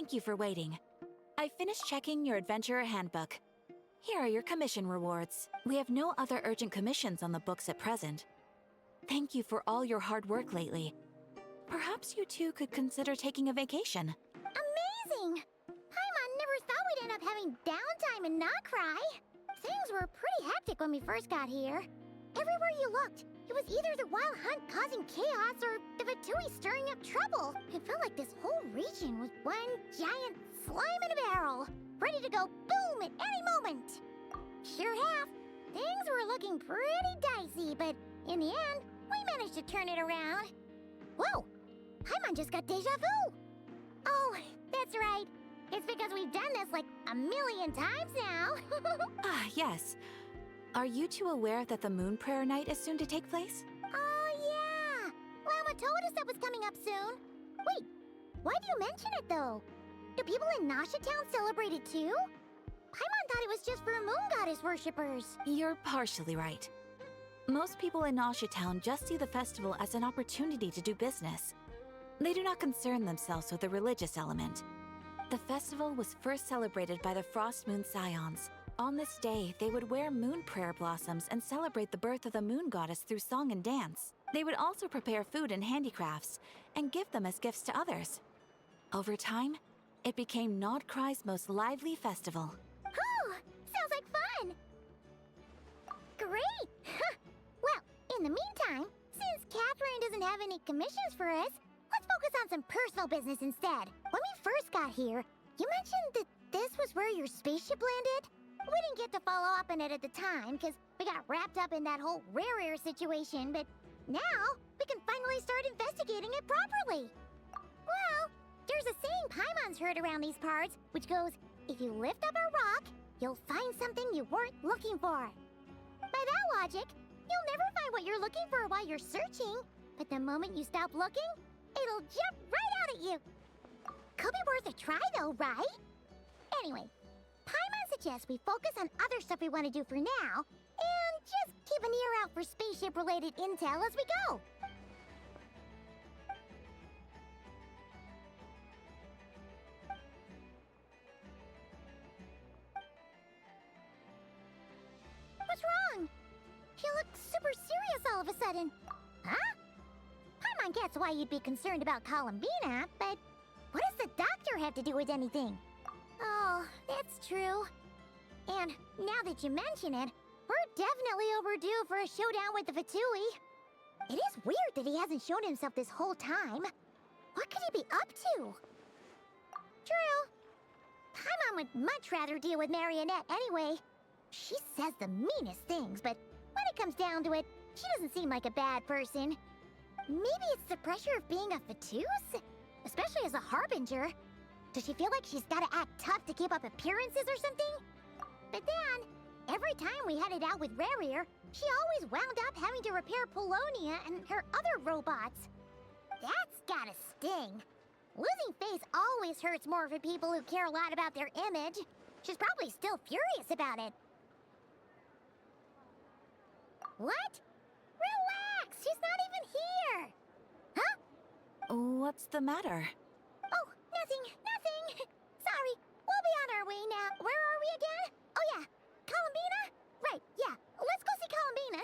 Thank you for waiting. I finished checking your adventurer handbook. Here are your commission rewards. We have no other urgent commissions on the books at present. Thank you for all your hard work lately. Perhaps you two could consider taking a vacation. Amazing! Paimon never thought we'd end up having downtime and not cry. Things were pretty hectic when we first got here. Everywhere you looked, it was either the wild hunt causing chaos or the Fatui stirring up trouble. It felt like this whole region was one giant slime in a barrel, ready to go boom at any moment. Sure have. Things were looking pretty dicey, but in the end, we managed to turn it around. Whoa! Paimon just got deja vu! Oh, that's right. It's because we've done this like a million times now. Ah, yes. Are you two aware that the Moon Prayer Night is soon to take place? Oh, yeah! Llama told us that was coming up soon. Wait, why do you mention it, though? Do people in Nasha Town celebrate it, too? Paimon thought it was just for Moon Goddess worshippers. You're partially right. Most people in Nasha Town just see the festival as an opportunity to do business. They do not concern themselves with the religious element. The festival was first celebrated by the Frost Moon Scions. On this day, they would wear moon prayer blossoms and celebrate the birth of the moon goddess through song and dance. They would also prepare food and handicrafts and give them as gifts to others. Over time, it became Nodcry's most lively festival. Oh, sounds like fun! Great! Well, in the meantime, since Catherine doesn't have any commissions for us, let's focus on some personal business instead. When we first got here, you mentioned that this was where your spaceship landed? We didn't get to follow up on it at the time, because we got wrapped up in that whole rare situation, but now we can finally start investigating it properly. Well, there's a saying Paimon's heard around these parts, which goes, if you lift up a rock, you'll find something you weren't looking for. By that logic, you'll never find what you're looking for while you're searching, but the moment you stop looking, it'll jump right out at you. Could be worth a try though, right? Anyway, Paimon suggests we focus on other stuff we want to do for now, and just keep an ear out for spaceship-related intel as we go. What's wrong? You look super serious all of a sudden. Huh? Paimon gets why you'd be concerned about Columbina, but what does the doctor have to do with anything? Oh, that's true. And now that you mention it, we're definitely overdue for a showdown with the Fatui. It is weird that he hasn't shown himself this whole time. What could he be up to? True. Paimon would much rather deal with Marionette anyway. She says the meanest things, but when it comes down to it, she doesn't seem like a bad person. Maybe it's the pressure of being a Fatuse? Especially as a Harbinger. Does she feel like she's gotta act tough to keep up appearances or something? But then, every time we headed out with Rarier, she always wound up having to repair Polonia and her other robots. That's gotta sting. Losing face always hurts more for people who care a lot about their image. She's probably still furious about it. What? Relax! She's not even here! Huh? What's the matter? Oh, nothing. Sorry, we'll be on our way now. Where are we again? Oh yeah, Columbina? Right, yeah. Let's go see Columbina.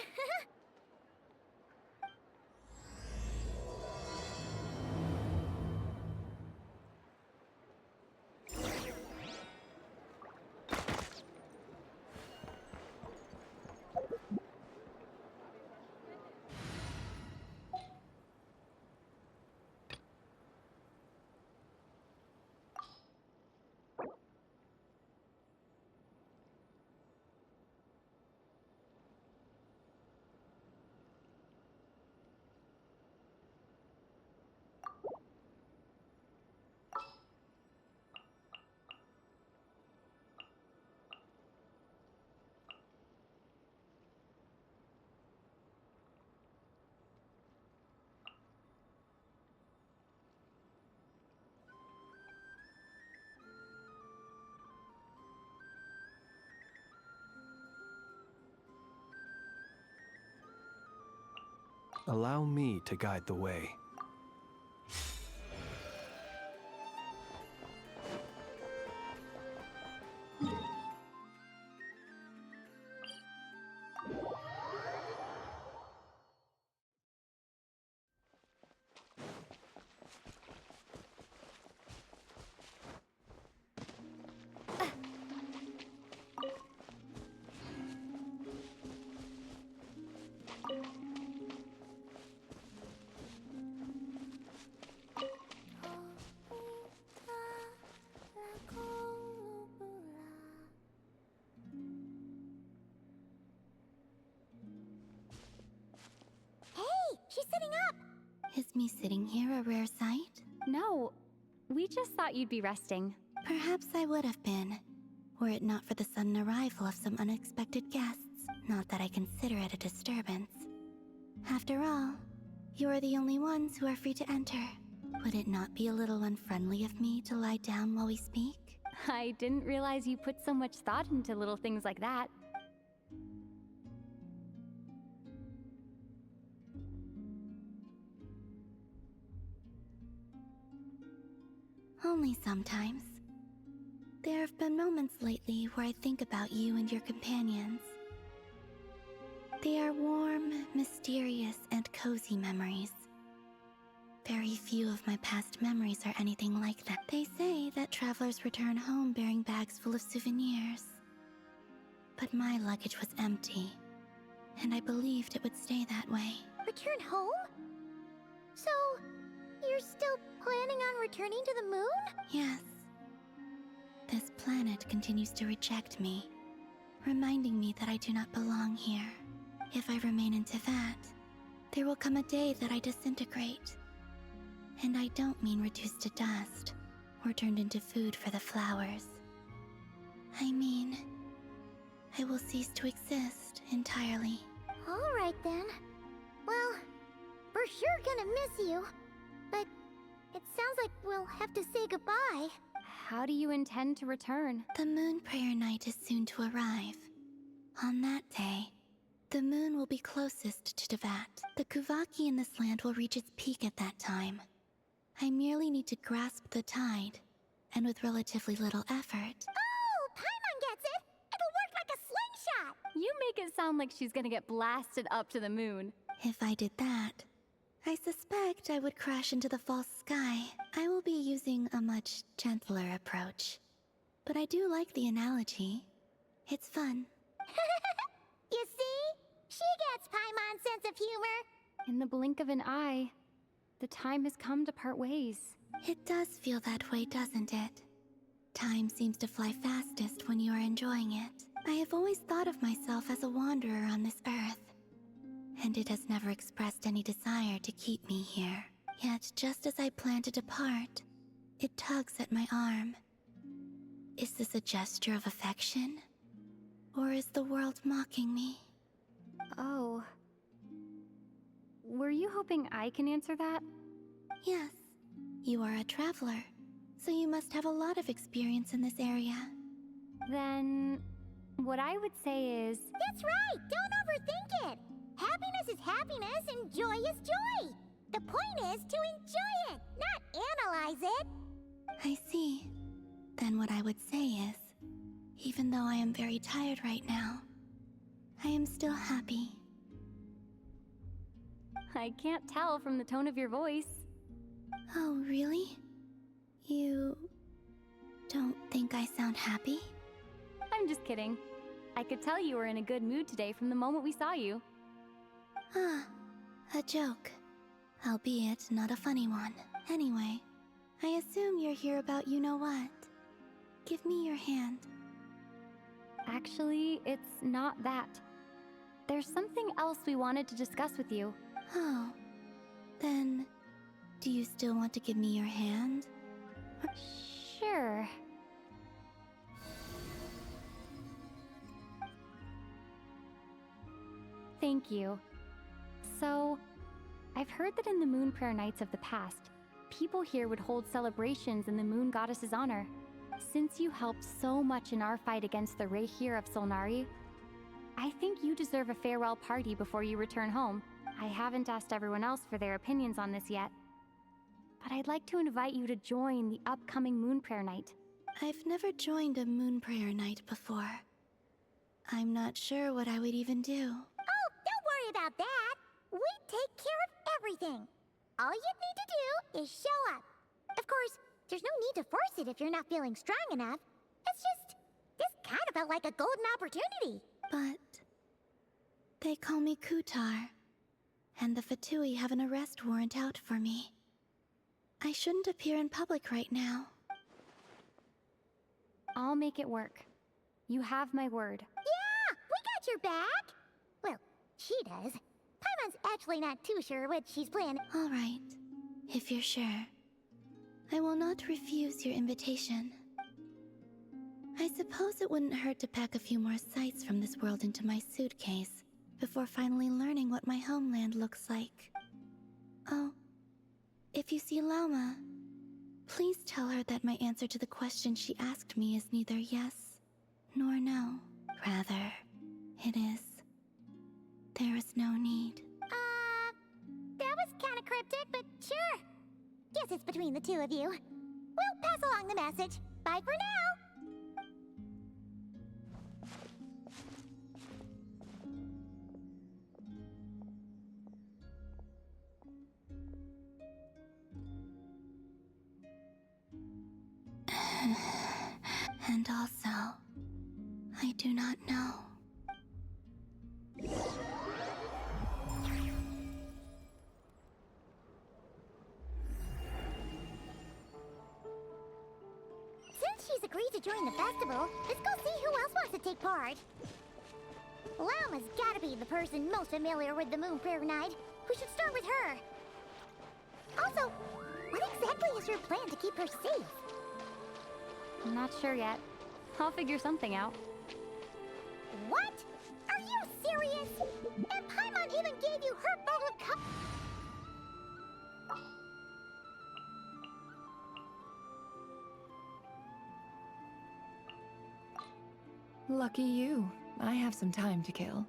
Allow me to guide the way. Is me sitting here a rare sight? No, we just thought you'd be resting. Perhaps I would have been, were it not for the sudden arrival of some unexpected guests. Not that I consider it a disturbance. After all, you are the only ones who are free to enter. Would it not be a little unfriendly of me to lie down while we speak? I didn't realize you put so much thought into little things like that. Only sometimes. There have been moments lately where I think about you and your companions. They are warm, mysterious, and cozy memories. Very few of my past memories are anything like that. They say that travelers return home bearing bags full of souvenirs. But my luggage was empty, and I believed it would stay that way. Return home? So, you're still planning on returning to the moon? Yes. This planet continues to reject me, reminding me that I do not belong here. If I remain in Teyvat, there will come a day that I disintegrate. And I don't mean reduced to dust, or turned into food for the flowers. I mean, I will cease to exist entirely. Alright then. Well, we're sure gonna miss you. But it sounds like we'll have to say goodbye. How do you intend to return? The moon prayer night is soon to arrive. On that day, the moon will be closest to Teyvat. The Kuvaki in this land will reach its peak at that time. I merely need to grasp the tide, and with relatively little effort. Oh, Paimon gets it! It'll work like a slingshot! You make it sound like she's gonna get blasted up to the moon. If I did that, I suspect I would crash into the false sky. I will be using a much gentler approach. But I do like the analogy. It's fun. You see? She gets Paimon's sense of humor. In the blink of an eye, the time has come to part ways. It does feel that way, doesn't it? Time seems to fly fastest when you are enjoying it. I have always thought of myself as a wanderer on this earth, and it has never expressed any desire to keep me here. Yet, just as I plan to depart, it tugs at my arm. Is this a gesture of affection? Or is the world mocking me? Oh. Were you hoping I can answer that? Yes, you are a traveler, so you must have a lot of experience in this area. Then, what I would say is... That's right! Don't overthink it! Happiness is happiness and joy is joy! The point is to enjoy it, not analyze it! I see. Then what I would say is, even though I am very tired right now, I am still happy. I can't tell from the tone of your voice. Oh, really? You don't think I sound happy? I'm just kidding. I could tell you were in a good mood today from the moment we saw you. Ah, a joke. Albeit not a funny one. Anyway, I assume you're here about you-know-what. Give me your hand. Actually, it's not that. There's something else we wanted to discuss with you. Oh, then, do you still want to give me your hand? Sure. Thank you. So, I've heard that in the moon prayer nights of the past, people here would hold celebrations in the moon goddess's honor. Since you helped so much in our fight against the Reihir of Solnari, I think you deserve a farewell party before you return home. I haven't asked everyone else for their opinions on this yet, but I'd like to invite you to join the upcoming moon prayer night. I've never joined a moon prayer night before. I'm not sure what I would even do. Oh, don't worry about that! We take care of everything! All you need to do is show up. Of course, there's no need to force it if you're not feeling strong enough. It's just, this kind of felt like a golden opportunity. But they call me Kutar, and the Fatui have an arrest warrant out for me. I shouldn't appear in public right now. I'll make it work. You have my word. Yeah, we got your back! Well, she does. Paimon's actually not too sure what she's planning. All right, if you're sure. I will not refuse your invitation. I suppose it wouldn't hurt to pack a few more sights from this world into my suitcase before finally learning what my homeland looks like. Oh, if you see Lauma, please tell her that my answer to the question she asked me is neither yes nor no. Rather, it is. There is no need. That was kinda cryptic, but sure. Guess it's between the two of you. We'll pass along the message. Bye for now! And also, I do not know. Since she's agreed to join the festival, let's go see who else wants to take part. Lauma's gotta be the person most familiar with the Moon Prayer Night. We should start with her. Also, what exactly is your plan to keep her safe? I'm not sure yet. I'll figure something out. What? Are you serious? And Paimon even gave you her photo cup. Lucky you. I have some time to kill.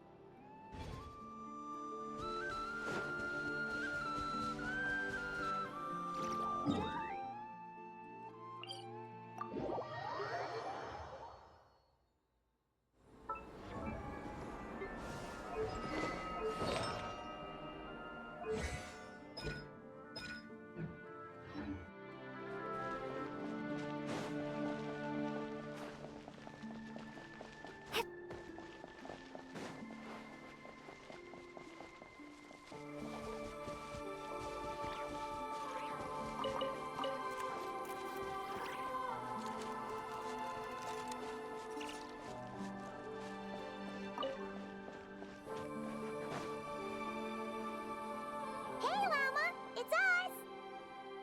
Hey, Lauma! It's us!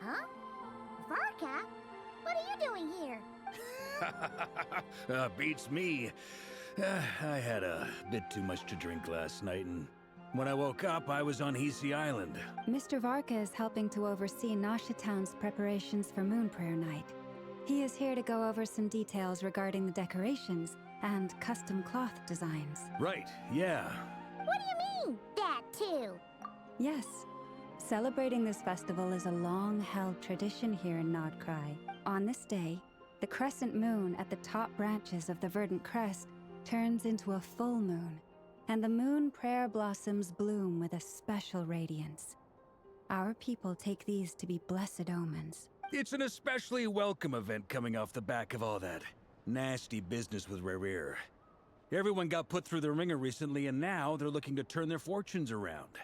Huh? Varka? What are you doing here? Beats me. I had a bit too much to drink last night, and when I woke up, I was on Hisi Island. Mr. Varka is helping to oversee Nasha Town's preparations for Moon Prayer Night. He is here to go over some details regarding the decorations and custom cloth designs. Right, yeah. What do you mean, that too? Yes, celebrating this festival is a long-held tradition here in Nodcry. On this day, the crescent moon at the top branches of the verdant crest turns into a full moon, and the moon prayer blossoms bloom with a special radiance. Our people take these to be blessed omens. It's an especially welcome event coming off the back of all that nasty business with Rare. Everyone got put through the ringer recently, and now they're looking to turn their fortunes around.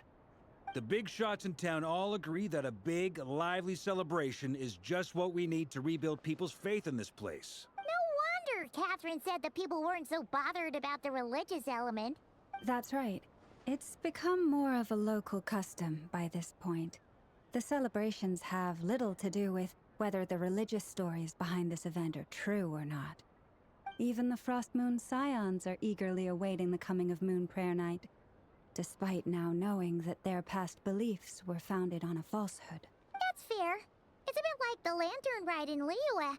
The big shots in town all agree that a big, lively celebration is just what we need to rebuild people's faith in this place. No wonder Catherine said that people weren't so bothered about the religious element. That's right. It's become more of a local custom by this point. The celebrations have little to do with whether the religious stories behind this event are true or not. Even the Frost Moon Scions are eagerly awaiting the coming of Moon Prayer Night, despite now knowing that their past beliefs were founded on a falsehood. That's fair. It's a bit like the Lantern Ride in Liyue.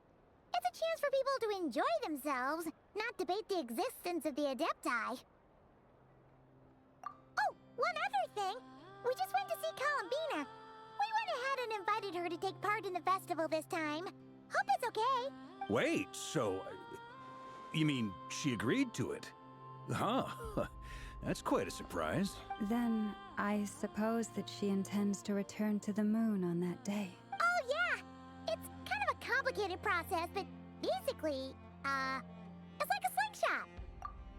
It's a chance for people to enjoy themselves, not debate the existence of the Adepti. Oh, one other thing. We just went to see Columbina. We went ahead and invited her to take part in the festival this time. Hope it's okay. Wait, so... you mean she agreed to it? Huh. That's quite a surprise. Then, I suppose that she intends to return to the moon on that day. Oh, yeah. It's kind of a complicated process, but basically, it's like a slingshot.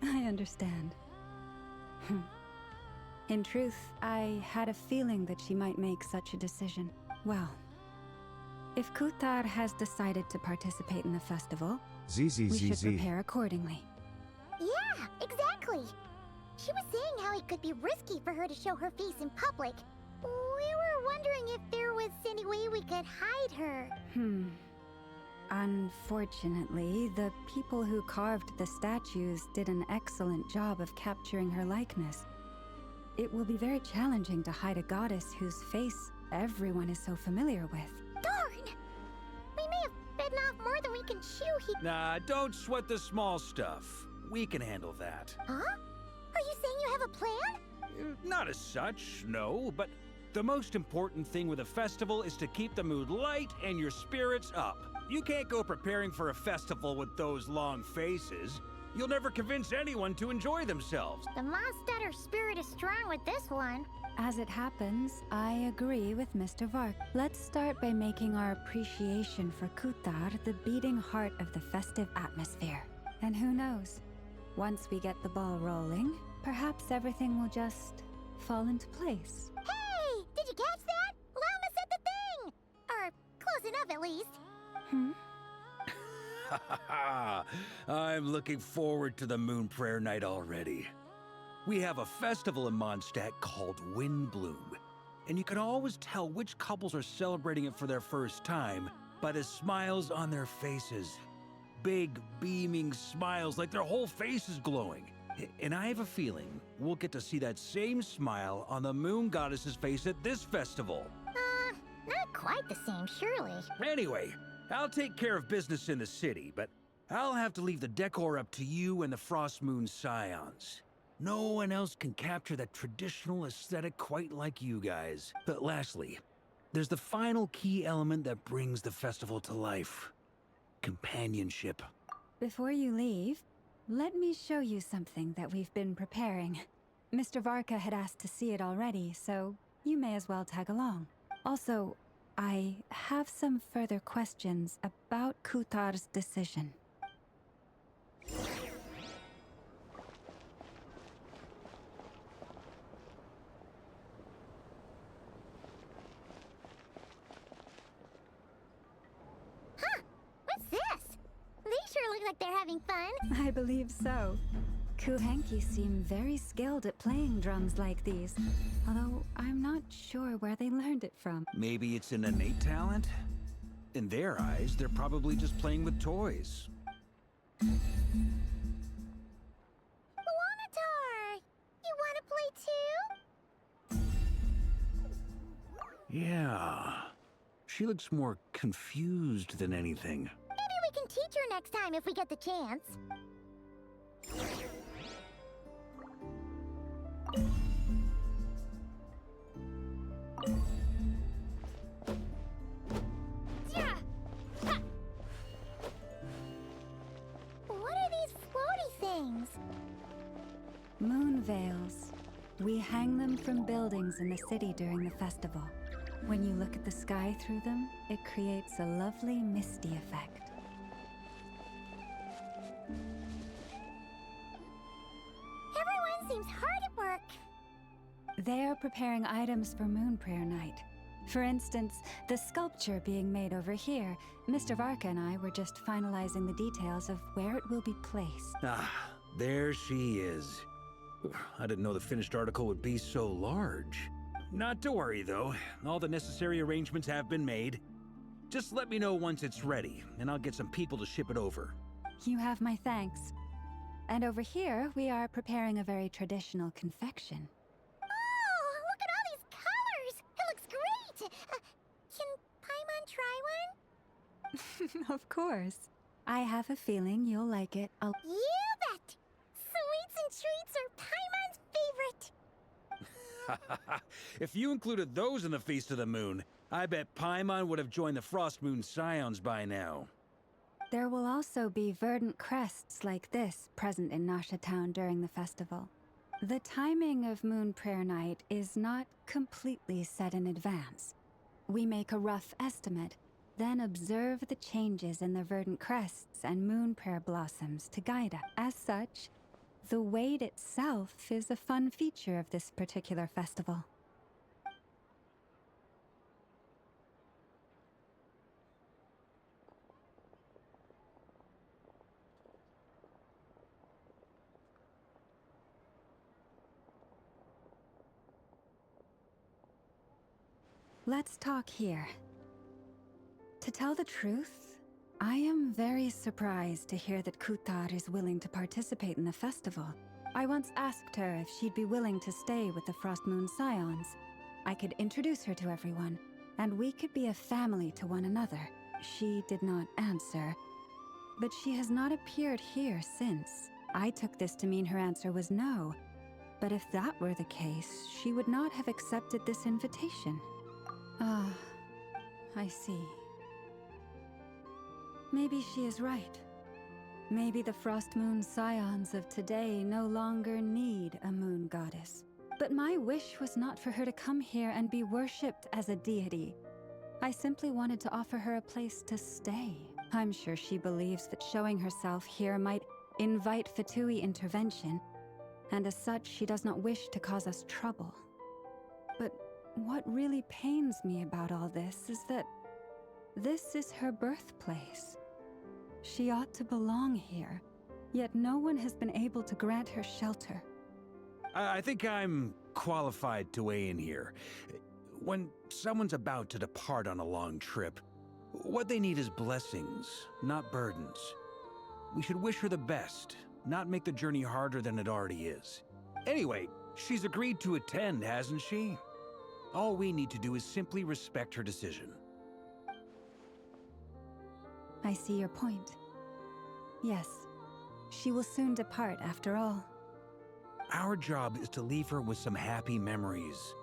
I understand. In truth, I had a feeling that she might make such a decision. Well, if Kutar has decided to participate in the festival, we should prepare accordingly. Yeah, exactly. She was saying how it could be risky for her to show her face in public. We were wondering if there was any way we could hide her. Unfortunately, the people who carved the statues did an excellent job of capturing her likeness. It will be very challenging to hide a goddess whose face everyone is so familiar with. Darn! We may have bitten off more than we can chew. Nah, don't sweat the small stuff. We can handle that. Huh? Are you saying you have a plan? Not as such, no, but the most important thing with a festival is to keep the mood light and your spirits up. You can't go preparing for a festival with those long faces. You'll never convince anyone to enjoy themselves. The Mondstatter spirit is strong with this one. As it happens, I agree with Mr. Vark. Let's start by making our appreciation for Kutar the beating heart of the festive atmosphere. And who knows? Once we get the ball rolling, perhaps everything will just fall into place. Hey! Did you catch that? Llama said the thing! Or close enough, at least. I'm looking forward to the Moon Prayer Night already. We have a festival in Mondstadt called Windbloom, and you can always tell which couples are celebrating it for their first time by the smiles on their faces. Big, beaming smiles like their whole face is glowing. And I have a feeling we'll get to see that same smile on the Moon Goddess's face at this festival. Not quite the same, surely. Anyway, I'll take care of business in the city, but I'll have to leave the decor up to you and the Frost Moon Scions. No one else can capture that traditional aesthetic quite like you guys. But lastly, there's the final key element that brings the festival to life. Companionship. Before you leave, let me show you something that we've been preparing. Mr. Varka had asked to see it already, so you may as well tag along. Also, I have some further questions about Kutar's decision. What's this? They sure look like they're having fun. I believe so. Kuhenki seem very skilled at playing drums like these, although I'm not sure where they learned it from. Maybe it's an innate talent? In their eyes, they're probably just playing with toys. Wanatar! You want to play too? Yeah. She looks more confused than anything. Maybe we can teach her next time if we get the chance. Yeah. Ha. What are these floaty things? Moon veils. We hang them from buildings in the city during the festival. When you look at the sky through them, it creates a lovely misty effect. Everyone seems hard at work. They are preparing items for Moon Prayer Night. For instance, the sculpture being made over here, Mr. Varka and I were just finalizing the details of where it will be placed. Ah, there she is. I didn't know the finished article would be so large. Not to worry, though. All the necessary arrangements have been made. Just let me know once it's ready, and I'll get some people to ship it over. You have my thanks. And over here, we are preparing a very traditional confection. Oh, look at all these colors! It looks great! Can Paimon try one? Of course. I have a feeling you'll like it a You bet! Sweets and treats are Paimon's favorite! If you included those in the Feast of the Moon, I bet Paimon would have joined the Frost Moon Scions by now. There will also be verdant crests like this present in Nasha Town during the festival. The timing of Moon Prayer Night is not completely set in advance. We make a rough estimate, then observe the changes in the verdant crests and Moon Prayer blossoms to guide us. As such, the wait itself is a fun feature of this particular festival. Let's talk here. To tell the truth, I am very surprised to hear that Kutar is willing to participate in the festival. I once asked her if she'd be willing to stay with the Frost Moon Scions. I could introduce her to everyone, and we could be a family to one another. She did not answer, but she has not appeared here since. I took this to mean her answer was no, but if that were the case, she would not have accepted this invitation. Ah, I see. Maybe she is right. Maybe the Frost Moon Scions of today no longer need a moon goddess. But my wish was not for her to come here and be worshipped as a deity. I simply wanted to offer her a place to stay. I'm sure she believes that showing herself here might invite Fatui intervention, and as such, she does not wish to cause us trouble. But what really pains me about all this is that this is her birthplace. She ought to belong here, yet no one has been able to grant her shelter. I think I'm qualified to weigh in here. When someone's about to depart on a long trip, what they need is blessings, not burdens. We should wish her the best, not make the journey harder than it already is. Anyway, she's agreed to attend, hasn't she? All we need to do is simply respect her decision. I see your point. Yes, she will soon depart after all. Our job is to leave her with some happy memories.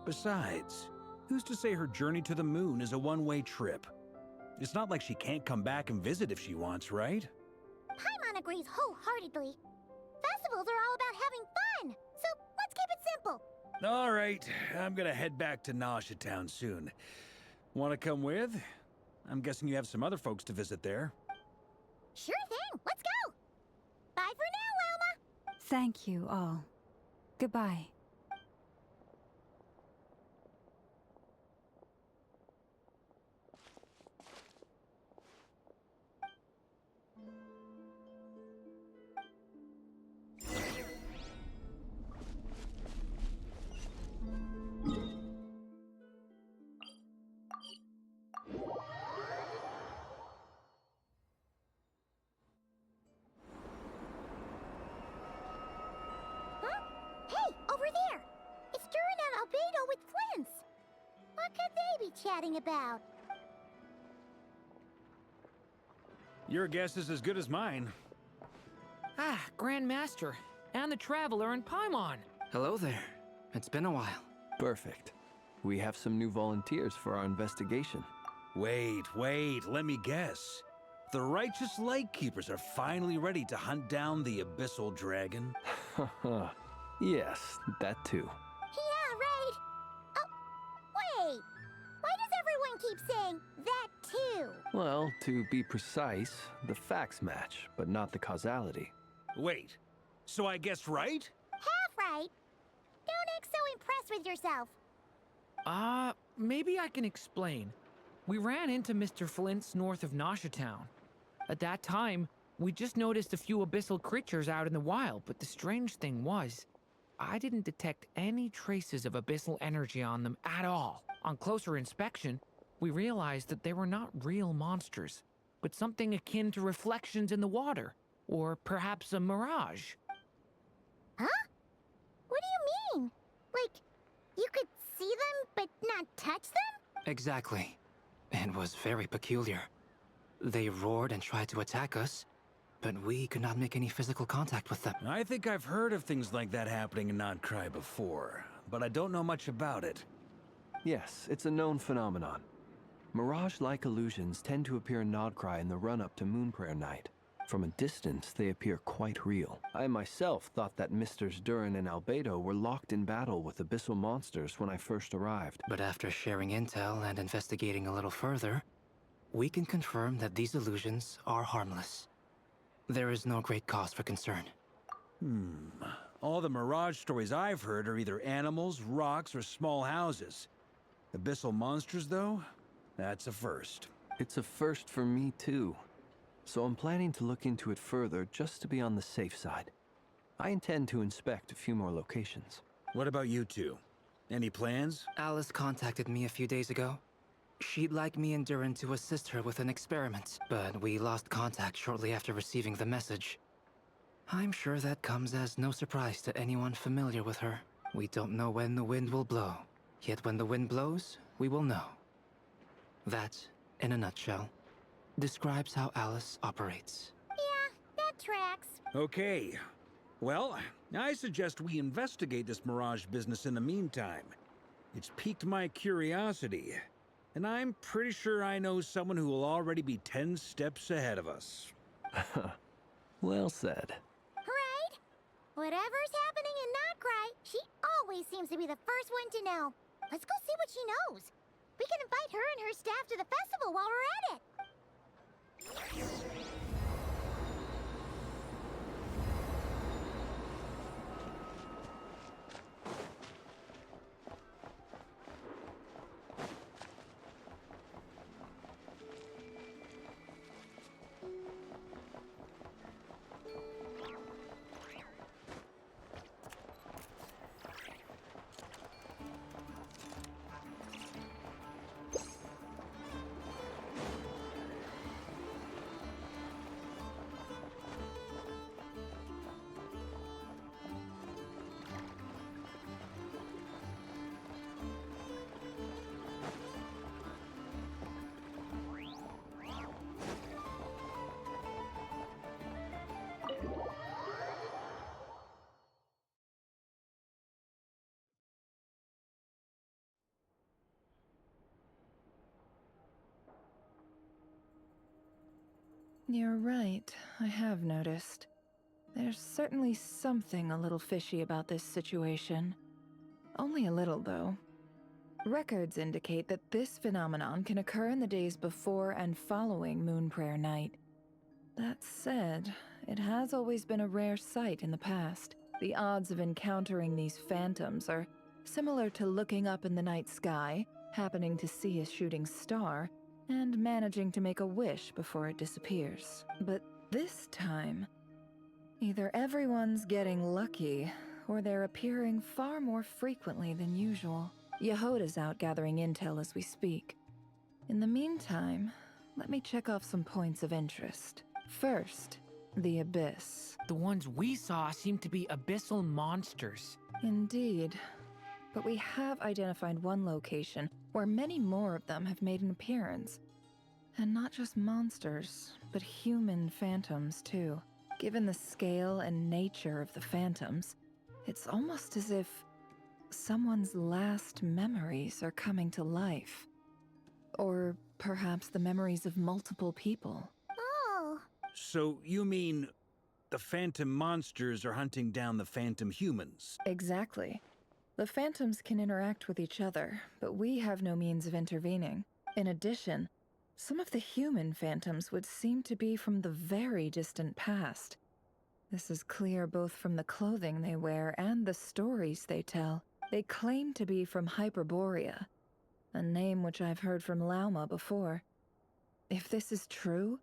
Besides, who's to say her journey to the moon is a one-way trip? It's not like she can't come back and visit if she wants, right? Paimon agrees wholeheartedly. Festivals are all about having fun, so let's keep it simple. All right, I'm gonna head back to Nausea Town soon. Want to come with? I'm guessing you have some other folks to visit there. Sure thing, let's go! Bye for now, Wilma! Thank you all. Goodbye. Hey, over there! It's Durin and Albedo with Flints! What could they be chatting about? Your guess is as good as mine. Ah, Grand Master, and the Traveler and Paimon. Hello there. It's been a while. Perfect. We have some new volunteers for our investigation. Wait, let me guess. The righteous Lightkeepers are finally ready to hunt down the Abyssal Dragon? Haha. Yes, that too. Yeah, right! Oh, wait! Why does everyone keep saying that too? Well, to be precise, the facts match, but not the causality. Wait, so I guessed right? Half right! Don't act so impressed with yourself. Maybe I can explain. We ran into Mr. Flint's north of Nausea Town. At that time, we just noticed a few abyssal creatures out in the wild, but the strange thing was, I didn't detect any traces of abyssal energy on them at all. On closer inspection, we realized that they were not real monsters, but something akin to reflections in the water, or perhaps a mirage. Huh? What do you mean? Like, you could see them but not touch them? Exactly. It was very peculiar. They roared and tried to attack us, but we could not make any physical contact with them. I think I've heard of things like that happening in Nodcry before, but I don't know much about it. Yes, it's a known phenomenon. Mirage-like illusions tend to appear in Nodcry in the run-up to Moonprayer Night. From a distance, they appear quite real. I myself thought that Misters Durin and Albedo were locked in battle with abyssal monsters when I first arrived. But after sharing intel and investigating a little further, we can confirm that these illusions are harmless. There is no great cause for concern. All the Mirage stories I've heard are either animals, rocks, or small houses. Abyssal monsters, though? That's a first. It's a first for me, too. So I'm planning to look into it further just to be on the safe side. I intend to inspect a few more locations. What about you two? Any plans? Alice contacted me a few days ago. She'd like me and Durin to assist her with an experiment, but we lost contact shortly after receiving the message. I'm sure that comes as no surprise to anyone familiar with her. We don't know when the wind will blow, yet when the wind blows, we will know. That, in a nutshell, describes how Alice operates. Yeah, that tracks. Okay. Well, I suggest we investigate this Mirage business in the meantime. It's piqued my curiosity, and I'm pretty sure I know someone who will already be 10 steps ahead of us. Well said. Right? Whatever's happening in Notcry, she always seems to be the first one to know. Let's go see what she knows. We can invite her and her staff to the festival while we're at it. You're right, I have noticed. There's certainly something a little fishy about this situation. Only a little, though. Records indicate that this phenomenon can occur in the days before and following Moon Prayer Night. That said, it has always been a rare sight in the past. The odds of encountering these phantoms are similar to looking up in the night sky, happening to see a shooting star, and managing to make a wish before it disappears. But this time, either everyone's getting lucky, or they're appearing far more frequently than usual. Yehoda's out gathering intel as we speak. In the meantime, let me check off some points of interest. First, the Abyss. The ones we saw seem to be abyssal monsters. Indeed. But we have identified one location where many more of them have made an appearance. And not just monsters, but human phantoms too. Given the scale and nature of the phantoms, it's almost as if someone's last memories are coming to life. Or perhaps the memories of multiple people. Oh. So you mean the phantom monsters are hunting down the phantom humans? Exactly. The phantoms can interact with each other, but we have no means of intervening. In addition, some of the human phantoms would seem to be from the very distant past. This is clear both from the clothing they wear and the stories they tell. They claim to be from Hyperborea, a name which I've heard from Lauma before. If this is true,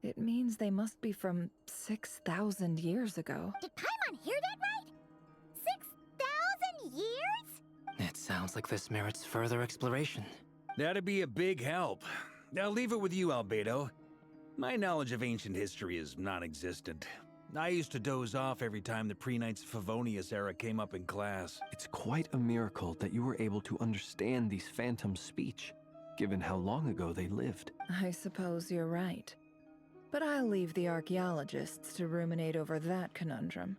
it means they must be from 6,000 years ago. Did Paimon hear that right? 6,000 years? It sounds like this merits further exploration. That'd be a big help. I'll leave it with you, Albedo. My knowledge of ancient history is non-existent. I used to doze off every time the pre-Knights Favonius era came up in class. It's quite a miracle that you were able to understand these phantoms' speech, given how long ago they lived. I suppose you're right. But I'll leave the archaeologists to ruminate over that conundrum.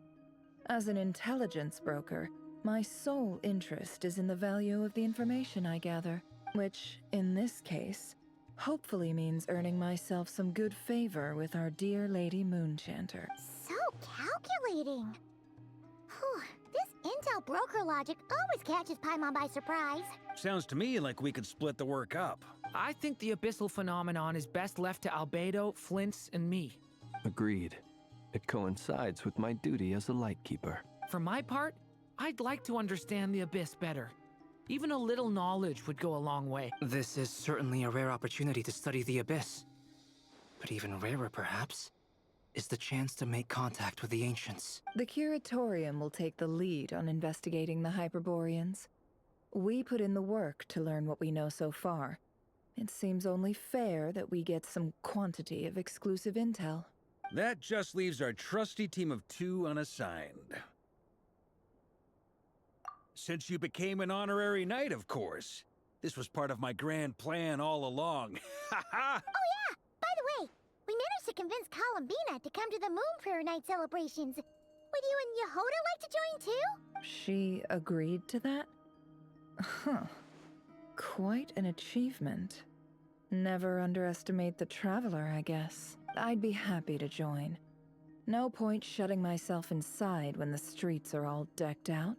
As an intelligence broker, my sole interest is in the value of the information I gather, which, in this case, hopefully means earning myself some good favor with our dear Lady Moonchanter. So calculating. Whew, this intel broker logic always catches Paimon by surprise. Sounds to me like we could split the work up. I think the abyssal phenomenon is best left to Albedo, Flints, and me. Agreed. It coincides with my duty as a lightkeeper. For my part, I'd like to understand the abyss better. Even a little knowledge would go a long way. This is certainly a rare opportunity to study the abyss. But even rarer, perhaps, is the chance to make contact with the ancients. The Curatorium will take the lead on investigating the Hyperboreans. We put in the work to learn what we know so far. It seems only fair that we get some quantity of exclusive intel. That just leaves our trusty team of 2 unassigned. Since you became an honorary knight, of course. This was part of my grand plan all along. Ha ha! Oh yeah! By the way, we managed to convince Columbina to come to the Moon Prayer Night celebrations. Would you and Yehoda like to join too? She agreed to that? Huh. Quite an achievement. Never underestimate the traveler, I guess. I'd be happy to join. No point shutting myself inside when the streets are all decked out.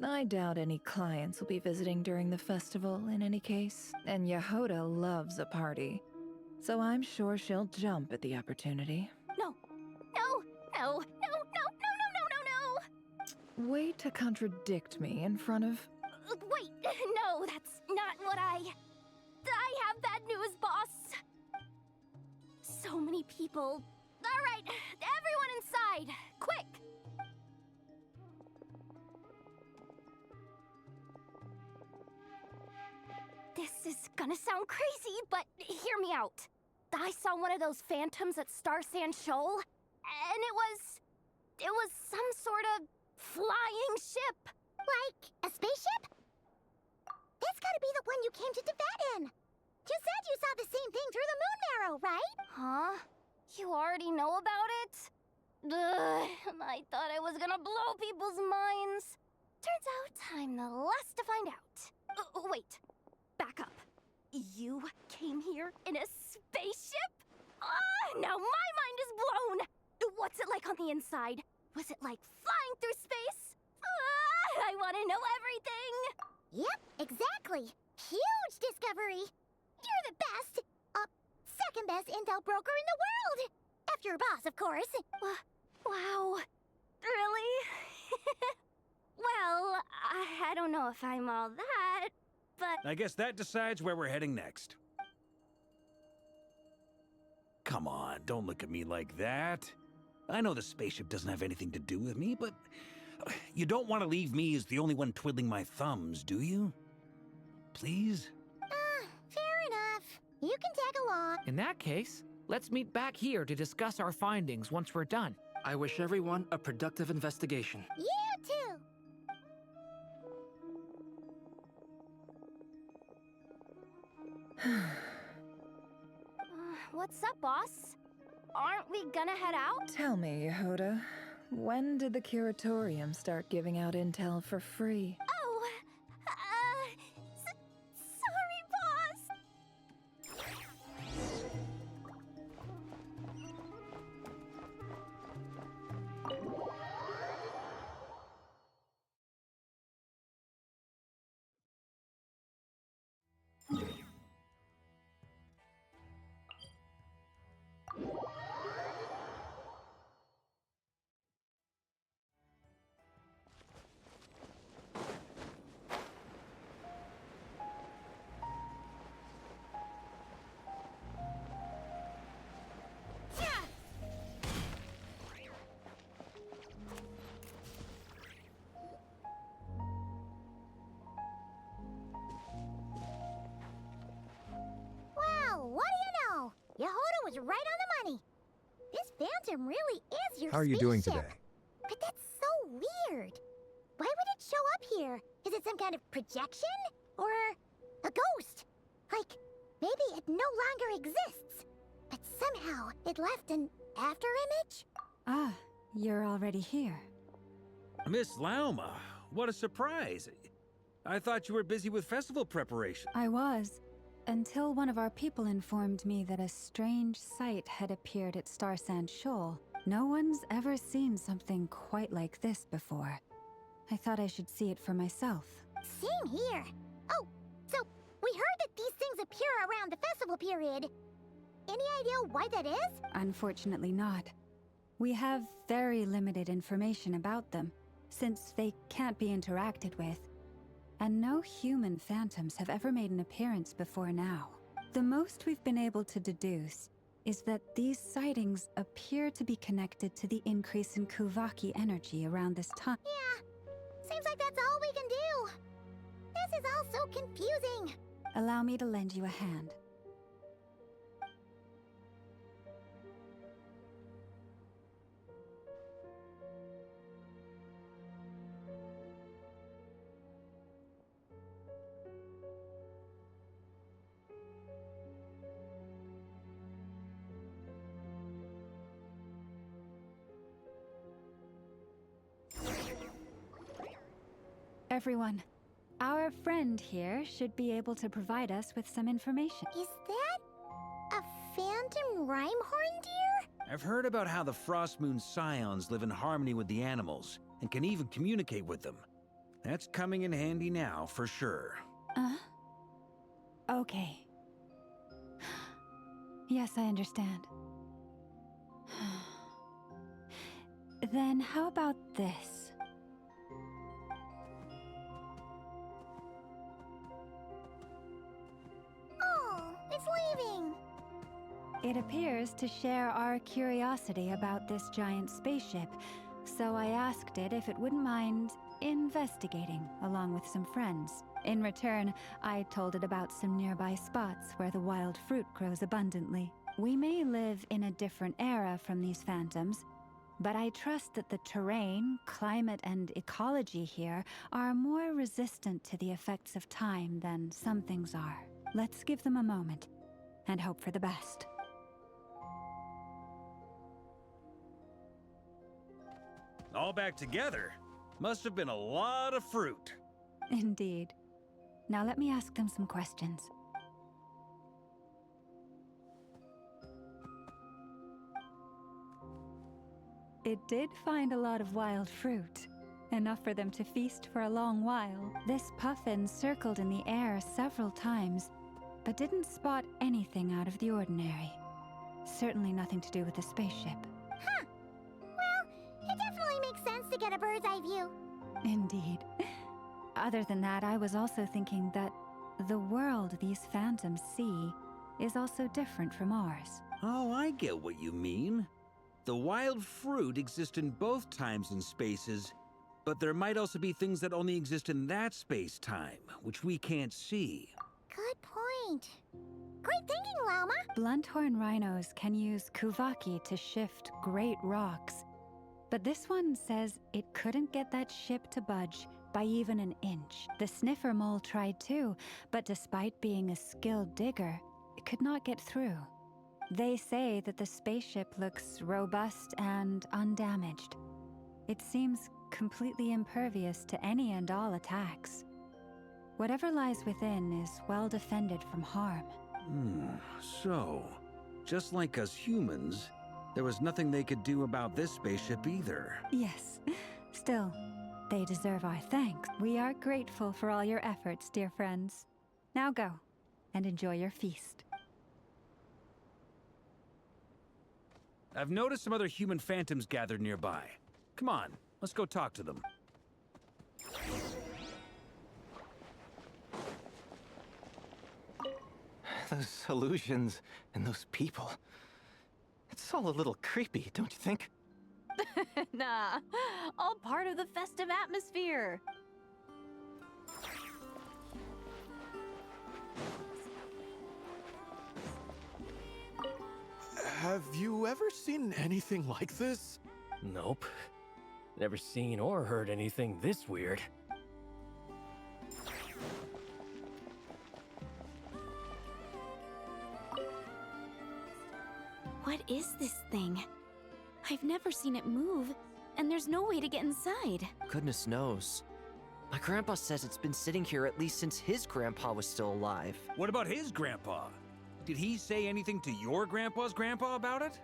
I doubt any clients will be visiting during the festival in any case, and Yehoda loves a party, so I'm sure she'll jump at the opportunity. No, no, no, no, no, no, no, no, no, no! Way to contradict me in front of... Wait, no, that's not what I have bad news, boss! So many people. Alright, everyone inside! Quick! This is gonna sound crazy, but hear me out. I saw one of those phantoms at Star Sand Shoal, and it was some sort of flying ship. Like a spaceship? That's gotta be the one you came to Tibet in. You said you saw the same thing through the moon marrow, right? Huh? You already know about it? Ugh, I thought I was gonna blow people's minds. Turns out I'm the last to find out. Wait. Back up. You came here in a spaceship? Now my mind is blown! What's it like on the inside? Was it like flying through space? I want to know everything! Yep, exactly. Huge discovery. You're the best, second best intel broker in the world. After your boss, of course. Wow. Really? Well, I don't know if I'm all that, but... I guess that decides where we're heading next. Come on, don't look at me like that. I know the spaceship doesn't have anything to do with me, but you don't want to leave me as the only one twiddling my thumbs, do you? Please? Fair enough. You can tag along. In that case, let's meet back here to discuss our findings once we're done. I wish everyone a productive investigation. You too. What's up, boss? Aren't we gonna head out? Tell me, Yehoda, when did the curatorium start giving out intel for free? Oh, sorry, boss. Well, what do you know? Yehoda was right on the money. This phantom really is your How are you doing spaceship. today? But that's so weird. Why would it show up here? Is it some kind of projection? Or a ghost? Like, maybe it no longer exists. But somehow it left an afterimage? Ah, you're already here. Miss Lauma, what a surprise. I thought you were busy with festival preparation. I was, until one of our people informed me that a strange sight had appeared at Star Sand Shoal. No one's ever seen something quite like this before. I thought I should see it for myself. Same here. Oh, so we heard that these things appear around the festival period. Any idea why that is? Unfortunately not. We have very limited information about them, since they can't be interacted with. And no human phantoms have ever made an appearance before now. The most we've been able to deduce is that these sightings appear to be connected to the increase in Kuvaki energy around this time. Yeah, seems like that's all we can do. This is all so confusing. Allow me to lend you a hand. Everyone, our friend here should be able to provide us with some information. Is that a phantom Rhymehorn deer? I've heard about how the Frostmoon Scions live in harmony with the animals and can even communicate with them. That's coming in handy now, for sure. Okay. Yes, I understand. Then how about this? Oh, it's leaving. It appears to share our curiosity about this giant spaceship, so I asked it if it wouldn't mind investigating along with some friends. In return, I told it about some nearby spots where the wild fruit grows abundantly. We may live in a different era from these phantoms, but I trust that the terrain, climate, and ecology here are more resistant to the effects of time than some things are. Let's give them a moment and hope for the best. All back together? Must have been a lot of fruit. Indeed. Now let me ask them some questions. It did find a lot of wild fruit, enough for them to feast for a long while. This puffin circled in the air several times, but didn't spot anything out of the ordinary. Certainly nothing to do with the spaceship. Huh. Well, it definitely makes sense to get a bird's eye view. Indeed. Other than that, I was also thinking that the world these phantoms see is also different from ours. Oh, I get what you mean. The wild fruit exist in both times and spaces, but there might also be things that only exist in that space-time, which we can't see. Good point. Great thinking, Lauma. Blunthorn rhinos can use kuvaki to shift great rocks, but this one says it couldn't get that ship to budge by even an inch. The sniffer mole tried too, but despite being a skilled digger, it could not get through. They say that the spaceship looks robust and undamaged. It seems completely impervious to any and all attacks. Whatever lies within is well defended from harm. So, just like us humans, there was nothing they could do about this spaceship either. Yes. Still, they deserve our thanks. We are grateful for all your efforts, dear friends. Now go, and enjoy your feast. I've noticed some other human phantoms gathered nearby. Come on, let's go talk to them. Those illusions and those people. It's all a little creepy, don't you think? Nah, all part of the festive atmosphere. Have you ever seen anything like this? Nope. Never seen or heard anything this weird. What is this thing? I've never seen it move, and there's no way to get inside. Goodness knows. My grandpa says it's been sitting here at least since his grandpa was still alive. What about his grandpa? Did he say anything to your grandpa's grandpa about it?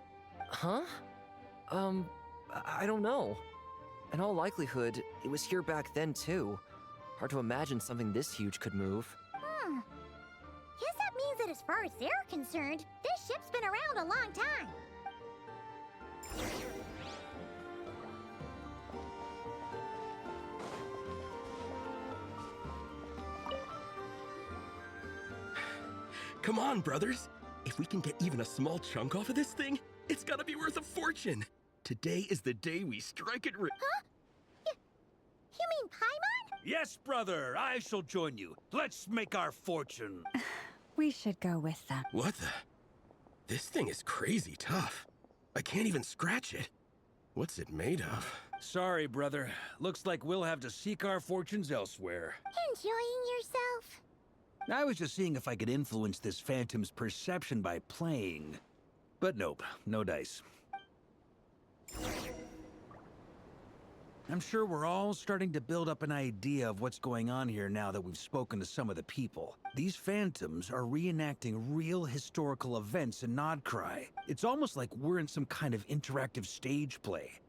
Huh? I don't know. In all likelihood, it was here back then too. Hard to imagine something this huge could move. Guess that means that as far as they're concerned, this ship's been around a long time. Come on, brothers. If we can get even a small chunk off of this thing, it's gotta be worth a fortune. Today is the day we strike it rich. Huh? You mean Paimon? Yes, brother, I shall join you. Let's make our fortune. We should go with them. What the? This thing is crazy tough. I can't even scratch it. What's it made of? Sorry, brother. Looks like we'll have to seek our fortunes elsewhere. Enjoying yourself? I was just seeing if I could influence this phantom's perception by playing. But nope, no dice. I'm sure we're all starting to build up an idea of what's going on here now that we've spoken to some of the people. These phantoms are reenacting real historical events in Nodcry. It's almost like we're in some kind of interactive stage play.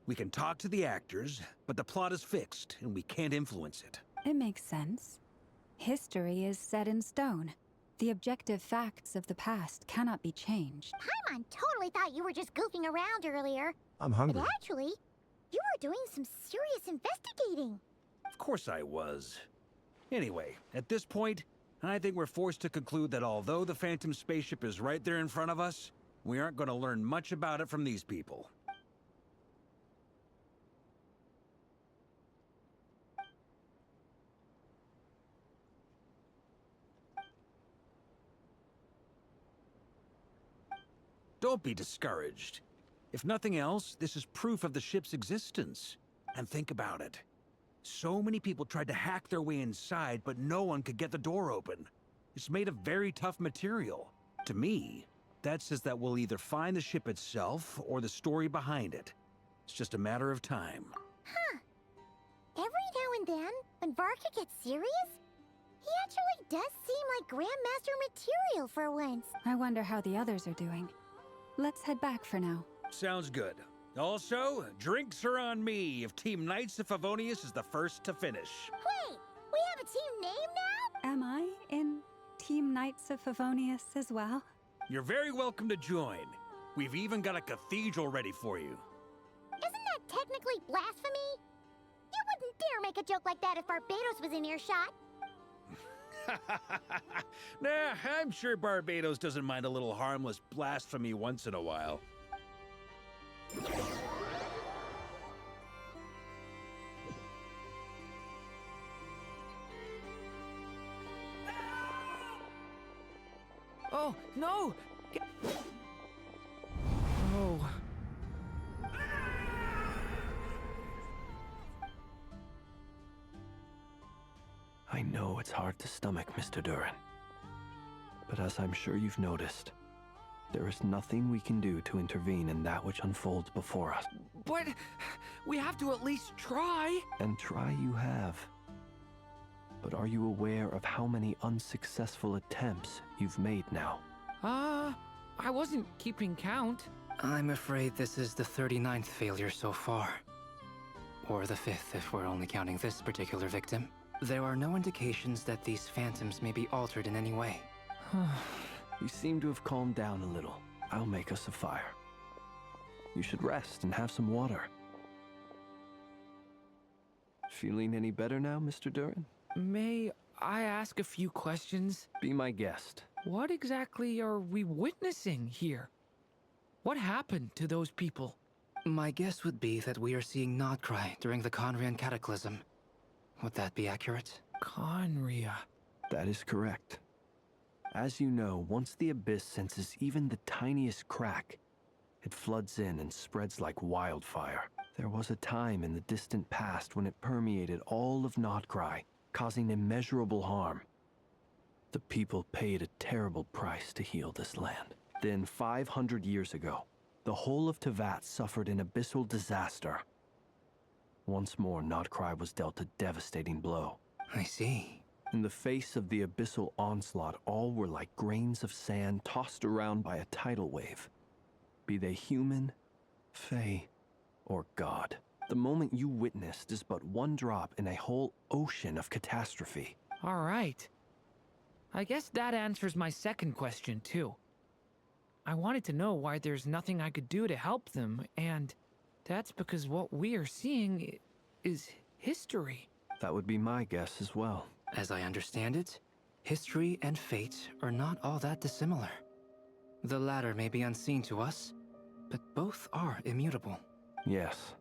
We can talk to the actors, but the plot is fixed, and we can't influence it. It makes sense. History is set in stone. The objective facts of the past cannot be changed. Paimon totally thought you were just goofing around earlier. I'm hungry. But actually, you were doing some serious investigating. Of course I was. Anyway, at this point, I think we're forced to conclude that although the Phantom spaceship is right there in front of us, we aren't going to learn much about it from these people. Don't be discouraged. If nothing else, this is proof of the ship's existence. And think about it. So many people tried to hack their way inside, but no one could get the door open. It's made of very tough material. To me, that says that we'll either find the ship itself or the story behind it. It's just a matter of time. Huh. Every now and then, when Varka gets serious, he actually does seem like Grandmaster material for once. I wonder how the others are doing. Let's head back for now. Sounds good. Also, drinks are on me if Team Knights of Favonius is the first to finish. Wait, we have a team name now? Am I in Team Knights of Favonius as well? You're very welcome to join. We've even got a cathedral ready for you. Isn't that technically blasphemy? You wouldn't dare make a joke like that if Barbados was in earshot. Nah, I'm sure Barbados doesn't mind a little harmless blasphemy once in a while. Oh, no! Oh. I know it's hard to stomach, Mr. Durin. But as I'm sure you've noticed, there is nothing we can do to intervene in that which unfolds before us. But we have to at least try. And try you have. But are you aware of how many unsuccessful attempts you've made now? I wasn't keeping count. I'm afraid this is the 39th failure so far. Or the 5th if we're only counting this particular victim. There are no indications that these phantoms may be altered in any way. You seem to have calmed down a little. I'll make us a fire. You should rest and have some water. Feeling any better now, Mr. Durin? May I ask a few questions? Be my guest. What exactly are we witnessing here? What happened to those people? My guess would be that we are seeing Nodcry during the Conrian Cataclysm. Would that be accurate? Conria. That is correct. As you know, once the Abyss senses even the tiniest crack, it floods in and spreads like wildfire. There was a time in the distant past when it permeated all of Nodcry, causing immeasurable harm. The people paid a terrible price to heal this land. Then 500 years ago, the whole of Teyvat suffered an abyssal disaster. Once more, Nodcry was dealt a devastating blow. I see. In the face of the abyssal onslaught, all were like grains of sand tossed around by a tidal wave. Be they human, fae, or god. The moment you witnessed is but one drop in a whole ocean of catastrophe. All right. I guess that answers my second question, too. I wanted to know why there's nothing I could do to help them, and that's because what we are seeing is history. That would be my guess as well. As I understand it, history and fate are not all that dissimilar. The latter may be unseen to us, but both are immutable. Yes.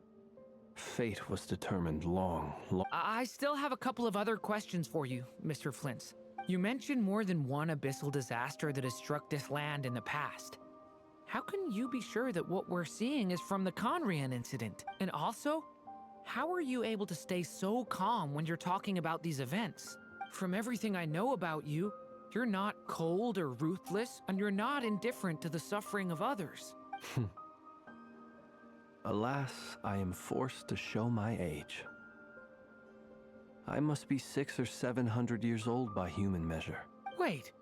Fate was determined long. I still have a couple of other questions for you, Mr. Flint's. You mentioned more than one abyssal disaster that has struck this land in the past. How can you be sure that what we're seeing is from the Conrian incident? And also, how are you able to stay so calm when you're talking about these events? From everything I know about you, you're not cold or ruthless, and you're not indifferent to the suffering of others. Alas, I am forced to show my age. I must be 600 or 700 years old by human measure. Wait,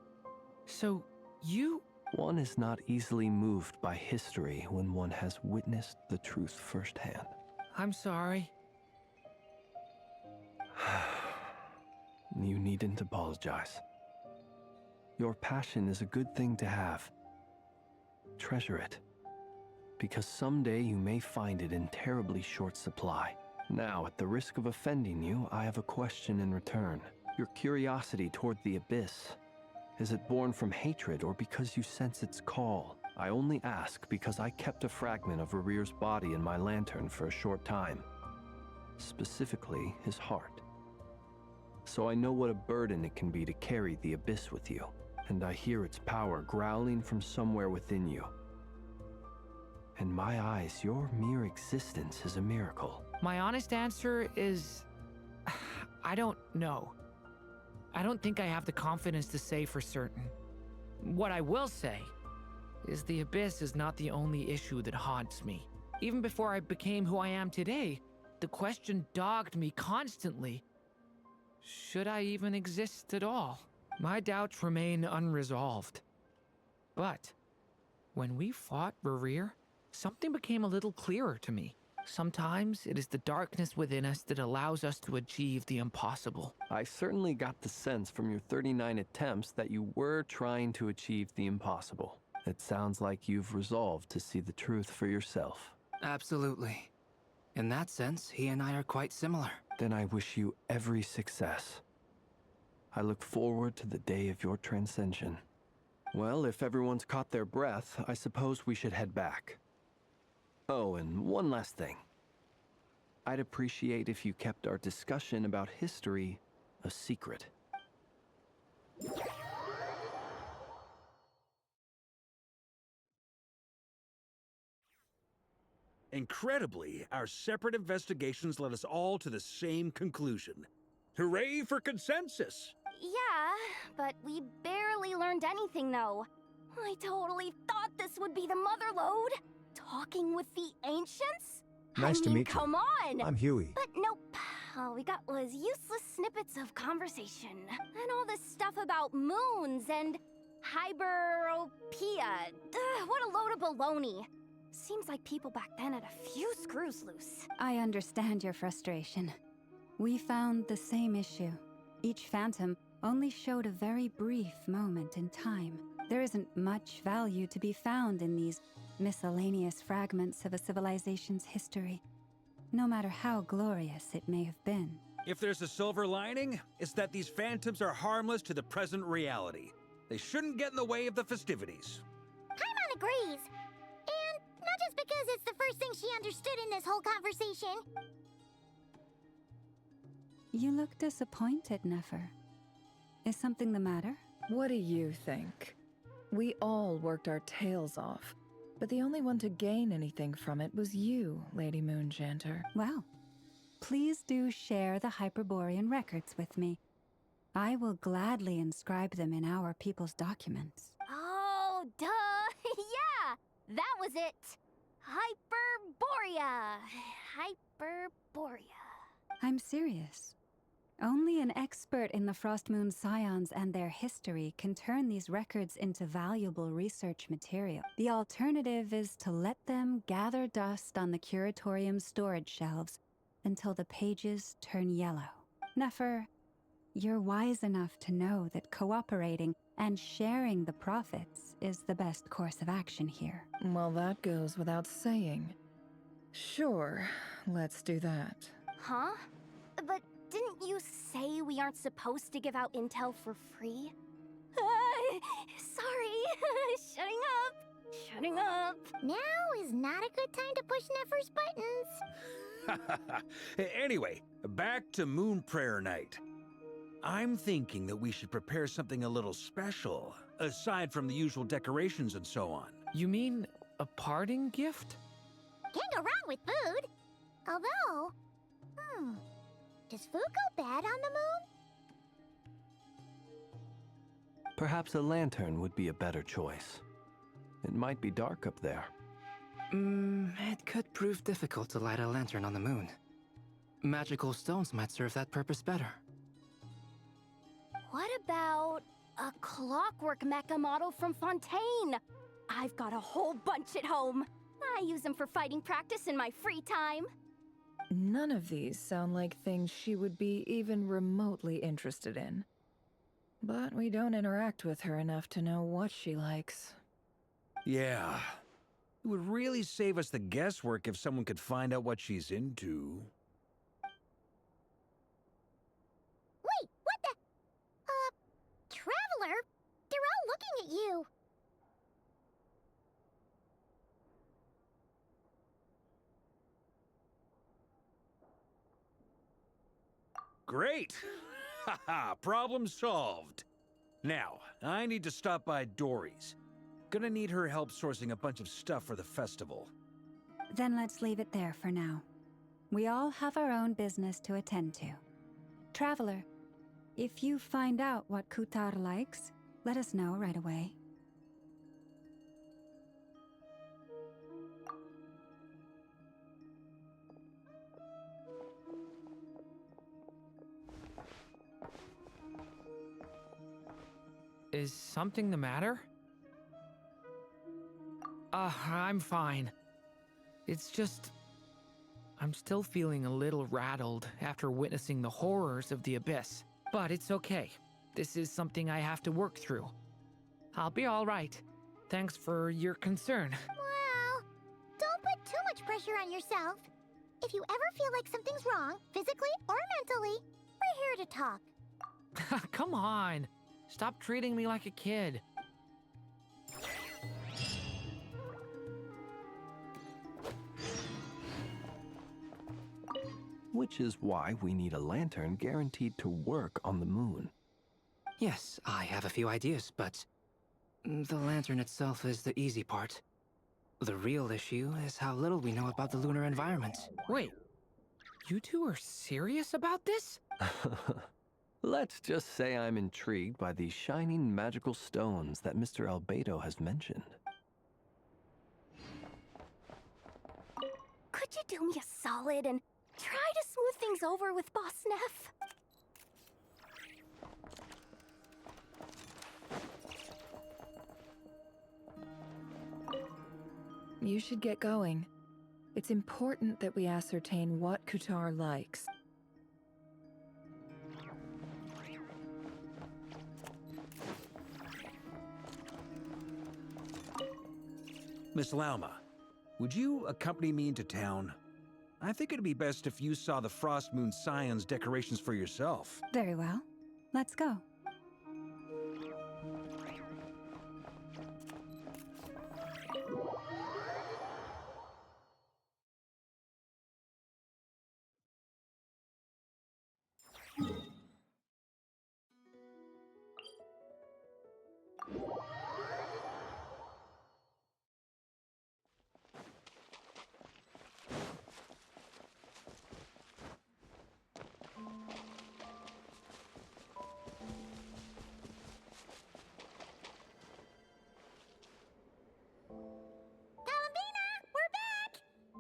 so you... One is not easily moved by history when one has witnessed the truth firsthand. I'm sorry. You needn't apologize. Your passion is a good thing to have. Treasure it, because someday you may find it in terribly short supply. Now, at the risk of offending you, I have a question in return. Your curiosity toward the abyss, is it born from hatred or because you sense its call? I only ask because I kept a fragment of Rarir's body in my lantern for a short time. Specifically, his heart. So I know what a burden it can be to carry the abyss with you, and I hear its power growling from somewhere within you. In my eyes, your mere existence is a miracle. My honest answer is... I don't know. I don't think I have the confidence to say for certain. What I will say is the abyss is not the only issue that haunts me. Even before I became who I am today, the question dogged me constantly. Should I even exist at all? My doubts remain unresolved. But when we fought Rarir, something became a little clearer to me. Sometimes it is the darkness within us that allows us to achieve the impossible. I certainly got the sense from your 39 attempts that you were trying to achieve the impossible. It sounds like you've resolved to see the truth for yourself. Absolutely. In that sense, he and I are quite similar. Then I wish you every success. I look forward to the day of your transcension. Well, if everyone's caught their breath, I suppose we should head back. Oh, and one last thing. I'd appreciate if you kept our discussion about history a secret. Incredibly, our separate investigations led us all to the same conclusion. Hooray for consensus! Yeah, but we barely learned anything, though. I totally thought this would be the mother lode. Talking with the ancients? Nice to meet you. Come on! I'm Huey. But nope. All we got was useless snippets of conversation. And all this stuff about moons and hyperopia. What a load of baloney. Seems like people back then had a few screws loose. I understand your frustration. We found the same issue. Each phantom only showed a very brief moment in time. There isn't much value to be found in these miscellaneous fragments of a civilization's history, no matter how glorious it may have been. If there's a silver lining, it's that these phantoms are harmless to the present reality. They shouldn't get in the way of the festivities. Paimon agrees. And not just because it's the first thing she understood in this whole conversation. You look disappointed, Nefer. Is something the matter? What do you think? We all worked our tails off, but the only one to gain anything from it was you, Lady Moonjanter. Well, please do share the Hyperborean records with me. I will gladly inscribe them in our people's documents. Oh, duh! Yeah! That was it! Hyperborea! Hyperborea. I'm serious. Only an expert in the Frostmoon Scions and their history can turn these records into valuable research material. The alternative is to let them gather dust on the Curatorium's storage shelves until the pages turn yellow. Nefer, you're wise enough to know that cooperating and sharing the profits is the best course of action here. Well, that goes without saying. Sure, let's do that. Huh? But didn't you say we aren't supposed to give out intel for free? Sorry, shutting up. adding up. Now is not a good time to push Nefer's buttons. Anyway, back to Moon Prayer Night. I'm thinking that we should prepare something a little special, aside from the usual decorations and so on. You mean a parting gift? Can't go wrong with food. Although, does food go bad on the moon? Perhaps a lantern would be a better choice. It might be dark up there. It could prove difficult to light a lantern on the moon. Magical stones might serve that purpose better. What about a clockwork mecha model from Fontaine? I've got a whole bunch at home. I use them for fighting practice in my free time. None of these sound like things she would be even remotely interested in. But we don't interact with her enough to know what she likes. Yeah. It would really save us the guesswork if someone could find out what she's into. Wait, what the? Traveler? They're all looking at you. Great! Haha, problem solved. Now, I need to stop by Dory's. Gonna need her help sourcing a bunch of stuff for the festival. Then let's leave it there for now. We all have our own business to attend to. Traveler, if you find out what Kutar likes, let us know right away. Is something the matter? I'm fine. It's just... I'm still feeling a little rattled after witnessing the horrors of the Abyss. But it's okay. This is something I have to work through. I'll be all right. Thanks for your concern. Well, don't put too much pressure on yourself. If you ever feel like something's wrong, physically or mentally, we're here to talk. Come on. Stop treating me like a kid. Which is why we need a lantern guaranteed to work on the moon. Yes, I have a few ideas, but the lantern itself is the easy part. The real issue is how little we know about the lunar environment. Wait, you two are serious about this? Let's just say I'm intrigued by these shining magical stones that Mr. Albedo has mentioned. Could you do me a solid and try to smooth things over with Boss Neff? You should get going. It's important that we ascertain what Kutar likes. Miss Lauma, would you accompany me into town? I think it'd be best if you saw the Frost Moon Scion's decorations for yourself. Very well. Let's go.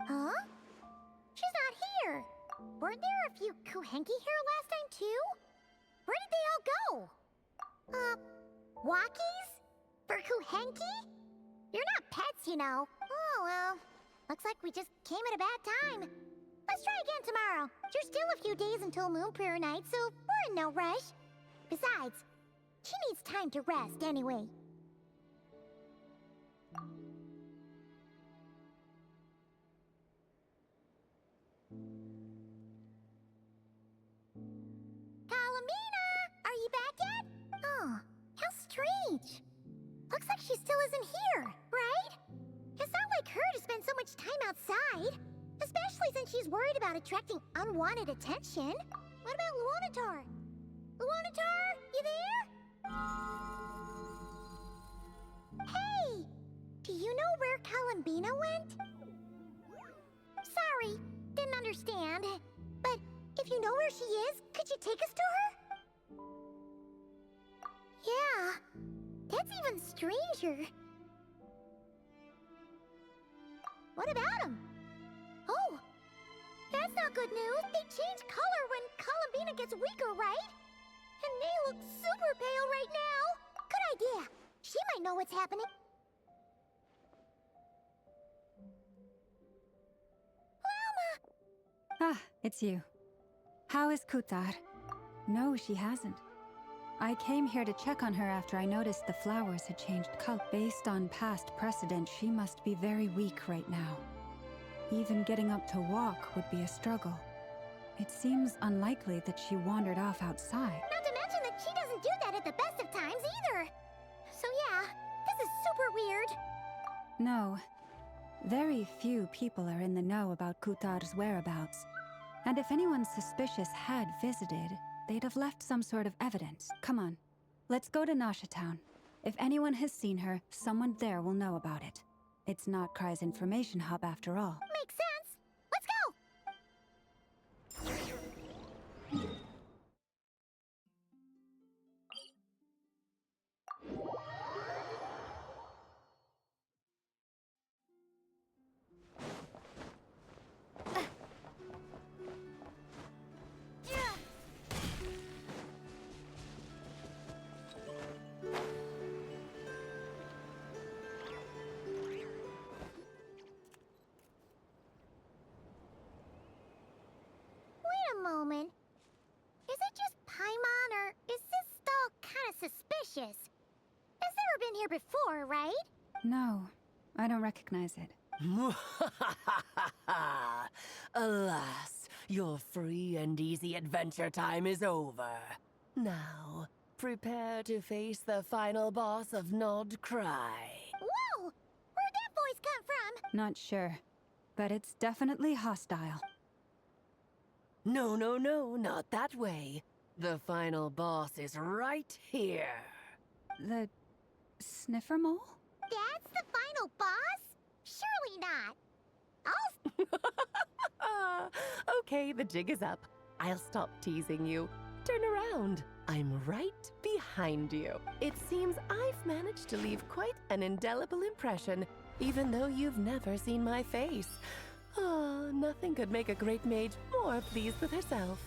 Huh? She's not here. Weren't there a few Kuhenki here last time, too? Where did they all go? Walkies? For Kuhenki? You're not pets, you know. Oh, well. Looks like we just came at a bad time. Let's try again tomorrow. There's still a few days until Moon Prayer Night, so we're in no rush. Besides, she needs time to rest anyway. Are you back yet? Oh, how strange. Looks like she still isn't here, right? time outside. Especially since she's worried about attracting unwanted attention. What about Luonatar? Luonatar, you there? Hey! Do you know where Columbina went? Sorry, didn't understand. But if you know where she is, could you take us to her? Yeah, that's even stranger. What about him? Oh, that's not good news. They change color when Columbina gets weaker, right? And they look super pale right now. Good idea. She might know what's happening. Llama! Ah, it's you. How is Kutar? No, she hasn't. I came here to check on her after I noticed the flowers had changed color. Based on past precedent, she must be very weak right now. Even getting up to walk would be a struggle. It seems unlikely that she wandered off outside. Not to mention that she doesn't do that at the best of times either. So yeah, this is super weird. No. Very few people are in the know about Kutar's whereabouts. And if anyone suspicious had visited, they'd have left some sort of evidence. Come on, let's go to Nasha Town. If anyone has seen her, someone there will know about it. It's not Cry's information hub after all. Makes sense. Let's go! Moment. Is it just Paimon, or is this stall kind of suspicious? It's never been here before, right? No, I don't recognize it. Alas, your free and easy adventure time is over. Now, prepare to face the final boss of Nod Cry. Whoa! Where'd that voice come from? Not sure, but it's definitely hostile. No, not that way. The final boss is right here. The sniffer mole? That's the final boss? Surely not. Okay, the jig is up. I'll stop teasing you. Turn around. I'm right behind you. It seems I've managed to leave quite an indelible impression, even though you've never seen my face. Oh, nothing could make a great mage more pleased with herself.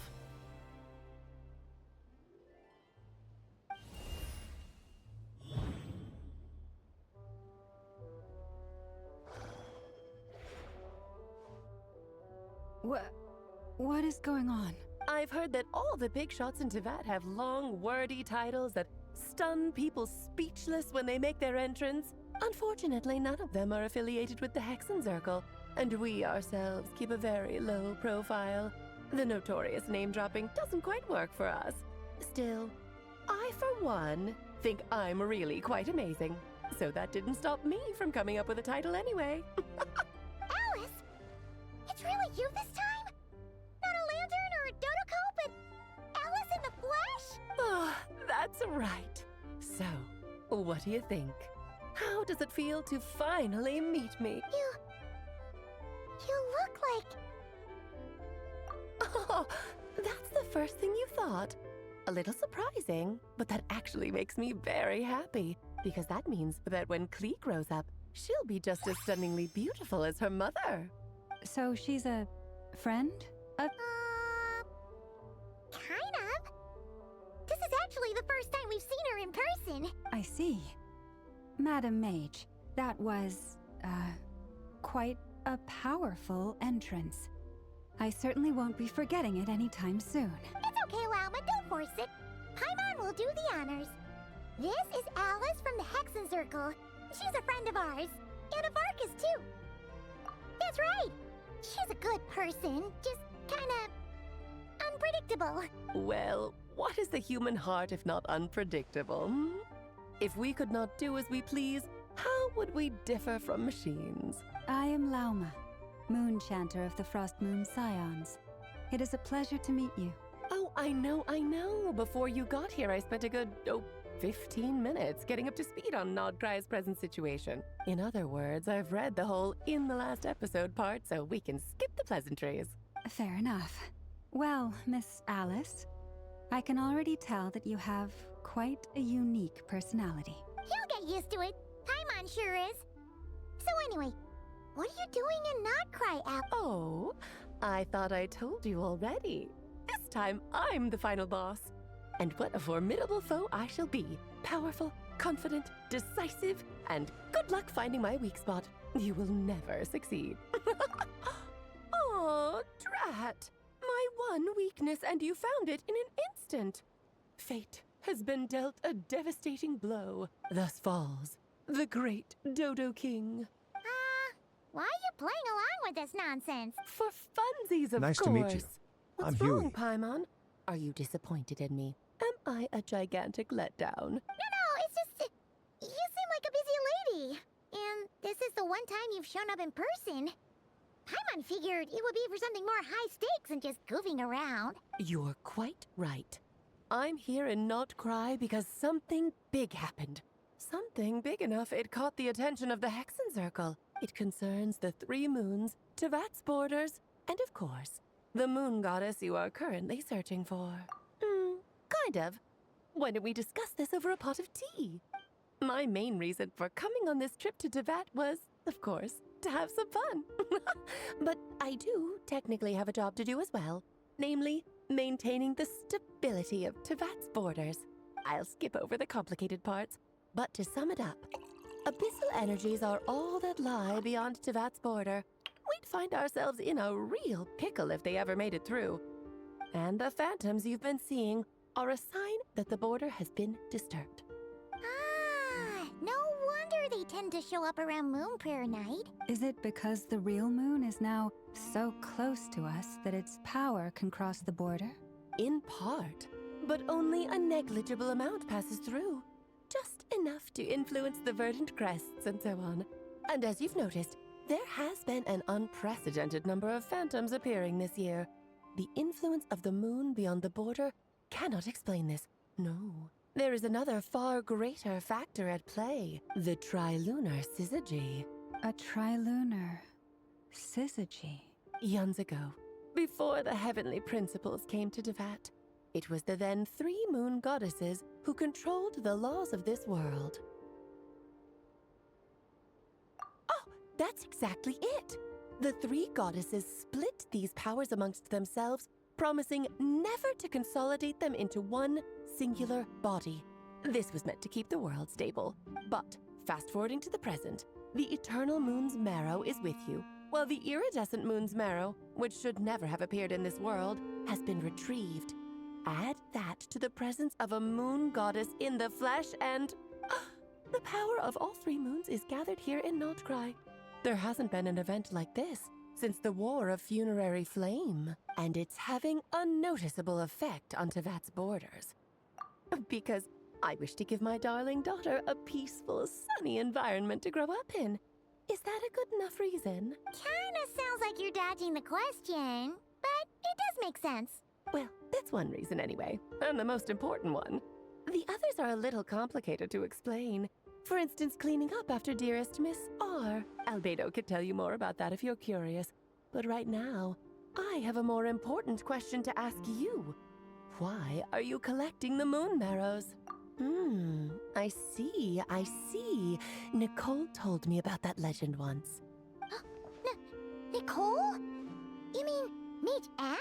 What is going on? I've heard that all the big shots in Tevat have long, wordy titles that stun people speechless when they make their entrance. Unfortunately, none of them are affiliated with the Hexenzirkel, and we ourselves keep a very low profile. The notorious name-dropping doesn't quite work for us. Still, I, for one, think I'm really quite amazing. So that didn't stop me from coming up with a title anyway. Alice! It's really you this time? Not a lantern or a Dodoko, but Alice in the flesh? Oh, that's right. So, what do you think? How does it feel to finally meet me? You look like... Oh, that's the first thing you thought. A little surprising, but that actually makes me very happy, because that means that when Klee grows up, she'll be just as stunningly beautiful as her mother. So she's a friend? Kind of. This is actually the first time we've seen her in person. I see. Madam Mage, that was, quite a powerful entrance. I certainly won't be forgetting it anytime soon. It's okay, Llama, don't force it. Paimon will do the honors. This is Alice from the Hexenzirkel. She's a friend of ours, and of Arcus, too. That's right. She's a good person, just kinda unpredictable. Well, what is the human heart if not unpredictable? If we could not do as we please, how would we differ from machines? I am Lauma. Moon Chanter of the Frost Moon Scions. It is a pleasure to meet you. Oh, I know. Before you got here, I spent a good, 15 minutes getting up to speed on Nodcry's present situation. In other words, I've read the whole in the last episode part, so we can skip the pleasantries. Fair enough. Well, Miss Alice, I can already tell that you have quite a unique personality. He'll get used to it. Paimon sure is. So anyway, what are you doing in Nodcry, Al? Oh, I thought I told you already. This time, I'm the final boss. And what a formidable foe I shall be. Powerful, confident, decisive, and good luck finding my weak spot. You will never succeed. Oh, drat! My one weakness, and you found it in an instant. Fate has been dealt a devastating blow. Thus falls the great Dodo King. Why are you playing along with this nonsense? For funsies, of Nice course. to meet you. What's I'm wrong, Huey. Paimon? Are you disappointed in me? Am I a gigantic letdown? No, it's just... You seem like a busy lady. And this is the one time you've shown up in person. Paimon figured it would be for something more high stakes than just goofing around. You're quite right. I'm here in Nodcry because something big happened. Something big enough it caught the attention of the Hexen Circle. It concerns the 3 moons, Tevat's borders, and of course, the moon goddess you are currently searching for. Kind of. Why don't we discuss this over a pot of tea? My main reason for coming on this trip to Tevat was, of course, to have some fun. But I do technically have a job to do as well, namely, maintaining the stability of Tevat's borders. I'll skip over the complicated parts, but to sum it up, abyssal energies are all that lie beyond Tevat's border. We'd find ourselves in a real pickle if they ever made it through. And the phantoms you've been seeing are a sign that the border has been disturbed. No wonder they tend to show up around Moon Prayer Night. Is it because the real moon is now so close to us that its power can cross the border? In part, but only a negligible amount passes through. Just enough to influence the verdant crests and so on. And as you've noticed, there has been an unprecedented number of phantoms appearing this year. The influence of the moon beyond the border cannot explain this. No. There is another far greater factor at play. The trilunar syzygy. A trilunar syzygy. Eons ago, before the heavenly principles came to Tevat, it was the then 3 moon goddesses who controlled the laws of this world. Oh, that's exactly it! The 3 goddesses split these powers amongst themselves, promising never to consolidate them into one singular body. This was meant to keep the world stable. But, fast-forwarding to the present, the eternal moon's marrow is with you, while the iridescent moon's marrow, which should never have appeared in this world, has been retrieved. Add that to the presence of a moon goddess in the flesh and... the power of all 3 moons is gathered here in Nodcry. There hasn't been an event like this since the War of Funerary Flame, and it's having a noticeable effect on Tevat's borders. Because I wish to give my darling daughter a peaceful, sunny environment to grow up in. Is that a good enough reason? Kinda sounds like you're dodging the question, but it does make sense. Well, that's one reason anyway, and the most important one. The others are a little complicated to explain. For instance, cleaning up after dearest Miss R. Albedo could tell you more about that if you're curious. But right now, I have a more important question to ask you. Why are you collecting the moon marrows? I see. Nicole told me about that legend once. Nicole? You mean Mage Anne?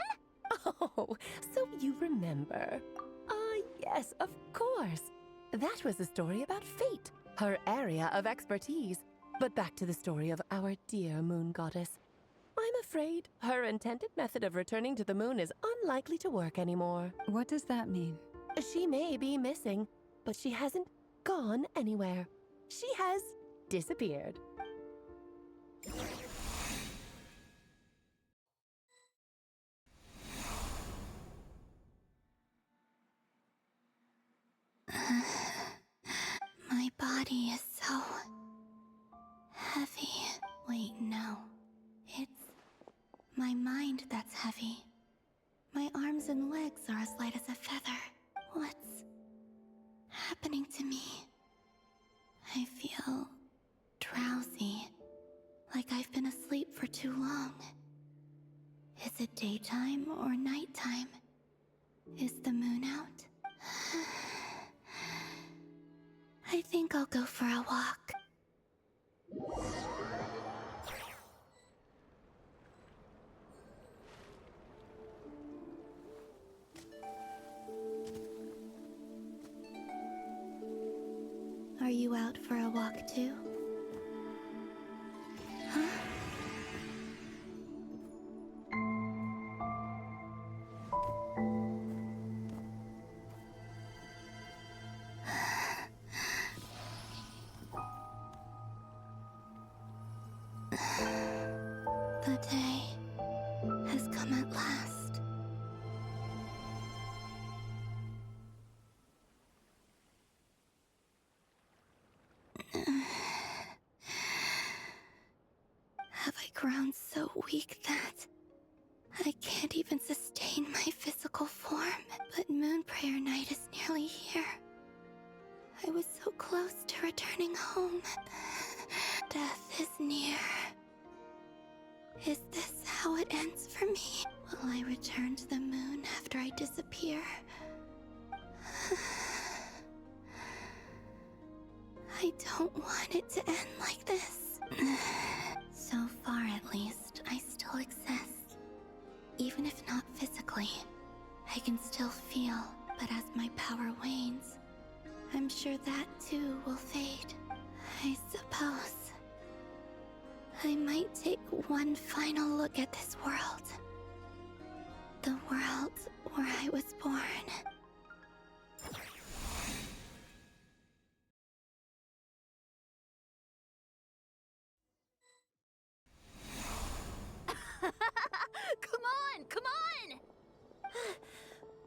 Oh, so you remember. Yes, of course. That was a story about fate, her area of expertise. But back to the story of our dear moon goddess. I'm afraid her intended method of returning to the moon is unlikely to work anymore. What does that mean? She may be missing, but she hasn't gone anywhere. She has disappeared. My body is so heavy. Wait, no. It's my mind that's heavy. My arms and legs are as light as a feather. What's happening to me? I feel drowsy, like I've been asleep for too long. Is it daytime or nighttime? Is the moon out? I think I'll go for a walk. Are you out for a walk too? Huh? The day has come at last. Have I grown so weak that I can't even sustain my physical form? But Moon Prayer Night is nearly here. I was so close to returning home. Death is near. Is this how it ends for me? Will I return to the moon after I disappear? I don't want it to end like this. So far, at least, I still exist. Even if not physically, I can still feel, but as my power wanes, I'm sure that too will fade. I suppose I might take one final look at this world. The world where I was born. Come on, come on!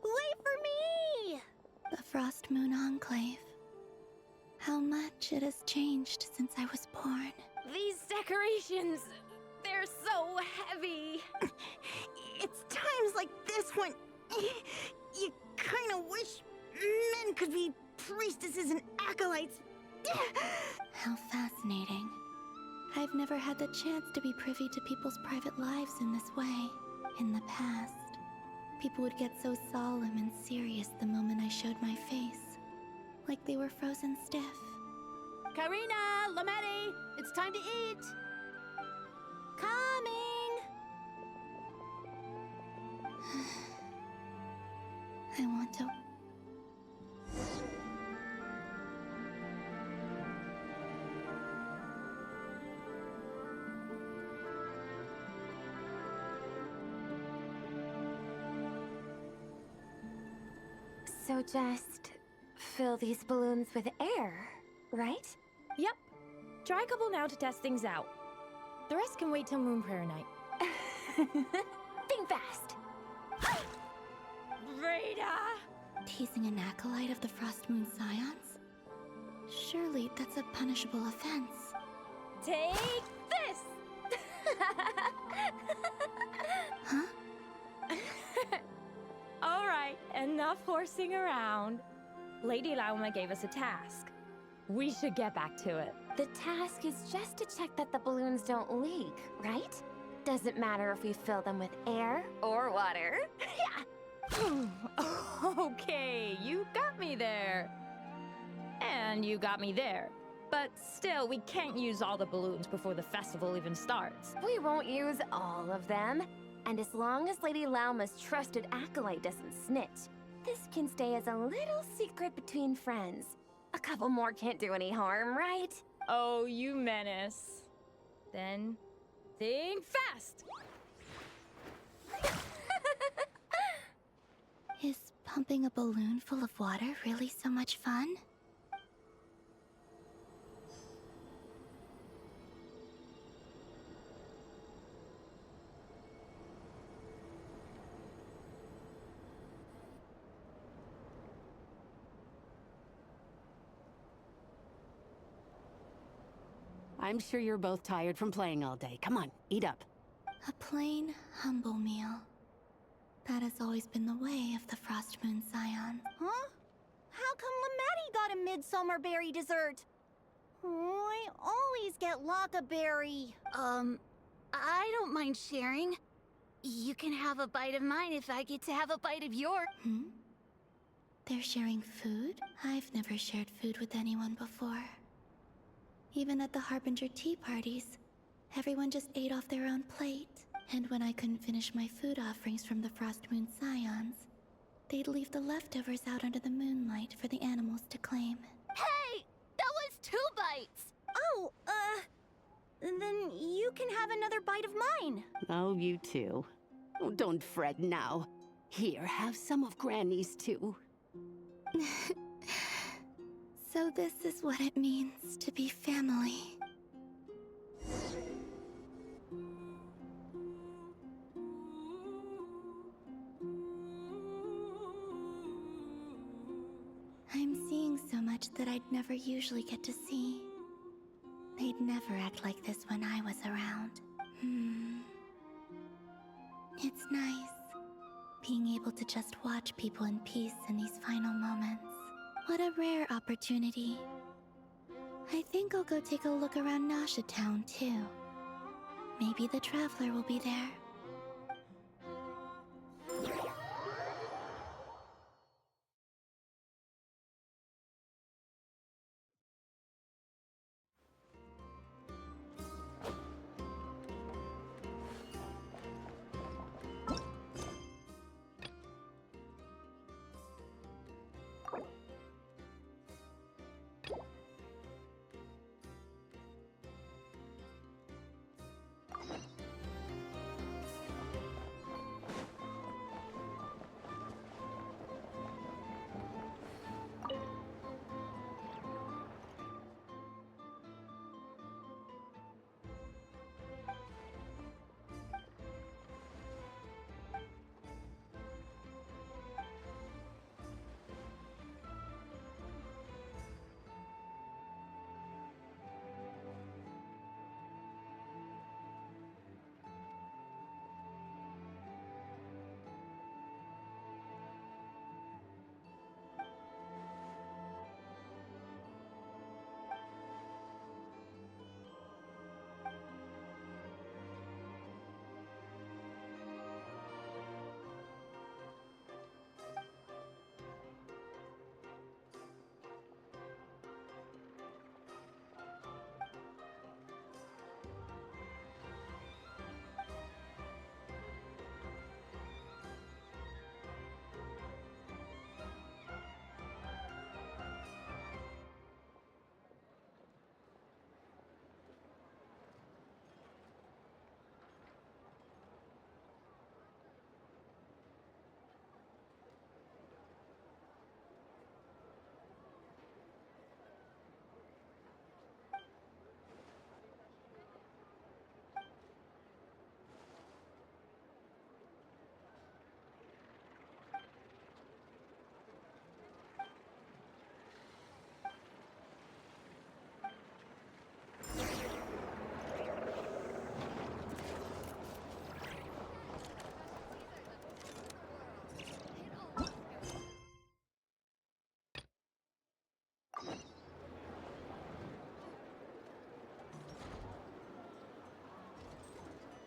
Wait for me! The Frost Moon Enclave. How much it has changed since I was born. These decorations, they're so heavy. It's times like this when you kind of wish men could be priestesses and acolytes. How fascinating. I've never had the chance to be privy to people's private lives in this way. In the past, people would get so solemn and serious the moment I showed my face. Like they were frozen stiff. Karina, Lametti, it's time to eat. Coming. I want to... So just fill these balloons with air, right? Yep. Try a couple now to test things out. The rest can wait till Moon Prayer Night. Think fast. Rita! Teasing an acolyte of the Frost Moon Scions? Surely that's a punishable offense. Take this! Huh? Alright, enough horsing around. Lady Lauma gave us a task. We should get back to it. The task is just to check that the balloons don't leak, right? Doesn't matter if we fill them with air or water. Yeah. Okay, you got me there. And you got me there. But still, we can't use all the balloons before the festival even starts. We won't use all of them. And as long as Lady Lauma's trusted acolyte doesn't snitch, this can stay as a little secret between friends. A couple more can't do any harm, right? Oh, you menace. Then, think fast! Is pumping a balloon full of water really so much fun? I'm sure you're both tired from playing all day. Come on, eat up. A plain, humble meal. That has always been the way of the Frost Moon Scions. Huh? How come Lamatti got a midsummer berry dessert? Oh, I always get Lockaberry. I don't mind sharing. You can have a bite of mine if I get to have a bite of yours. They're sharing food? I've never shared food with anyone before. Even at the Harbinger tea parties, everyone just ate off their own plate. And when I couldn't finish my food offerings from the Frost Moon Scions, they'd leave the leftovers out under the moonlight for the animals to claim. Hey! That was 2 bites! Oh, then you can have another bite of mine. Oh, you too. Oh, don't fret now. Here, have some of Granny's too. So this is what it means to be family. I'm seeing so much that I'd never usually get to see. They'd never act like this when I was around. It's nice, being able to just watch people in peace in these final moments. What a rare opportunity. I think I'll go take a look around Nasha Town, too. Maybe the Traveler will be there.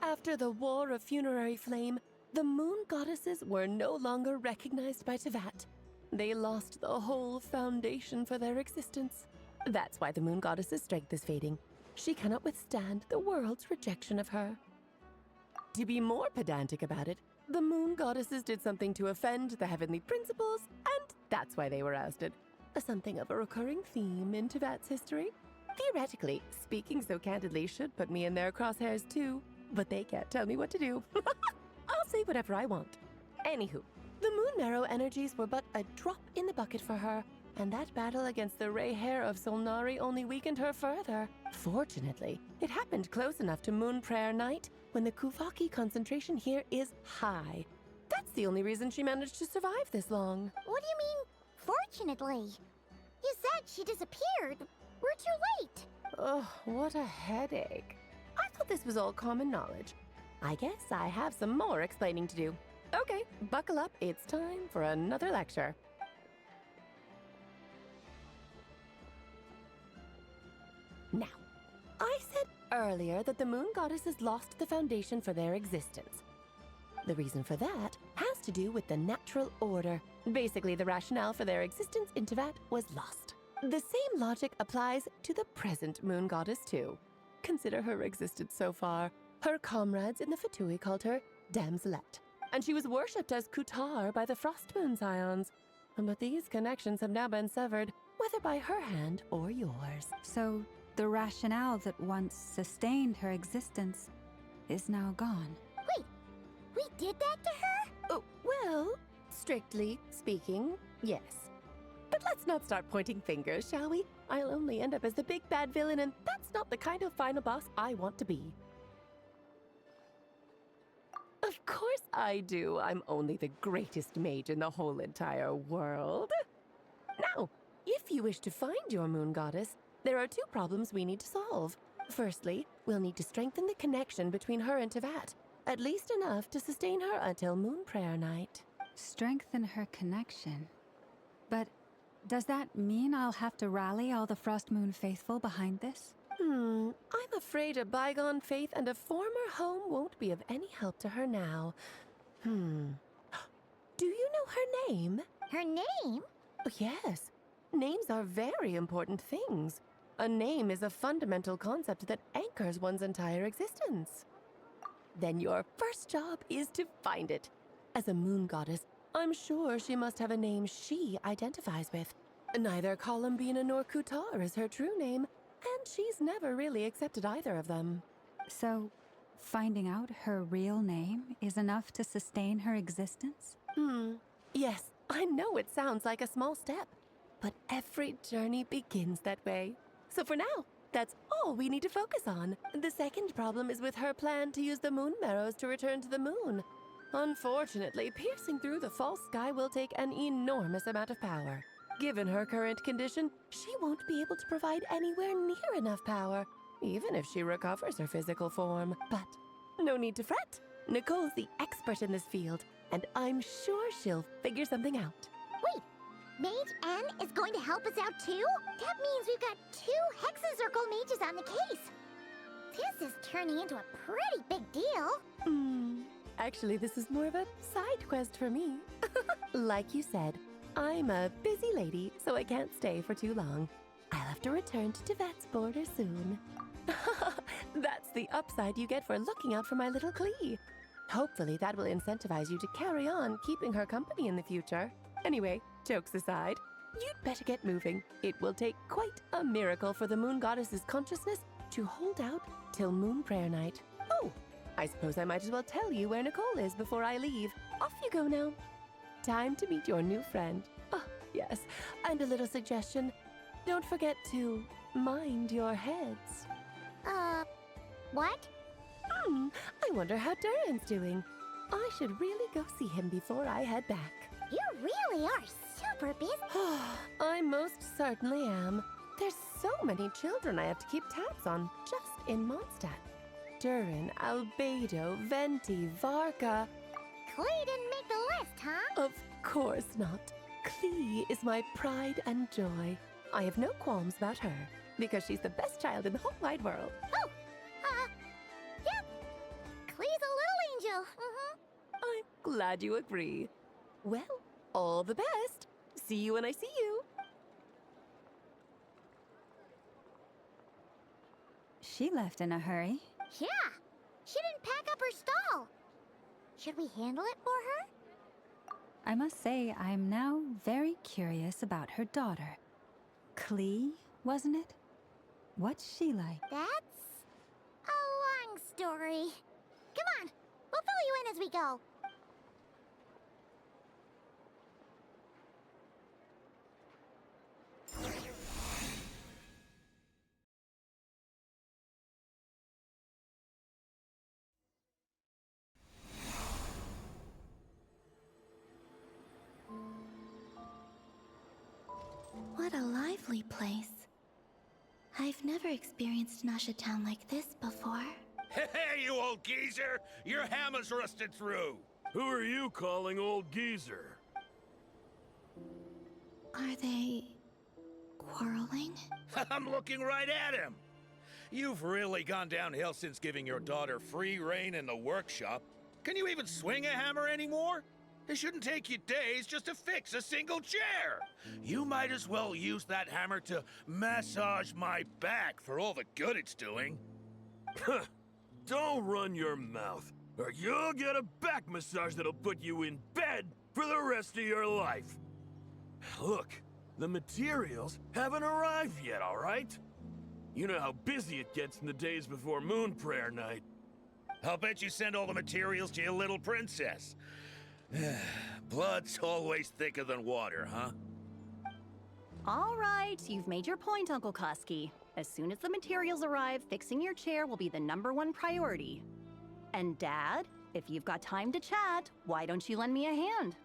After the War of Funerary Flame, the moon goddesses were no longer recognized by Tevat. They lost the whole foundation for their existence. That's why the moon goddess's strength is fading. She cannot withstand the world's rejection of her. To be more pedantic about it, the moon goddesses did something to offend the heavenly principles, and that's why they were ousted. Something of a recurring theme in Tevat's history. Theoretically, speaking so candidly should put me in their crosshairs too, but they can't tell me what to do. I'll say whatever I want. Anywho, the Moon Marrow energies were but a drop in the bucket for her, and that battle against the Ray Hair of Solnari only weakened her further. Fortunately, it happened close enough to Moon Prayer Night when the Kuvaki concentration here is high. That's the only reason she managed to survive this long. What do you mean, fortunately? You said she disappeared. We're too late. Oh, what a headache. I thought this was all common knowledge. I guess I have some more explaining to do. Okay, buckle up. It's time for another lecture. Now, I said earlier that the moon goddesses lost the foundation for their existence. The reason for that has to do with the natural order. Basically, the rationale for their existence in Tevat was lost. The same logic applies to the present moon goddess, too. Consider her existence so far. Her comrades in the Fatui called her Damselette, and she was worshipped as Kutar by the Frost Moon Scions. But these connections have now been severed, whether by her hand or yours. So, the rationale that once sustained her existence is now gone. Wait, we did that to her? Oh, well, strictly speaking, yes. But let's not start pointing fingers, shall we? I'll only end up as the big bad villain, and that's not the kind of final boss I want to be. Of course I do. I'm only the greatest mage in the whole entire world. Now, if you wish to find your moon goddess, there are two problems we need to solve. Firstly, we'll need to strengthen the connection between her and Tevat, at least enough to sustain her until Moon Prayer Night. Strengthen her connection. But does that mean I'll have to rally all the Frost Moon faithful behind this? I'm afraid a bygone faith and a former home won't be of any help to her now. Do you know her name? Her name? Oh, yes. Names are very important things. A name is a fundamental concept that anchors one's entire existence. Then your first job is to find it. As a moon goddess, I'm sure she must have a name she identifies with. Neither Columbina nor Kutar is her true name, and she's never really accepted either of them. So, finding out her real name is enough to sustain her existence? Yes, I know it sounds like a small step, but every journey begins that way. So for now, that's all we need to focus on. The second problem is with her plan to use the moon marrows to return to the moon. Unfortunately, piercing through the false sky will take an enormous amount of power. Given her current condition, she won't be able to provide anywhere near enough power, even if she recovers her physical form. But no need to fret. Nicole's the expert in this field, and I'm sure she'll figure something out. Wait, Mage N is going to help us out too? That means we've got 2 Hexacircle mages on the case. This is turning into a pretty big deal. Actually, this is more of a side quest for me. Like you said, I'm a busy lady, so I can't stay for too long. I'll have to return to Tevat's border soon. That's the upside you get for looking out for my little Klee. Hopefully that will incentivize you to carry on keeping her company in the future. Anyway, jokes aside, you'd better get moving. It will take quite a miracle for the moon goddess's consciousness to hold out till Moon Prayer Night. Oh, I suppose I might as well tell you where Nicole is before I leave. Off you go now. Time to meet your new friend. Oh, yes, and a little suggestion. Don't forget to mind your heads. What? I wonder how Durin's doing. I should really go see him before I head back. You really are super busy. I most certainly am. There's so many children I have to keep tabs on just in Mondstadt. Durin, Albedo, Venti, Varka. Klee didn't make the list, huh? Of course not. Klee is my pride and joy. I have no qualms about her, because she's the best child in the whole wide world. Oh, yeah. Klee's a little angel. I'm glad you agree. Well, all the best. See you when I see you. She left in a hurry. Yeah, she didn't pack up her stall. Should we handle it for her? I must say, I'm now very curious about her daughter. Klee, wasn't it? What's she like? That's a long story. Come on, we'll fill you in as we go. What a lively place. I've never experienced Nasha Town like this before. Hey, you old geezer! Your hammer's rusted through! Who are you calling old geezer? Are they quarreling? I'm looking right at him! You've really gone downhill since giving your daughter free rein in the workshop. Can you even swing a hammer anymore? It shouldn't take you days just to fix a single chair. You might as well use that hammer to massage my back for all the good it's doing. Don't run your mouth, or you'll get a back massage that'll put you in bed for the rest of your life. Look, the materials haven't arrived yet, all right? You know how busy it gets in the days before Moon Prayer Night. I'll bet you send all the materials to your little princess. Blood's always thicker than water, huh? All right, you've made your point, Uncle Koski. As soon as the materials arrive, fixing your chair will be the #1 priority. And Dad, if you've got time to chat, why don't you lend me a hand,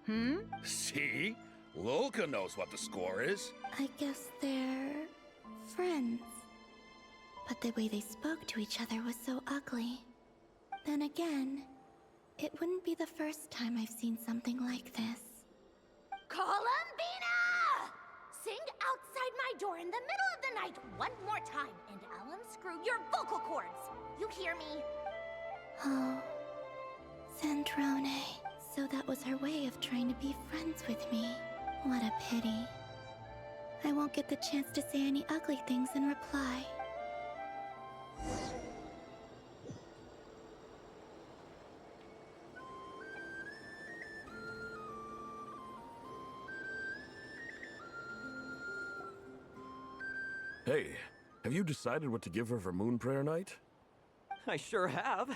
See? Lolka knows what the score is. I guess they're friends. But the way they spoke to each other was so ugly. Then again, it wouldn't be the first time I've seen something like this. Columbina! Sing outside my door in the middle of the night one more time, and I'll unscrew your vocal cords. You hear me? Oh, Sandrone. So that was her way of trying to be friends with me. What a pity. I won't get the chance to say any ugly things in reply. Hey, have you decided what to give her for Moon Prayer Night? I sure have.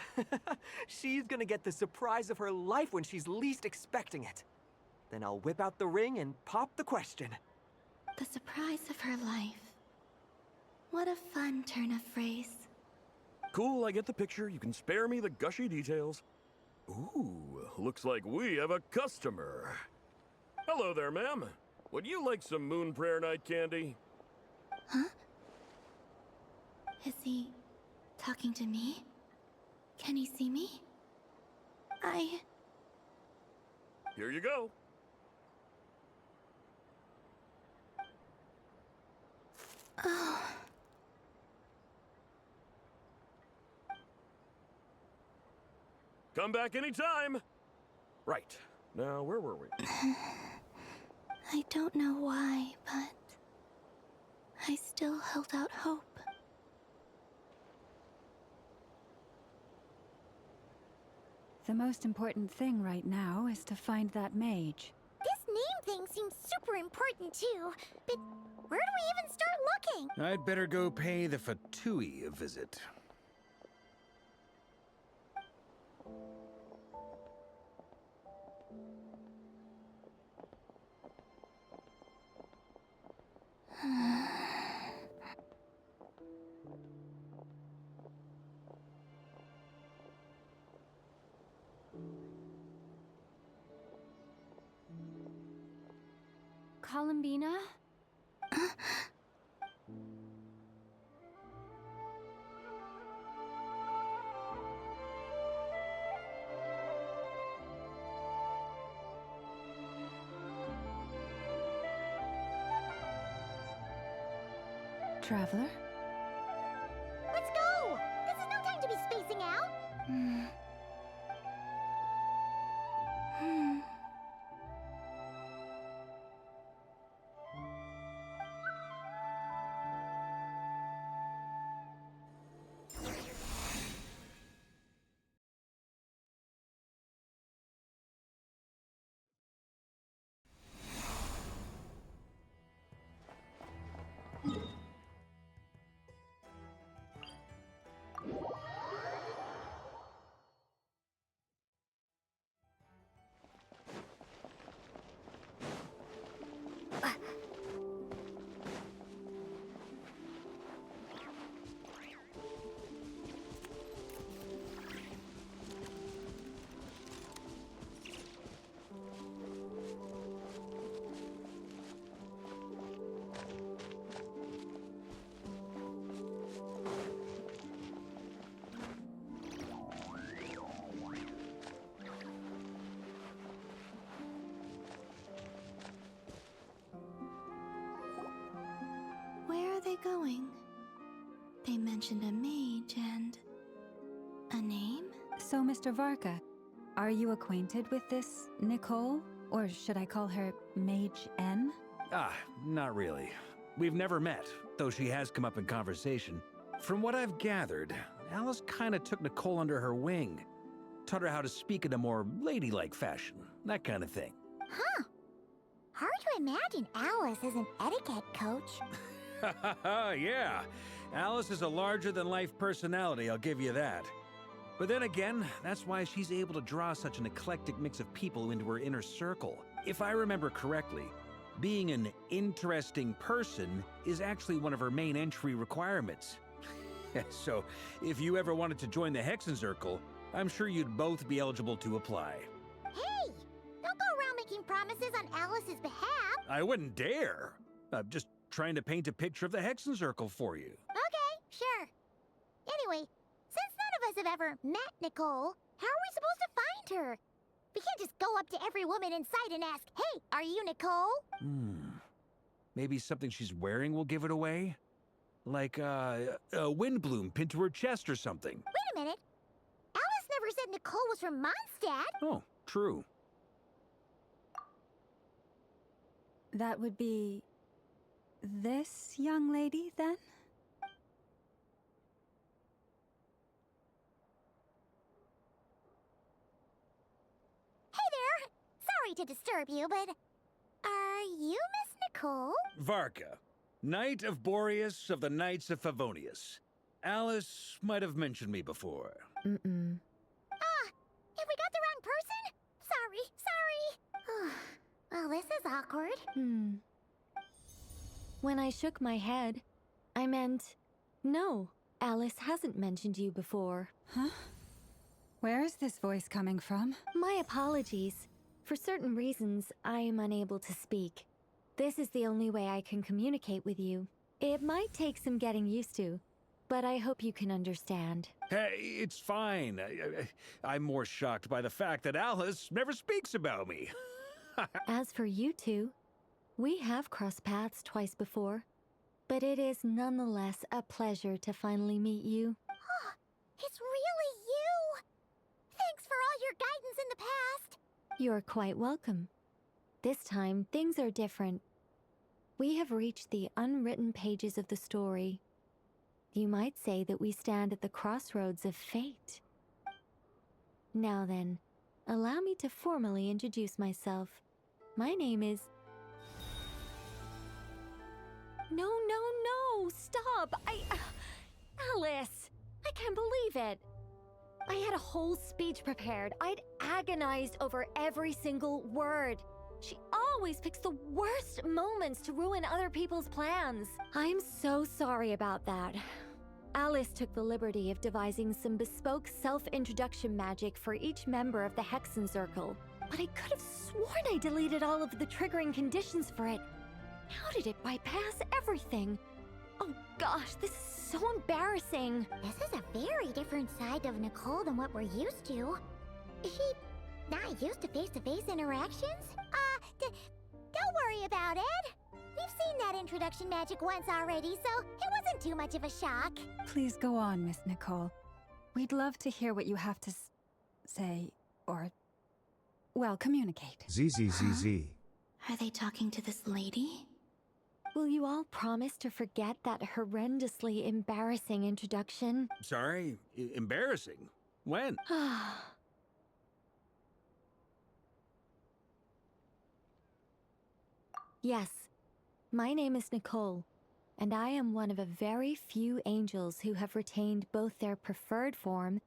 She's gonna get the surprise of her life when she's least expecting it. Then I'll whip out the ring and pop the question. The surprise of her life. What a fun turn of phrase. Cool, I get the picture. You can spare me the gushy details. Ooh, looks like we have a customer. Hello there, ma'am. Would you like some Moon Prayer Night candy? Huh? Is he talking to me? Can he see me? Here you go. Oh. Come back anytime. Right. Now, where were we? I don't know why, but I still held out hope. The most important thing right now is to find that mage. This name thing seems super important too, but where do we even start looking? I'd better go pay the Fatui a visit. Columbina? Traveler? Let's go! This is no time to be spacing out! they going? They mentioned a mage and a name? So, Mr. Varka, are you acquainted with this Nicole? Or should I call her Mage N? Not really. We've never met, though she has come up in conversation. From what I've gathered, Alice kinda took Nicole under her wing. Taught her how to speak in a more ladylike fashion, that kind of thing. Huh. Hard to imagine Alice as an etiquette coach. Yeah, Alice is a larger-than-life personality, I'll give you that. But then again, that's why she's able to draw such an eclectic mix of people into her inner circle. If I remember correctly, being an interesting person is actually one of her main entry requirements. So, if you ever wanted to join the Hexenzirkel, I'm sure you'd both be eligible to apply. Hey! Don't go around making promises on Alice's behalf. I wouldn't dare. I'm just trying to paint a picture of the Hexenzirkel for you. Okay, sure. Anyway, since none of us have ever met Nicole, how are we supposed to find her? We can't just go up to every woman in sight and ask, "Hey, are you Nicole?" Maybe something she's wearing will give it away? Like, a windbloom pinned to her chest or something. Wait a minute. Alice never said Nicole was from Mondstadt. Oh, true. That would be this young lady, then? Hey there! Sorry to disturb you, but are you Miss Nicole? Varka, Knight of Boreas of the Knights of Favonius. Alice might have mentioned me before. Have we got the wrong person? Sorry. Well, this is awkward. When I shook my head, I meant, no, Alice hasn't mentioned you before. Huh? Where is this voice coming from? My apologies. For certain reasons, I am unable to speak. This is the only way I can communicate with you. It might take some getting used to, but I hope you can understand. Hey, it's fine. I'm more shocked by the fact that Alice never speaks about me. As for you two, we have crossed paths twice before, but it is nonetheless a pleasure to finally meet you. It's really you! Thanks for all your guidance in the past. You're quite welcome. This time, things are different. We have reached the unwritten pages of the story. You might say that we stand at the crossroads of fate. Now then, allow me to formally introduce myself. My name is... No, stop! Alice! I can't believe it! I had a whole speech prepared. I'd agonized over every single word. She always picks the worst moments to ruin other people's plans. I'm so sorry about that. Alice took the liberty of devising some bespoke self-introduction magic for each member of the Hexenzirkel. But I could have sworn I deleted all of the triggering conditions for it. How did it bypass everything? Oh gosh, this is so embarrassing. This is a very different side of Nicole than what we're used to. Is she not used to face-to-face interactions? Don't worry about it. We've seen that introduction magic once already, so it wasn't too much of a shock. Please go on, Miss Nicole. We'd love to hear what you have to say, or, well, communicate. ZZZZ. Are they talking to this lady? Will you all promise to forget that horrendously embarrassing introduction? Sorry? Embarrassing? When? Yes, my name is Nicole, and I am one of a very few angels who have retained both their preferred form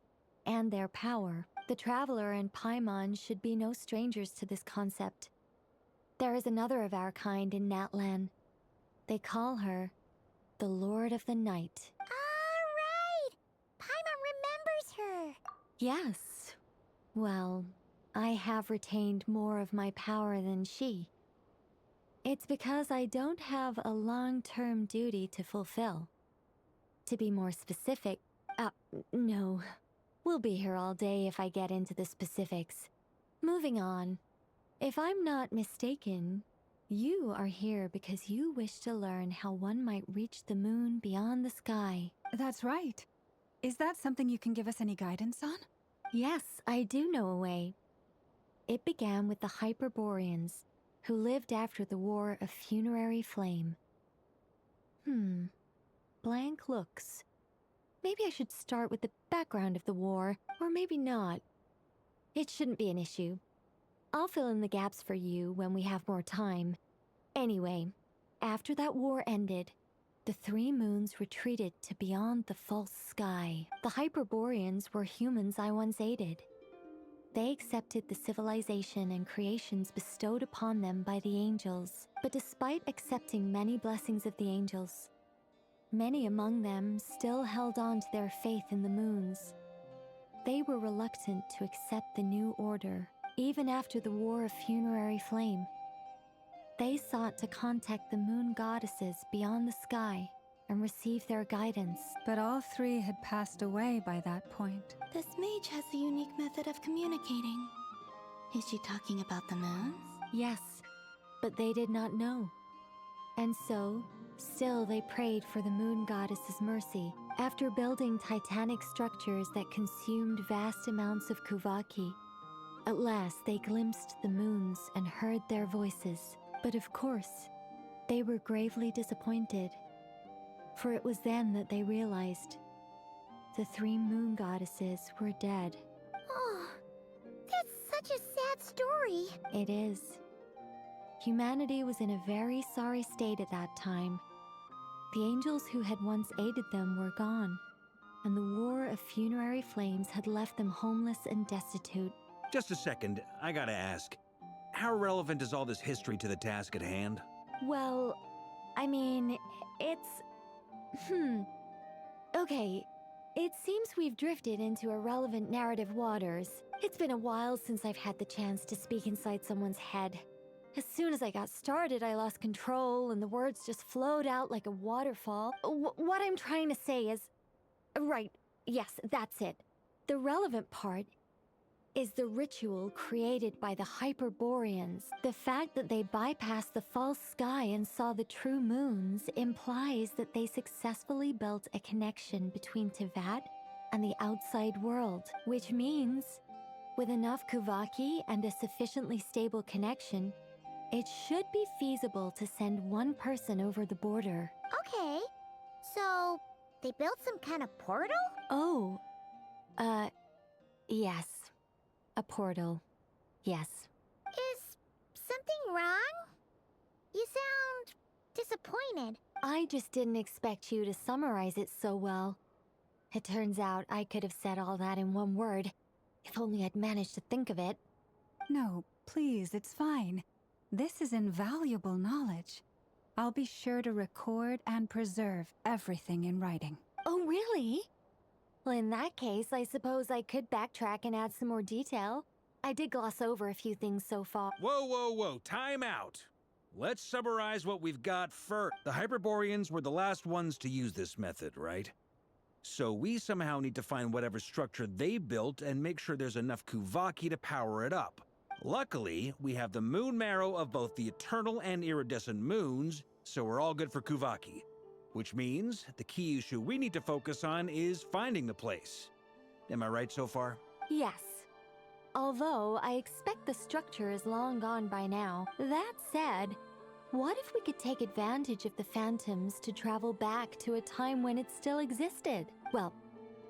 and their power. The Traveler and Paimon should be no strangers to this concept. There is another of our kind in Natlan. They call her the Lord of the Night. All right! Paimon remembers her. Yes. Well, I have retained more of my power than she. It's because I don't have a long-term duty to fulfill. To be more specific, no. We'll be here all day if I get into the specifics. Moving on. If I'm not mistaken, You are here because you wish to learn how one might reach the moon beyond the sky. That's right. Is that something you can give us any guidance on? Yes, I do know a way. It began with the Hyperboreans, who lived after the War of Funerary Flame. Blank looks. Maybe I should start with the background of the war, or maybe not. It shouldn't be an issue. I'll fill in the gaps for you when we have more time. Anyway, after that war ended, the three moons retreated to beyond the false sky. The Hyperboreans were humans I once aided. They accepted the civilization and creations bestowed upon them by the angels. But despite accepting many blessings of the angels, many among them still held on to their faith in the moons. They were reluctant to accept the new order, even after the War of Funerary Flame. They sought to contact the moon goddesses beyond the sky and receive their guidance. But all three had passed away by that point. This mage has a unique method of communicating. Is she talking about the moons? Yes, but they did not know. And so, still they prayed for the moon goddess's mercy. After building titanic structures that consumed vast amounts of Kuvaki, at last they glimpsed the moons and heard their voices. But of course, they were gravely disappointed. For it was then that they realized the three moon goddesses were dead. Oh, that's such a sad story. It is. Humanity was in a very sorry state at that time. The angels who had once aided them were gone, and the War of Funerary Flames had left them homeless and destitute. Just a second, I gotta ask. How relevant is all this history to the task at hand? Well, I mean, it's... Okay, it seems we've drifted into irrelevant narrative waters. It's been a while since I've had the chance to speak inside someone's head. As soon as I got started, I lost control and the words just flowed out like a waterfall. What I'm trying to say is... Right, yes, that's it. The relevant part is the ritual created by the Hyperboreans. The fact that they bypassed the false sky and saw the true moons implies that they successfully built a connection between Tevat and the outside world, which means, with enough Kuvaki and a sufficiently stable connection, it should be feasible to send one person over the border. Okay, so they built some kind of portal? Oh, yes. A portal. Yes. Is something wrong? You sound disappointed. I just didn't expect you to summarize it so well. It turns out I could have said all that in one word, if only I'd managed to think of it. No, please, it's fine. This is invaluable knowledge. I'll be sure to record and preserve everything in writing. Oh, really? Well, in that case, I suppose I could backtrack and add some more detail. I did gloss over a few things so far. Whoa, time out. Let's summarize what we've got first. The Hyperboreans were the last ones to use this method, right? So we somehow need to find whatever structure they built and make sure there's enough Kuvaki to power it up. Luckily, we have the moon marrow of both the eternal and iridescent moons, so we're all good for Kuvaki. Which means the key issue we need to focus on is finding the place. Am I right so far? Yes. Although I expect the structure is long gone by now. That said, what if we could take advantage of the phantoms to travel back to a time when it still existed? Well,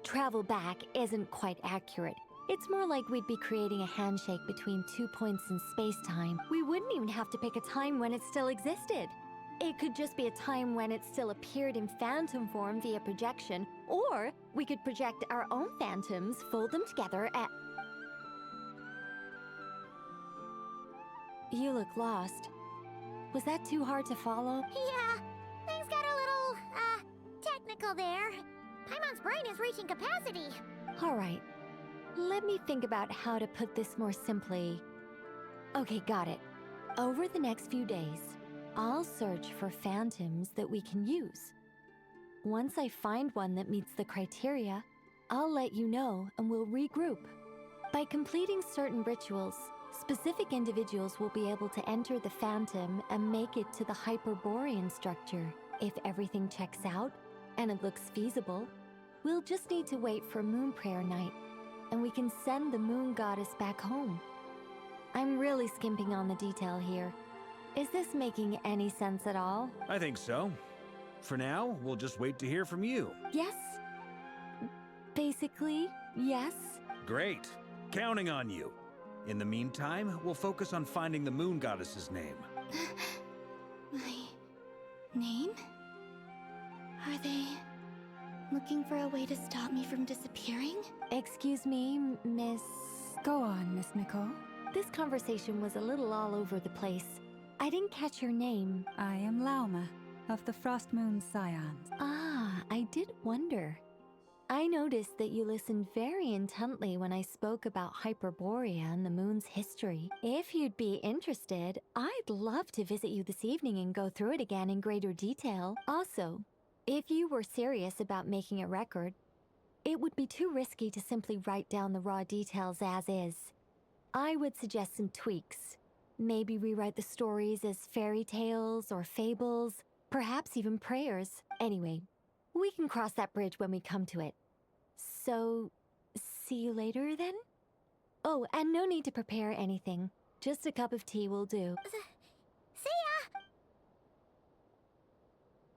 travel back isn't quite accurate. It's more like we'd be creating a handshake between 2 points in space-time. We wouldn't even have to pick a time when it still existed. It could just be a time when it still appeared in phantom form via projection, or we could project our own phantoms, fold them together, and... You look lost. Was that too hard to follow? Yeah, things got a little, technical there. Paimon's brain is reaching capacity. All right. Let me think about how to put this more simply. Okay, got it. Over the next few days, I'll search for phantoms that we can use. Once I find one that meets the criteria, I'll let you know and we'll regroup. By completing certain rituals, Specific individuals will be able to enter the Phantom and make it to the Hyperborean structure. If everything checks out, and it looks feasible, we'll just need to wait for Moon Prayer Night, and we can send the Moon Goddess back home. I'm really skimping on the detail here. Is this making any sense at all? I think so. For now, we'll just wait to hear from you. Yes. Basically, yes. Great. Counting on you. In the meantime, we'll focus on finding the Moon Goddess's name. My name? Are they looking for a way to stop me from disappearing? Excuse me, Miss... Go on, Miss Nicole. This conversation was a little all over the place. I didn't catch your name. I am Lauma, of the Frost Moon Scions. Ah, I did wonder. I noticed that you listened very intently when I spoke about Hyperborea and the moon's history. If you'd be interested, I'd love to visit you this evening and go through it again in greater detail. Also, if you were serious about making a record, it would be too risky to simply write down the raw details as is. I would suggest some tweaks. Maybe rewrite the stories as fairy tales or fables, perhaps even prayers. Anyway, we can cross that bridge when we come to it. So, see you later then? Oh, and no need to prepare anything. Just a cup of tea will do. See ya!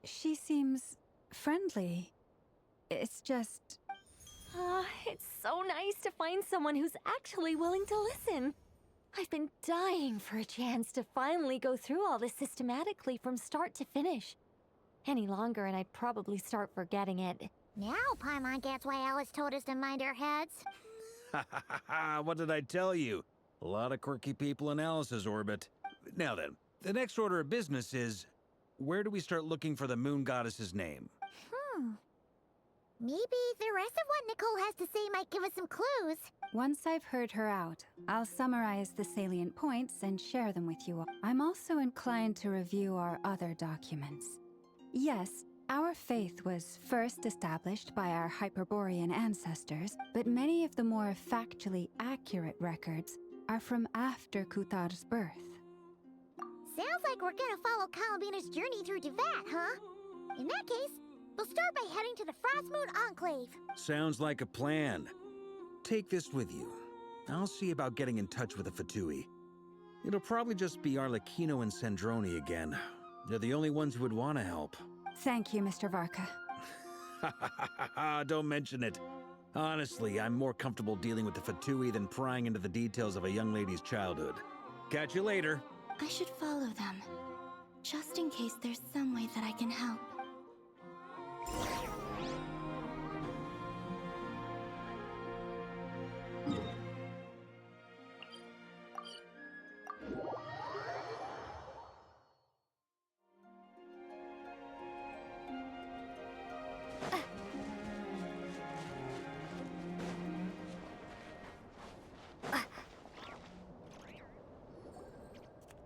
She seems friendly. It's just... It's so nice to find someone who's actually willing to listen. I've been dying for a chance to finally go through all this systematically from start to finish. Any longer and I'd probably start forgetting it. Now Paimon gets why Alice told us to mind our heads. What did I tell you? A lot of quirky people in Alice's orbit. Now then, the next order of business is, where do we start looking for the Moon Goddess's name? Maybe the rest of what Nicole has to say might give us some clues. Once I've heard her out, I'll summarize the salient points and share them with you all. I'm also inclined to review our other documents. Yes, our faith was first established by our Hyperborean ancestors, but many of the more factually accurate records are from after Kutar's birth. Sounds like we're gonna follow Columbina's journey through Devat, huh? In that case, we'll start by heading to the Frostmoon Enclave. Sounds like a plan. Take this with you. I'll see about getting in touch with the Fatui. It'll probably just be Arlecchino and Sandroni again. They're the only ones who would want to help. Thank you, Mr. Varka. Don't mention it. Honestly, I'm more comfortable dealing with the Fatui than prying into the details of a young lady's childhood. Catch you later. I should follow them, just in case there's some way that I can help.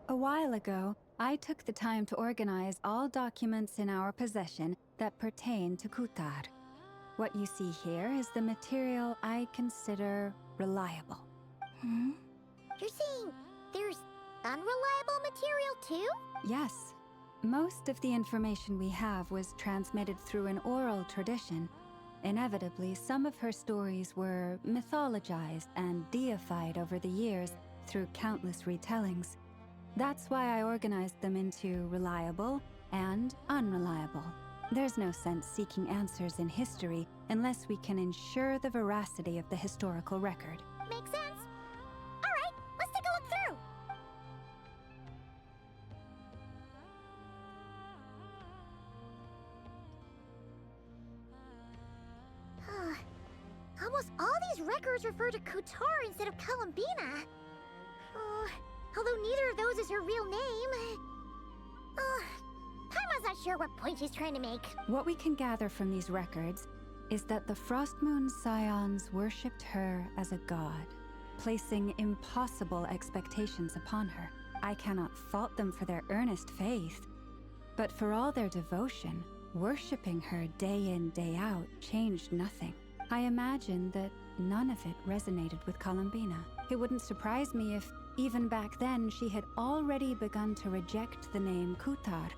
A while ago, I took the time to organize all documents in our possession that pertain to Kutar. What you see here is the material I consider reliable. You're saying there's unreliable material too? Yes. Most of the information we have was transmitted through an oral tradition. Inevitably, some of her stories were mythologized and deified over the years through countless retellings. That's why I organized them into reliable and unreliable. There's no sense seeking answers in history unless we can ensure the veracity of the historical record. Makes sense. All right, let's take a look through. Almost all these records refer to Kutar instead of Columbina. Although neither of those is her real name. Paimon's not sure what point she's trying to make. What we can gather from these records is that the Frostmoon Scions worshipped her as a god, placing impossible expectations upon her. I cannot fault them for their earnest faith, but for all their devotion, worshipping her day in, day out changed nothing. I imagine that none of it resonated with Columbina. It wouldn't surprise me if Even back then, she had already begun to reject the name Kutar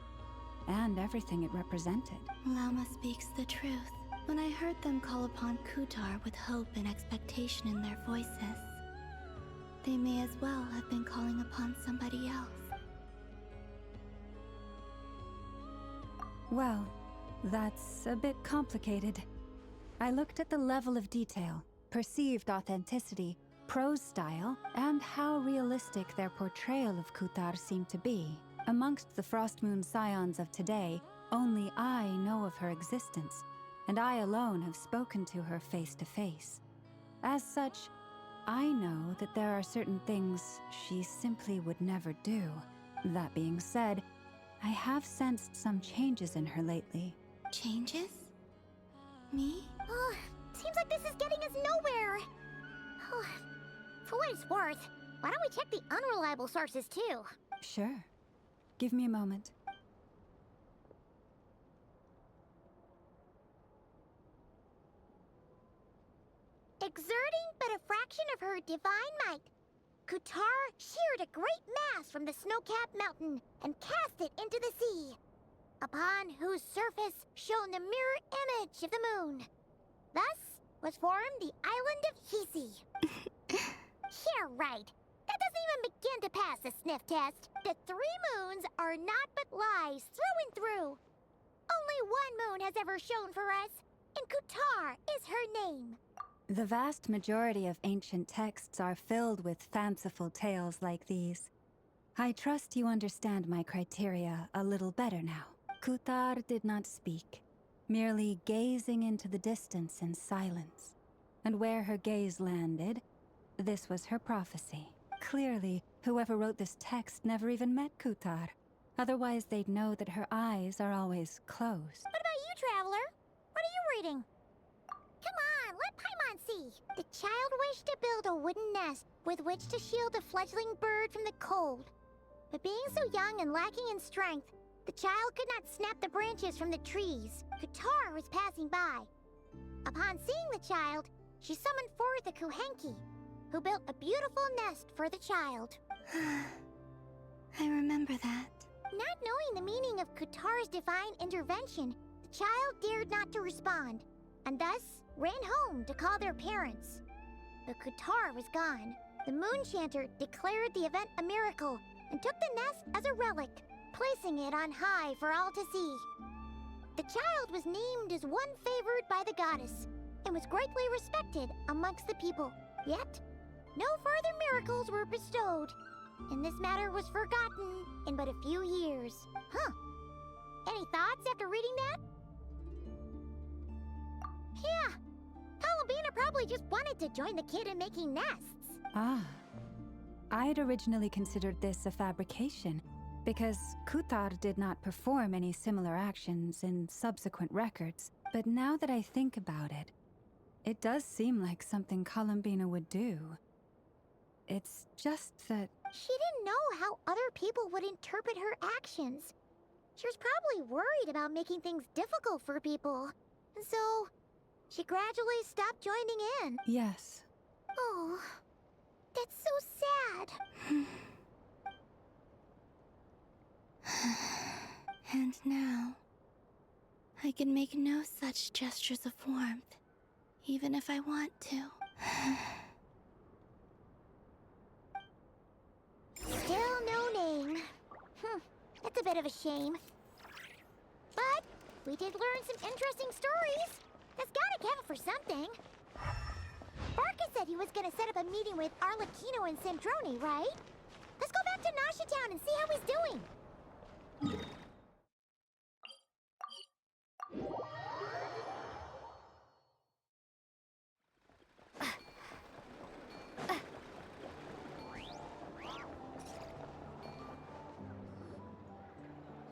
and everything it represented. Lauma speaks the truth. When I heard them call upon Kutar with hope and expectation in their voices, they may as well have been calling upon somebody else. Well, that's a bit complicated. I looked at the level of detail, perceived authenticity, prose style, and how realistic their portrayal of Kutar seemed to be. Amongst the Frostmoon Scions of today, only I know of her existence, and I alone have spoken to her face to face. As such, I know that there are certain things she simply would never do. That being said, I have sensed some changes in her lately. Changes? Me? Oh, seems like this is getting us nowhere. Oh, for what it's worth, why don't we check the unreliable sources too? Sure. Give me a moment. Exerting but a fraction of her divine might, Kutar sheared a great mass from the snow-capped mountain and cast it into the sea, upon whose surface shone the mirror image of the moon. Thus was formed the island of Hisi. Yeah, right. That doesn't even begin to pass the sniff test. The 3 moons are not but lies through and through. Only one moon has ever shone for us, and Kutar is her name. The vast majority of ancient texts are filled with fanciful tales like these. I trust you understand my criteria a little better now. Kutar did not speak, merely gazing into the distance in silence. And where her gaze landed, this was her prophecy. Clearly, whoever wrote this text never even met Kutar. Otherwise, they'd know that her eyes are always closed. What about you, Traveler? What are you reading? Come on, let Paimon see. The child wished to build a wooden nest with which to shield the fledgling bird from the cold. But being so young and lacking in strength, the child could not snap the branches from the trees. Kutar was passing by. Upon seeing the child, she summoned forth a Kuhenki, who built a beautiful nest for the child. I remember that. Not knowing the meaning of Kutar's divine intervention, the child dared not to respond, and thus ran home to call their parents. But Kutar was gone. The Moon Chanter declared the event a miracle and took the nest as a relic, placing it on high for all to see. The child was named as one favored by the goddess and was greatly respected amongst the people. Yet, no further miracles were bestowed, and this matter was forgotten in but a few years. Huh. Any thoughts after reading that? Yeah. Columbina probably just wanted to join the kid in making nests. Ah. I'd originally considered this a fabrication, because Kutar did not perform any similar actions in subsequent records. But now that I think about it, it does seem like something Columbina would do. It's just that... She didn't know how other people would interpret her actions. She was probably worried about making things difficult for people. And so, she gradually stopped joining in. Yes. Oh, that's so sad. And now, I can make no such gestures of warmth, even if I want to. Still no name. That's a bit of a shame. But we did learn some interesting stories. That's gotta count for something. Barca said he was gonna set up a meeting with Arlecchino and Sandrone, right? Let's go back to Nasha Town and see how he's doing.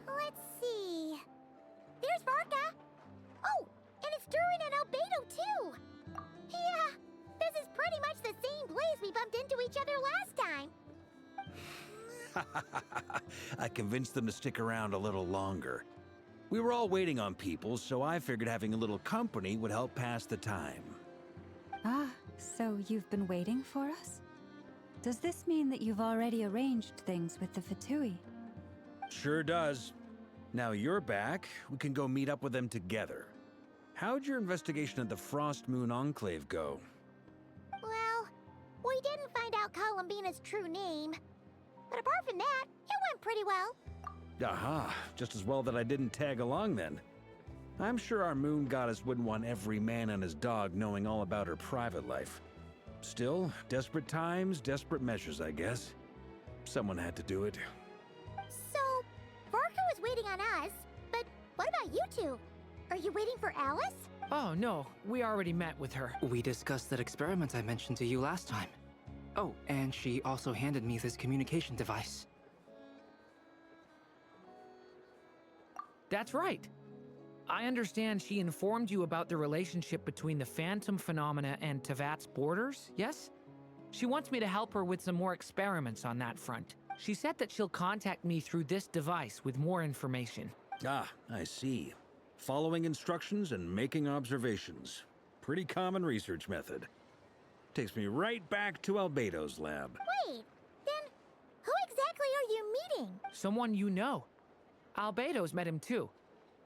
Let's see. There's Barca. Oh, and it's Durin and Albedo too. Yeah, this is pretty much the same place we bumped into each other last time. I convinced them to stick around a little longer. We were all waiting on people, so I figured having a little company would help pass the time. Ah, so you've been waiting for us? Does this mean that you've already arranged things with the Fatui? Sure does. Now you're back, we can go meet up with them together. How'd your investigation at the Frost Moon Enclave go? Well, we didn't find out Columbina's true name. But apart from that, it went pretty well. Aha, just as well that I didn't tag along then. I'm sure our moon goddess wouldn't want every man and his dog knowing all about her private life. Still, desperate times, desperate measures, I guess. Someone had to do it. So, Varka was waiting on us, but what about you two? Are you waiting for Alice? Oh, no. We already met with her. We discussed that experiment I mentioned to you last time. Oh, and she also handed me this communication device. That's right. I understand she informed you about the relationship between the phantom phenomena and Tevat's borders, yes? She wants me to help her with some more experiments on that front. She said that she'll contact me through this device with more information. Ah, I see. Following instructions and making observations. Pretty common research method. Takes me right back to Albedo's lab. Wait, then who exactly are you meeting? Someone you know. Albedo's met him too.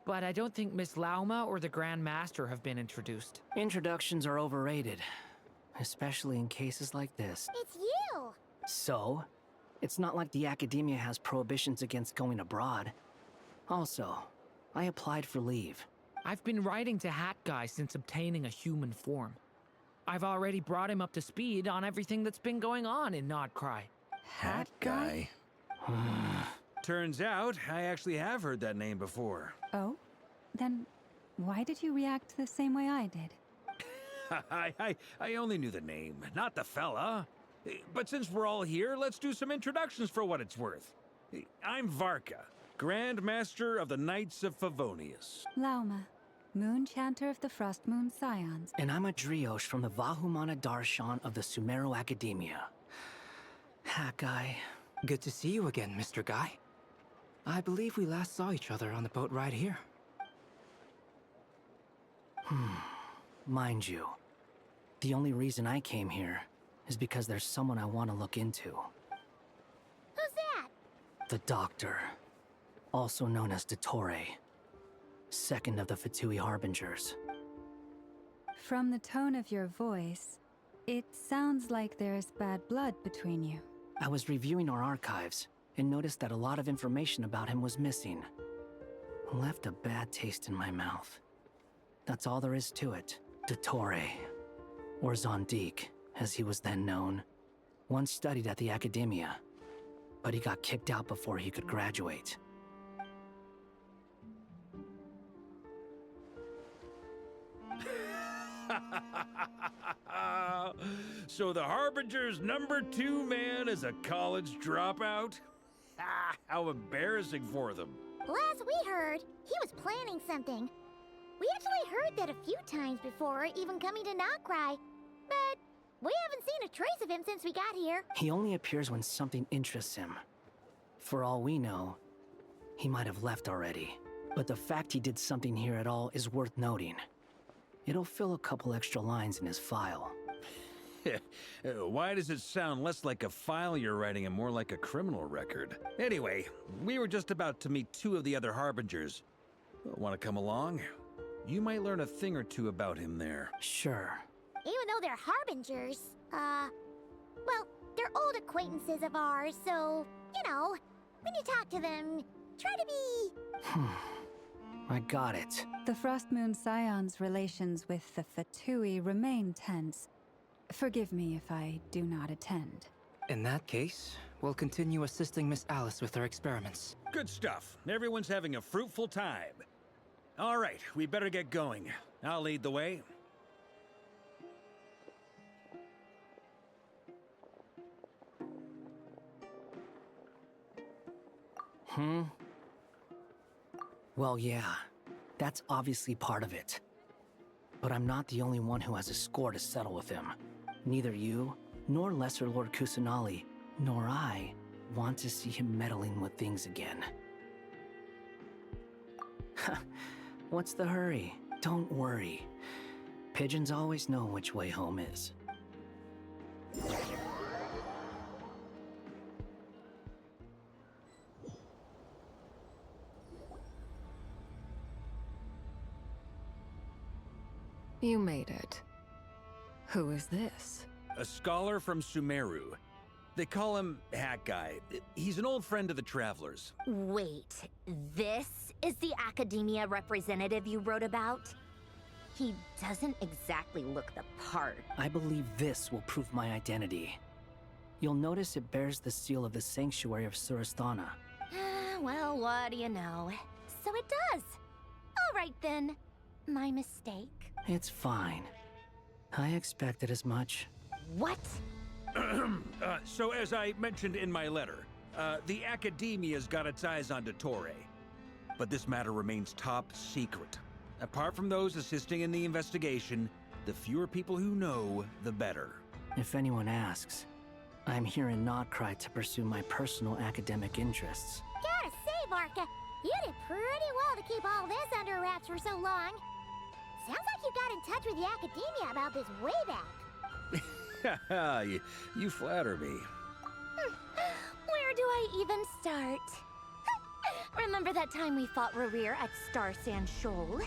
But I don't think Miss Lauma or the Grand Master have been introduced. Introductions are overrated, especially in cases like this. It's you! So, it's not like the Academia has prohibitions against going abroad. Also, I applied for leave. I've been writing to Hat Guy since obtaining a human form. I've already brought him up to speed on everything that's been going on in Nodcry. Hat Guy? Turns out, I actually have heard that name before. Oh? Then why did you react the same way I did? I only knew the name, not the fella. But since we're all here, let's do some introductions for what it's worth. I'm Varka, Grand Master of the Knights of Favonius. Lauma, Moon Chanter of the Frost Moon Scions. And I'm a Driosh from the Vahumana Darshan of the Sumero Academia. Hat Guy. Good to see you again, Mr. Guy. I believe we last saw each other on the boat ride here. Mind you, the only reason I came here is because there's someone I want to look into. Who's that? The Doctor, also known as Dottore, second of the Fatui Harbingers. From the tone of your voice, it sounds like there's bad blood between you. I was reviewing our archives and noticed that a lot of information about him was missing. Left a bad taste in my mouth. That's all there is to it. Dottore, or Zondique, as he was then known, once studied at the Academia, but he got kicked out before he could graduate. So the Harbinger's #2 man is a college dropout? How embarrassing for them. Last we heard, he was planning something. We actually heard that a few times before, even coming to Nodcry. But we haven't seen a trace of him since we got here. He only appears when something interests him. For all we know, he might have left already. But the fact he did something here at all is worth noting. It'll fill a couple extra lines in his file. Why does it sound less like a file you're writing and more like a criminal record? Anyway, we were just about to meet 2 of the other Harbingers. Want to come along? You might learn a thing or two about him there. Sure. Even though they're Harbingers, well, they're old acquaintances of ours, so, you know, when you talk to them, try to be... I got it. The Frost Moon Scions' relations with the Fatui remain tense. Forgive me if I do not attend. In that case, we'll continue assisting Miss Alice with her experiments. Good stuff. Everyone's having a fruitful time. All right, we better get going. I'll lead the way. Well, yeah. That's obviously part of it. But I'm not the only one who has a score to settle with him. Neither you, nor Lesser Lord Kusanali, nor I want to see him meddling with things again. What's the hurry? Don't worry. Pigeons always know which way home is. You made it. Who is this? A scholar from Sumeru. They call him Hat Guy. He's an old friend of the Travelers. Wait, this is the academia representative you wrote about? He doesn't exactly look the part. I believe this will prove my identity. You'll notice it bears the seal of the Sanctuary of Surasthana. Well, what do you know? So it does. All right then. My mistake. It's fine. I expected as much. What? So as I mentioned in my letter, the Academia's got its eyes on Dottore. But this matter remains top secret. Apart from those assisting in the investigation, the fewer people who know, the better. If anyone asks, I'm here in Nodcry to pursue my personal academic interests. Gotta say, Varka, you did pretty well to keep all this under wraps for so long. Sounds like you got in touch with the Academia about this way back. you flatter me. Where do I even start? Remember that time we fought Rerir at Star Sand Shoal?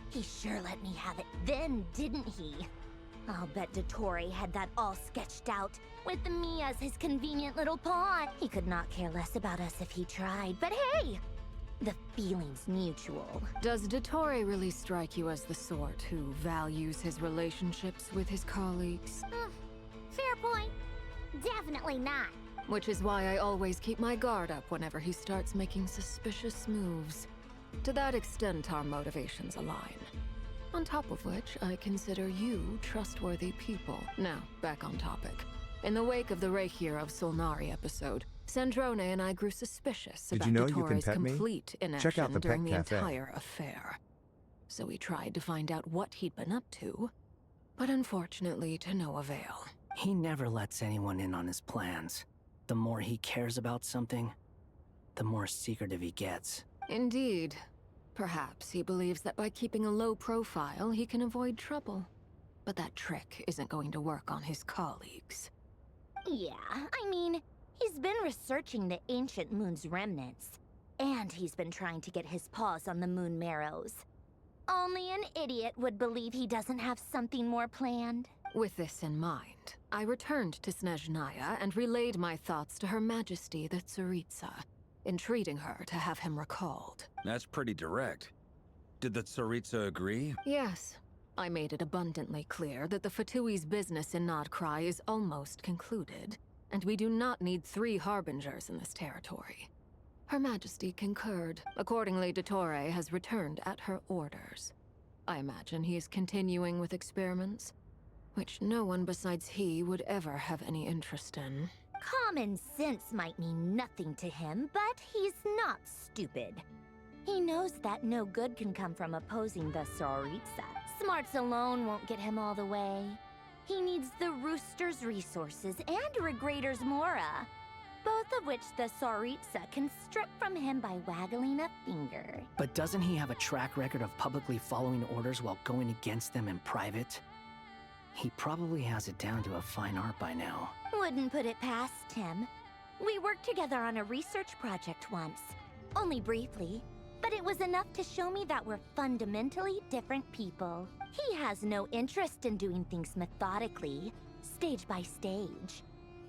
He sure let me have it then, didn't he? I'll bet Dottore had that all sketched out, with me as his convenient little pawn. He could not care less about us if he tried, but hey! The feeling's mutual. Does Dottore really strike you as the sort who values his relationships with his colleagues? Fair point. Definitely not. Which is why I always keep my guard up whenever he starts making suspicious moves. To that extent, our motivations align. On top of which, I consider you trustworthy people. Now, back on topic. In the wake of the Reikir of Solnari episode, Sandrone and I grew suspicious about Dottore's complete inaction Check out the during Pet the Cafe. entire affair. So we tried to find out what he'd been up to, but unfortunately to no avail. He never lets anyone in on his plans. The more he cares about something, the more secretive he gets. Indeed. Perhaps he believes that by keeping a low profile, he can avoid trouble. But that trick isn't going to work on his colleagues. Yeah, I mean, he's been researching the ancient moon's remnants. And he's been trying to get his paws on the moon marrows. Only an idiot would believe he doesn't have something more planned. With this in mind, I returned to Snezhnaya and relayed my thoughts to Her Majesty the Tsaritsa, entreating her to have him recalled. That's pretty direct. Did the Tsaritsa agree? Yes. I made it abundantly clear that the Fatui's business in Nodcry is almost concluded, and we do not need 3 harbingers in this territory. Her Majesty concurred. Accordingly, Dottore has returned at her orders. I imagine he is continuing with experiments, which no one besides he would ever have any interest in. Common sense might mean nothing to him, but he's not stupid. He knows that no good can come from opposing the Tsaritsa. Smarts alone won't get him all the way. He needs the Rooster's resources and Regrator's Mora, both of which the Tsaritsa can strip from him by waggling a finger. But doesn't he have a track record of publicly following orders while going against them in private? He probably has it down to a fine art by now. Wouldn't put it past him. We worked together on a research project once. Only briefly, but it was enough to show me that we're fundamentally different people. He has no interest in doing things methodically, stage by stage.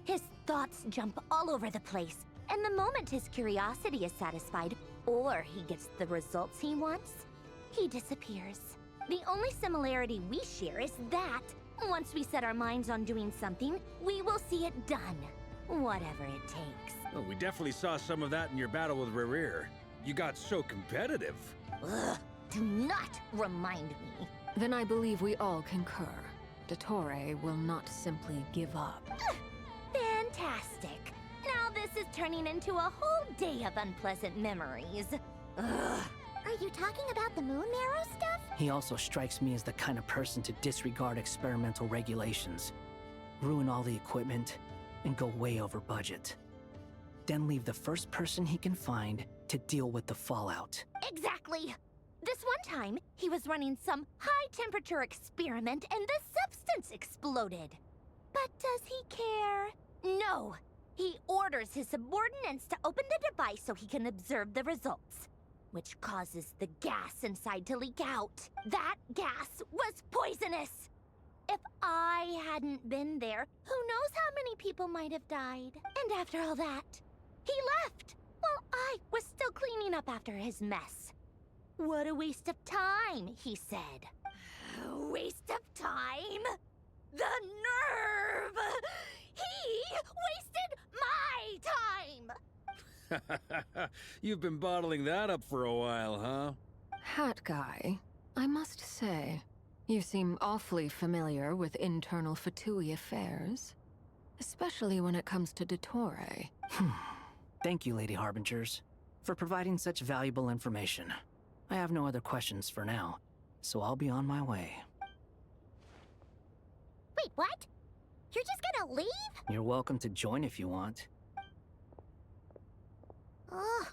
His thoughts jump all over the place, and the moment his curiosity is satisfied, or he gets the results he wants, he disappears. The only similarity we share is that once we set our minds on doing something, we will see it done, whatever it takes. Well, we definitely saw some of that in your battle with Rerir. You got so competitive. Ugh, do not remind me. Then I believe we all concur. Dottore will not simply give up. Fantastic. Now this is turning into a whole day of unpleasant memories. Ugh. Are you talking about the moon marrow stuff? He also strikes me as the kind of person to disregard experimental regulations, ruin all the equipment, and go way over budget. Then leave the first person he can find to deal with the fallout. Exactly. This one time, he was running some high-temperature experiment and the substance exploded. But does he care? No. He orders his subordinates to open the device so he can observe the results. which causes the gas inside to leak out. That gas was poisonous! If I hadn't been there, who knows how many people might have died. And after all that, he left while I was still cleaning up after his mess. What a waste of time, he said. Waste of time? The nerve! He wasted my time! You've been bottling that up for a while, huh? Hat guy, I must say, you seem awfully familiar with internal Fatui affairs. Especially when it comes to Dottore. Thank you, Lady Harbingers, for providing such valuable information. I have no other questions for now, so I'll be on my way. Wait, what? You're just gonna leave? You're welcome to join if you want. Ugh.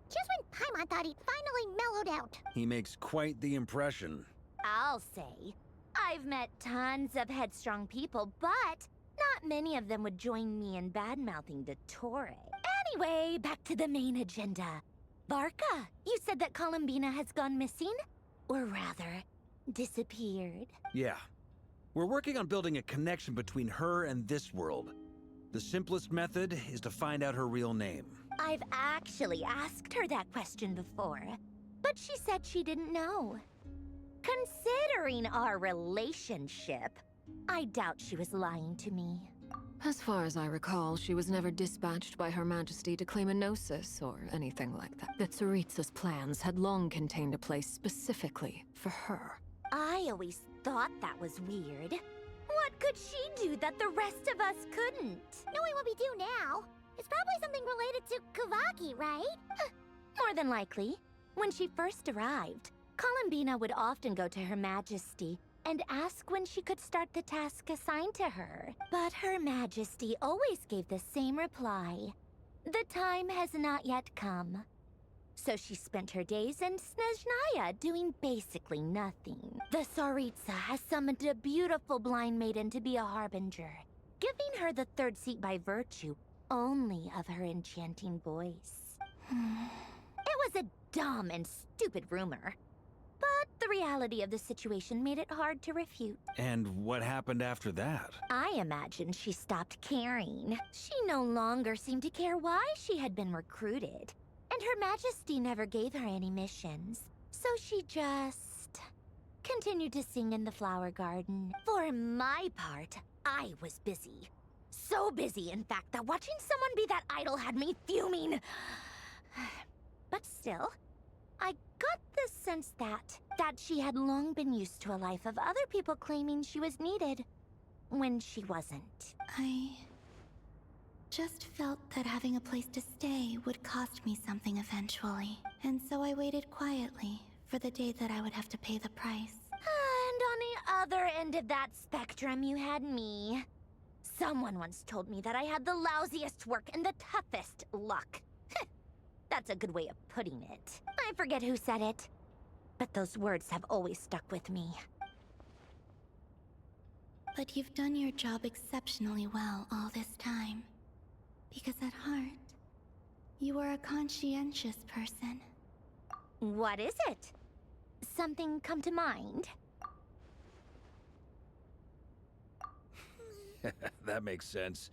Just when Paimon thought he'd finally mellowed out. He makes quite the impression. I'll say. I've met tons of headstrong people, but not many of them would join me in bad-mouthing Dottore. Anyway, back to the main agenda. Barca, you said that Columbina has gone missing? Or rather, disappeared. Yeah. We're working on building a connection between her and this world. The simplest method is to find out her real name. I've actually asked her that question before, but she said she didn't know. Considering our relationship, I doubt she was lying to me. As far as I recall, she was never dispatched by Her Majesty to claim a gnosis or anything like that. That Tsaritsa's plans had long contained a place specifically for her. I always thought that was weird. What could she do that the rest of us couldn't? Knowing what we do now, it's probably something related to Kavaki, right? More than likely. When she first arrived, Columbina would often go to Her Majesty and ask when she could start the task assigned to her. But Her Majesty always gave the same reply. The time has not yet come. So she spent her days in Snezhnaya doing basically nothing. The Tsaritsa has summoned a beautiful blind maiden to be a harbinger, giving her the third seat by virtue only of her enchanting voice. It was a dumb and stupid rumor, but the reality of the situation made it hard to refute. And what happened after that? I imagine she stopped caring. She no longer seemed to care why she had been recruited. And Her Majesty never gave her any missions. So she just continued to sing in the flower garden. For my part, I was busy. So busy, in fact, that watching someone be that idol had me fuming. But still, I got the sense that she had long been used to a life of other people claiming she was needed when she wasn't. I just felt that having a place to stay would cost me something eventually. And so I waited quietly for the day that I would have to pay the price. And on the other end of that spectrum, you had me. Someone once told me that I had the lousiest work and the toughest luck. That's a good way of putting it. I forget who said it, but those words have always stuck with me. But you've done your job exceptionally well all this time. Because at heart, you are a conscientious person. What is it? Something come to mind? That makes sense.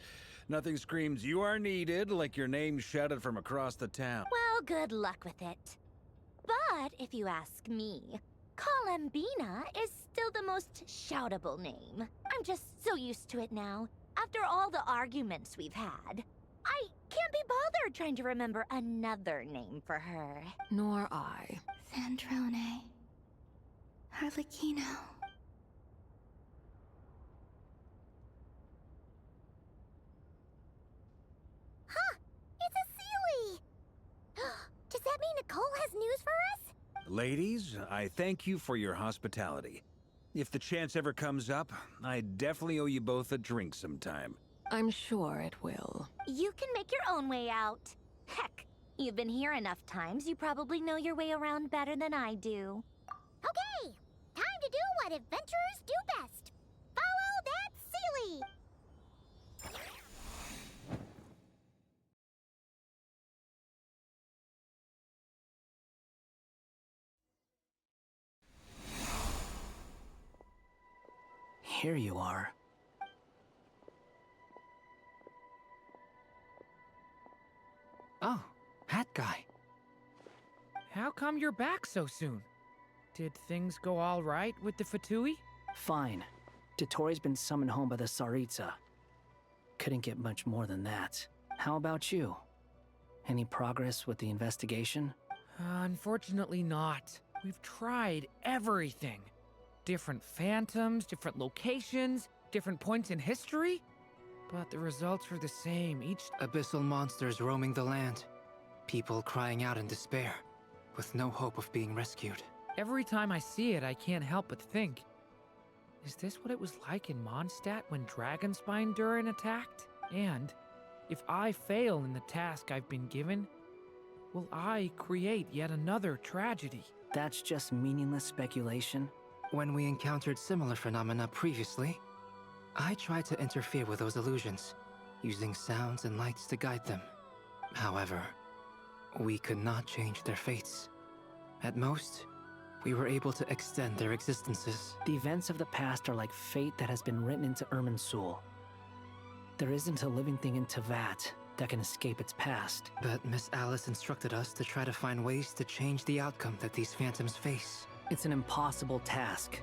Nothing screams you are needed like your name shouted from across the town. Well, good luck with it. But if you ask me, Columbina is still the most shoutable name. I'm just so used to it now. After all the arguments we've had, I can't be bothered trying to remember another name for her. Nor I. Sandrone. Harlequino. Huh! It's a Sealy! Does that mean Nicole has news for us? Ladies, I thank you for your hospitality. If the chance ever comes up, I definitely owe you both a drink sometime. I'm sure it will. You can make your own way out. Heck, you've been here enough times, you probably know your way around better than I do. Okay, time to do what adventurers do best. Follow that Sealy! here you are. Oh, that guy. How come you're back so soon? Did things go all right with the Fatui? Fine. Dotori's been summoned home by the Tsaritsa. Couldn't get much more than that. How about you? Any progress with the investigation? Unfortunately not. We've tried everything. Different phantoms, different locations, different points in history. But the results are the same each... Abyssal monsters roaming the land. People crying out in despair, with no hope of being rescued. Every time I see it, I can't help but think, is this what it was like in Mondstadt when Dragonspine Durin attacked? And if I fail in the task I've been given, will I create yet another tragedy? That's just meaningless speculation. When we encountered similar phenomena previously, I tried to interfere with those illusions, using sounds and lights to guide them. However, we could not change their fates. At most, we were able to extend their existences. The events of the past are like fate that has been written into Irminsul. There isn't a living thing in Teyvat that can escape its past. But Miss Alice instructed us to try to find ways to change the outcome that these phantoms face. It's an impossible task.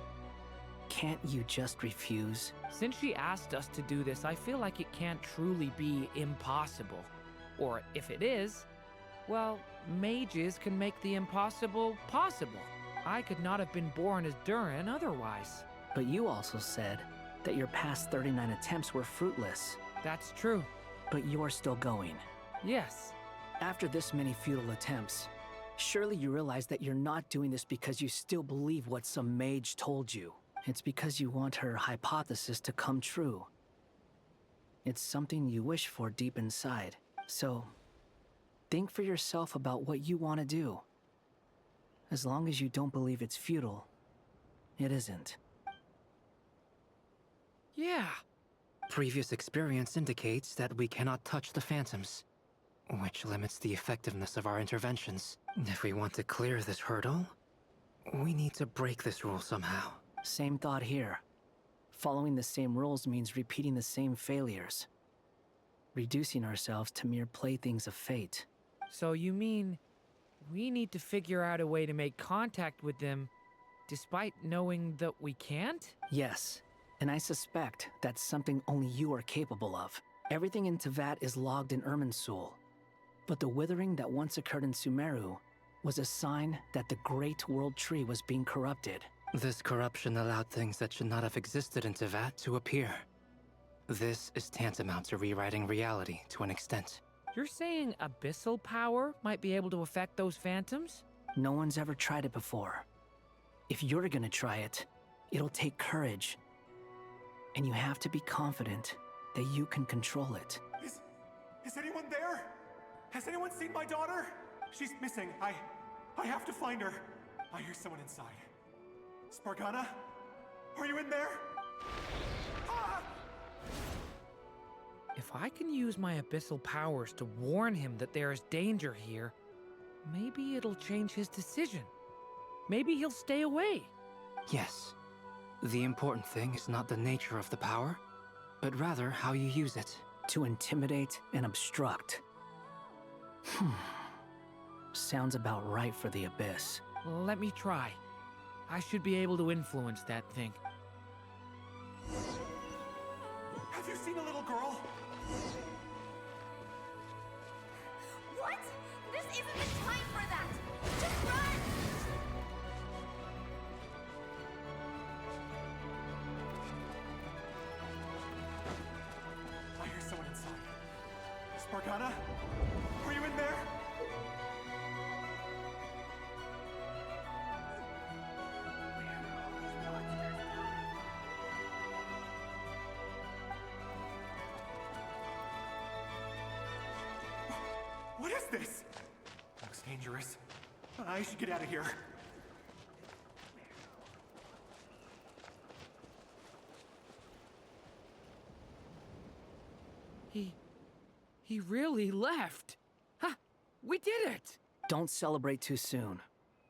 Can't you just refuse? Since she asked us to do this, I feel like it can't truly be impossible. Or if it is, well, mages can make the impossible possible. I could not have been born as Durin otherwise. But you also said that your past 39 attempts were fruitless. That's true. But you are still going. Yes. After this many futile attempts, surely you realize that you're not doing this because you still believe what some mage told you. It's because you want her hypothesis to come true. It's something you wish for deep inside. So, think for yourself about what you want to do. As long as you don't believe it's futile, it isn't. Yeah. Previous experience indicates that we cannot touch the phantoms, which limits the effectiveness of our interventions. If we want to clear this hurdle, we need to break this rule somehow. Same thought here. Following the same rules means repeating the same failures. Reducing ourselves to mere playthings of fate. So you mean we need to figure out a way to make contact with them despite knowing that we can't? Yes, and I suspect that's something only you are capable of. Everything in Teyvat is logged in Irminsul, but the withering that once occurred in Sumeru was a sign that the Great World Tree was being corrupted. This corruption allowed things that should not have existed in Teyvat to appear. This is tantamount to rewriting reality to an extent. You're saying abyssal power might be able to affect those phantoms? No one's ever tried it before. If you're gonna try it, it'll take courage. And you have to be confident that you can control it. Is anyone there? Has anyone seen my daughter? She's missing. I have to find her. I hear someone inside. Spargana? Are you in there? Ah! If I can use my abyssal powers to warn him that there is danger here, maybe it'll change his decision. Maybe he'll stay away. Yes. The important thing is not the nature of the power, but rather how you use it. To intimidate and obstruct. Sounds about right for the Abyss. Let me try. I should be able to influence that thing. Have you seen a little girl? What? This isn't the time for that! Just run! I hear someone inside. Spargana? Are you in there? What is this? Looks dangerous. I should get out of here. He really left. Ha! We did it! Don't celebrate too soon.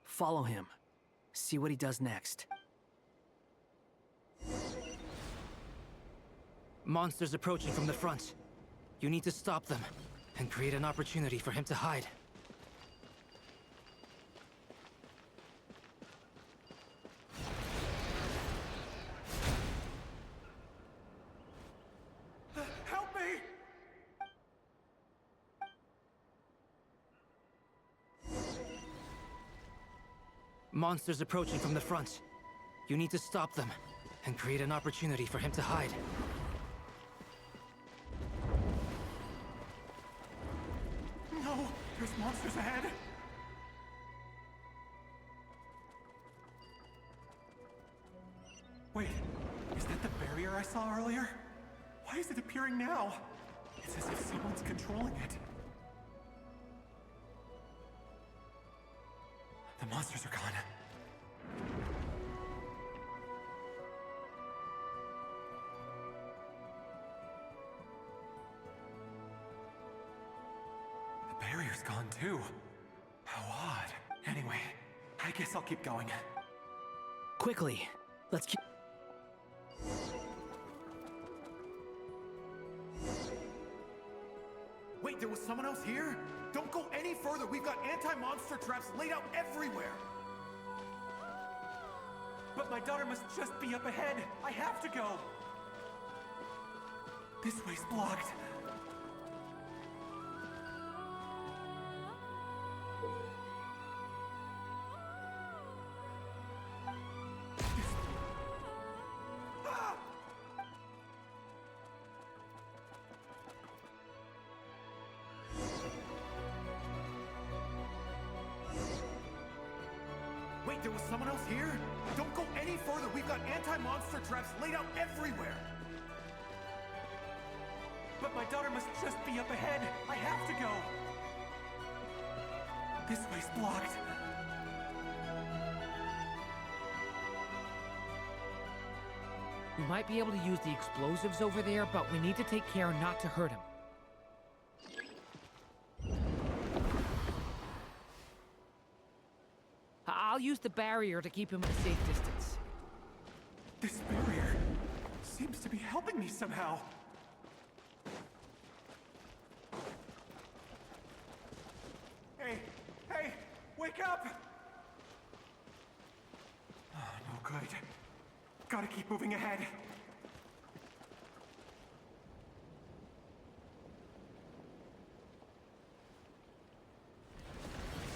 Follow him. See what he does next. Monsters approaching from the front. You need to stop them and create an opportunity for him to hide. Help me! Monsters approaching from the front. You need to stop them and create an opportunity for him to hide. No! There's monsters ahead! Wait, is that the barrier I saw earlier? Why is it appearing now? It's as if someone's controlling it. The monsters are gone. The barrier's gone too. How odd. Anyway, I guess I'll keep going. Quickly, let's keep... Wait, there was someone else here? Don't go any further. We've got anti-monster traps laid out everywhere. But my daughter must just be up ahead. I have to go. This way's blocked. Wait, there was someone else here? Don't go any further. We've got anti-monster traps laid out everywhere. But my daughter must just be up ahead. I have to go. This way's blocked. We might be able to use the explosives over there, but we need to take care not to hurt him. I'll use the barrier to keep him at a safe distance. This barrier seems to be helping me somehow. Hey, hey, wake up! Oh, no good. Gotta keep moving ahead.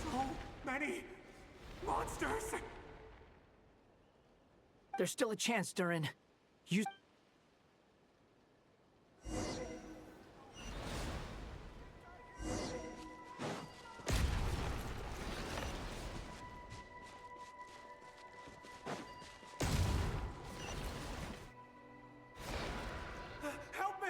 So many monsters! There's still a chance, Durin. You... Help me!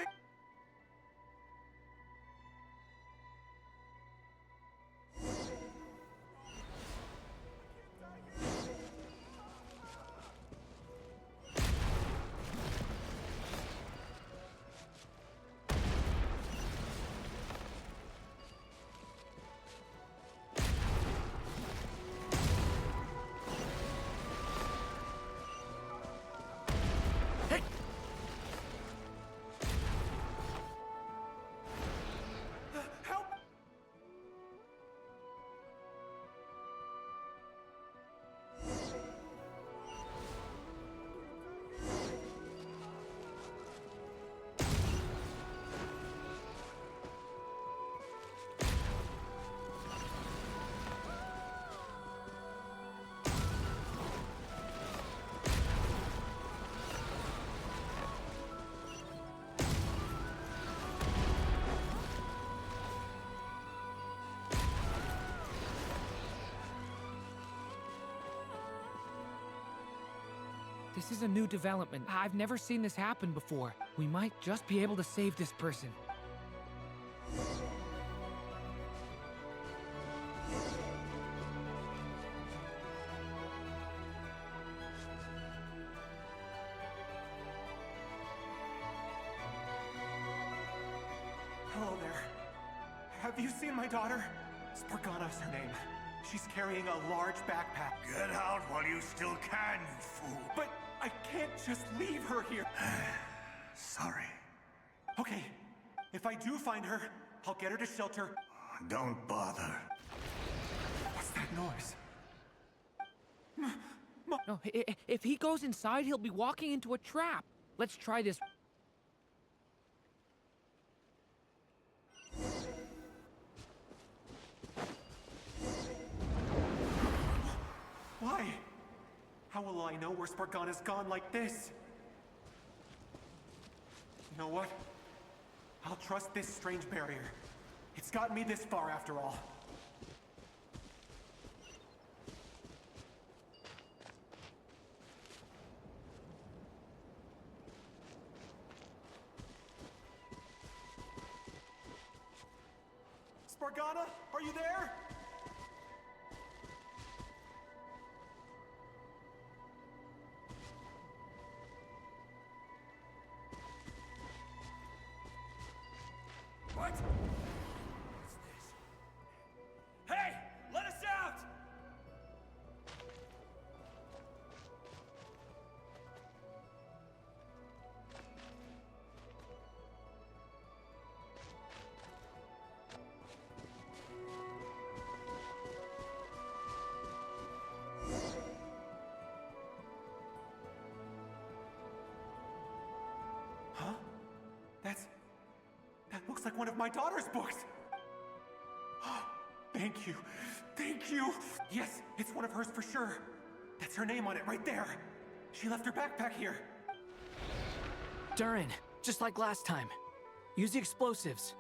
This is a new development. I've never seen this happen before. We might just be able to save this person. Hello there. Have you seen my daughter? Spargana's her name. She's carrying a large backpack. Get out while you still can, you fool. But I can't just leave her here. Sorry. Okay, if I do find her, I'll get her to shelter. Don't bother. What's that noise? No, if he goes inside, he'll be walking into a trap. Let's try this. Why? How will I know where Spargana's gone like this? You know what? I'll trust this strange barrier. It's gotten me this far after all. Spargana, are you there? What? What's this? Hey! Let us out! Huh? That looks like one of my daughter's books! Thank you. Thank you! Yes, it's one of hers for sure. That's her name on it right there. She left her backpack here. Durin, just like last time. Use the explosives.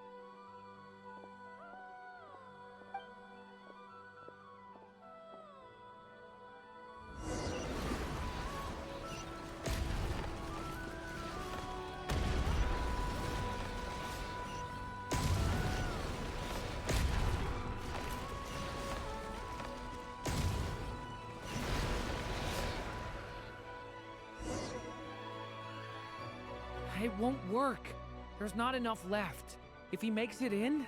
It won't work. There's not enough left. If he makes it in,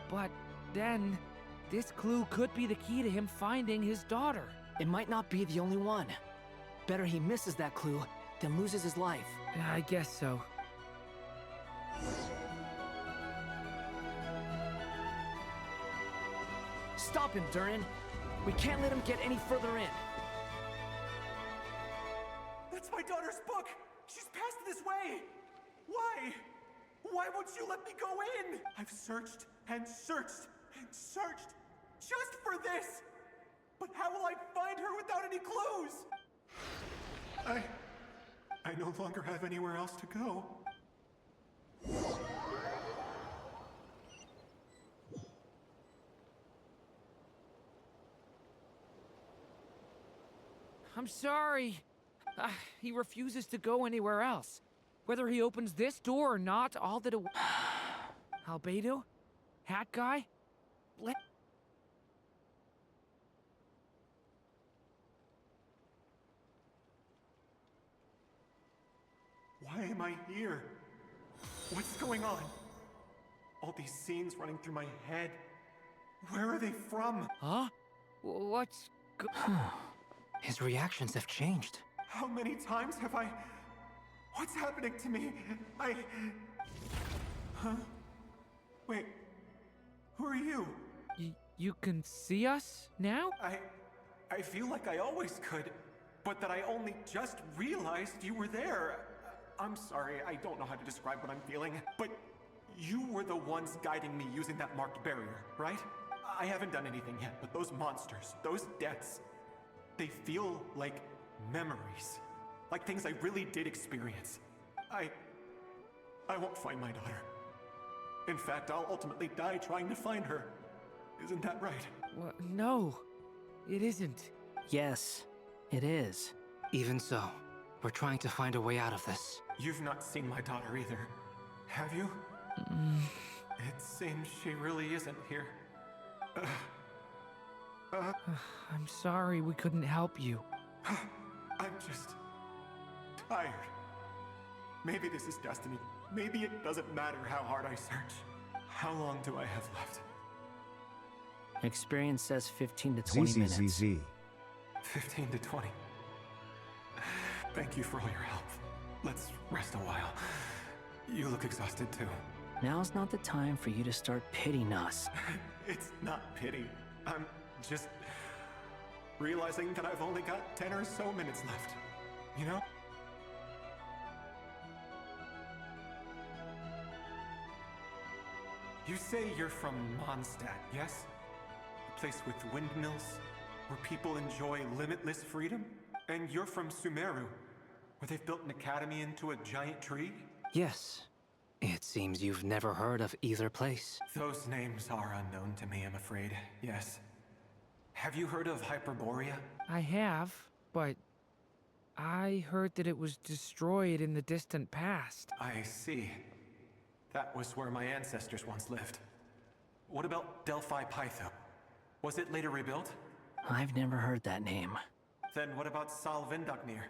but then this clue could be the key to him finding his daughter. It might not be the only one. Better he misses that clue than loses his life. I guess so. Stop him, Durin. We can't let him get any further in. That's my daughter's book! She's passed this way! Why? Why won't you let me go in? I've searched and searched and searched just for this! But how will I find her without any clues? I no longer have anywhere else to go. I'm sorry. He refuses to go anywhere else. Whether he opens this door or not, all that Albedo? Hat guy? Why am I here? What's going on? All these scenes running through my head. Where are they from? Huh? What's His reactions have changed. How many times have I... What's happening to me? Huh? Wait. Who are you? You can see us now? I feel like I always could, but that I only just realized you were there. I'm sorry, I don't know how to describe what I'm feeling, but you were the ones guiding me using that marked barrier, right? I haven't done anything yet, but those monsters, those deaths, they feel like memories. Like things I really did experience. I won't find my daughter. In fact, I'll ultimately die trying to find her. Isn't that right? No, it isn't. Yes, it is. Even so, we're trying to find a way out of this. You've not seen my daughter either, have you? It seems she really isn't here. I'm sorry we couldn't help you. I'm just... tired. Maybe this is destiny. Maybe it doesn't matter how hard I search. How long do I have left? Experience says 15 to 20 minutes. 15 to 20. Thank you for all your help. Let's rest a while. You look exhausted too. Now's not the time for you to start pitying us. It's not pity. I'm just realizing that I've only got 10 or so minutes left. You know? You say you're from Mondstadt, yes? A place with windmills, where people enjoy limitless freedom? And you're from Sumeru, where they've built an academy into a giant tree? Yes. It seems you've never heard of either place. Those names are unknown to me, I'm afraid. Yes. Have you heard of Hyperborea? I have, but I heard that it was destroyed in the distant past. I see. That was where my ancestors once lived. What about Delphi Pytho? Was it later rebuilt? I've never heard that name. Then what about Sal Vindaknir?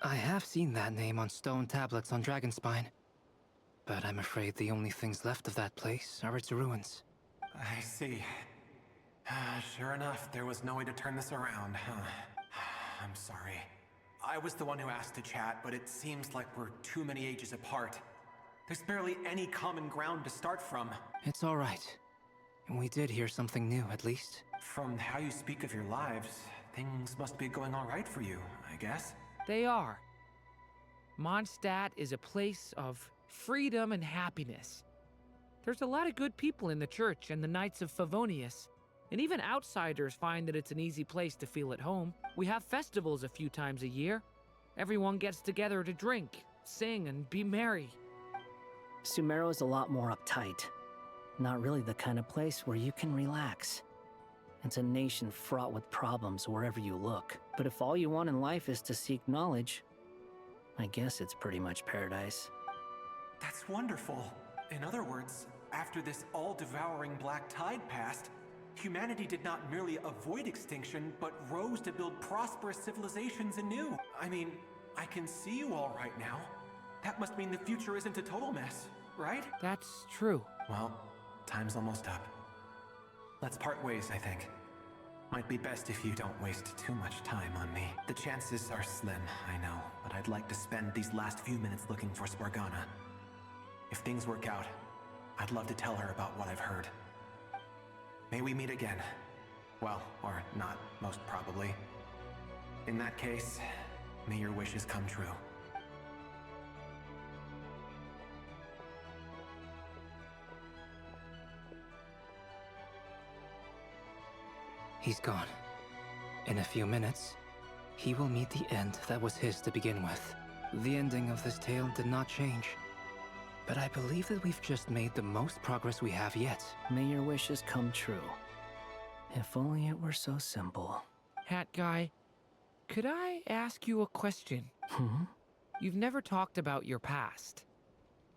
I have seen that name on stone tablets on Dragonspine. But I'm afraid the only things left of that place are its ruins. I see. Sure enough, there was no way to turn this around, huh? I'm sorry. I was the one who asked to chat, but it seems like we're too many ages apart. There's barely any common ground to start from. It's all right. We did hear something new, at least. From how you speak of your lives, things must be going all right for you, I guess. They are. Mondstadt is a place of freedom and happiness. There's a lot of good people in the church and the Knights of Favonius, and even outsiders find that it's an easy place to feel at home. We have festivals a few times a year. Everyone gets together to drink, sing, and be merry. Sumeru is a lot more uptight. Not really the kind of place where you can relax. It's a nation fraught with problems wherever you look. But if all you want in life is to seek knowledge, I guess it's pretty much paradise. That's wonderful. In other words, after this all-devouring black tide passed, humanity did not merely avoid extinction, but rose to build prosperous civilizations anew. I mean, I can see you all right now. That must mean the future isn't a total mess, right? That's true. Well, time's almost up. Let's part ways, I think. Might be best if you don't waste too much time on me. The chances are slim, I know, but I'd like to spend these last few minutes looking for Spargana. If things work out, I'd love to tell her about what I've heard. May we meet again. Well, or not, most probably. In that case, may your wishes come true. He's gone. In a few minutes, he will meet the end that was his to begin with. The ending of this tale did not change. But I believe that we've just made the most progress we have yet. May your wishes come true. If only it were so simple. Hat Guy, could I ask you a question? You've never talked about your past.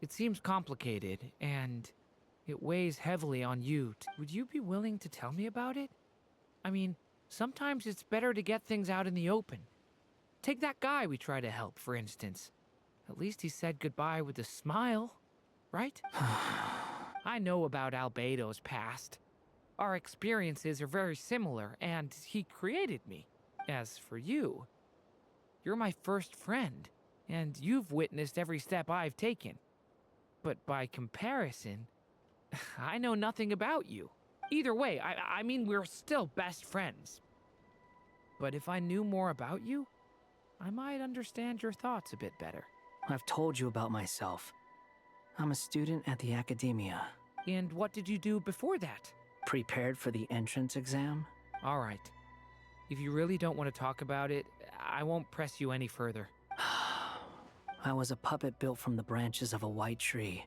It seems complicated, and it weighs heavily on you. Would you be willing to tell me about it? I mean, sometimes it's better to get things out in the open. Take that guy we try to help, for instance. At least he said goodbye with a smile, right? I know about Albedo's past. Our experiences are very similar, and he created me. As for you, you're my first friend, and you've witnessed every step I've taken. But by comparison, I know nothing about you. Either way, I mean, we're still best friends. But if I knew more about you, I might understand your thoughts a bit better. I've told you about myself. I'm a student at the academia. And what did you do before that? Prepared for the entrance exam? All right. If you really don't want to talk about it, I won't press you any further. I was a puppet built from the branches of a white tree,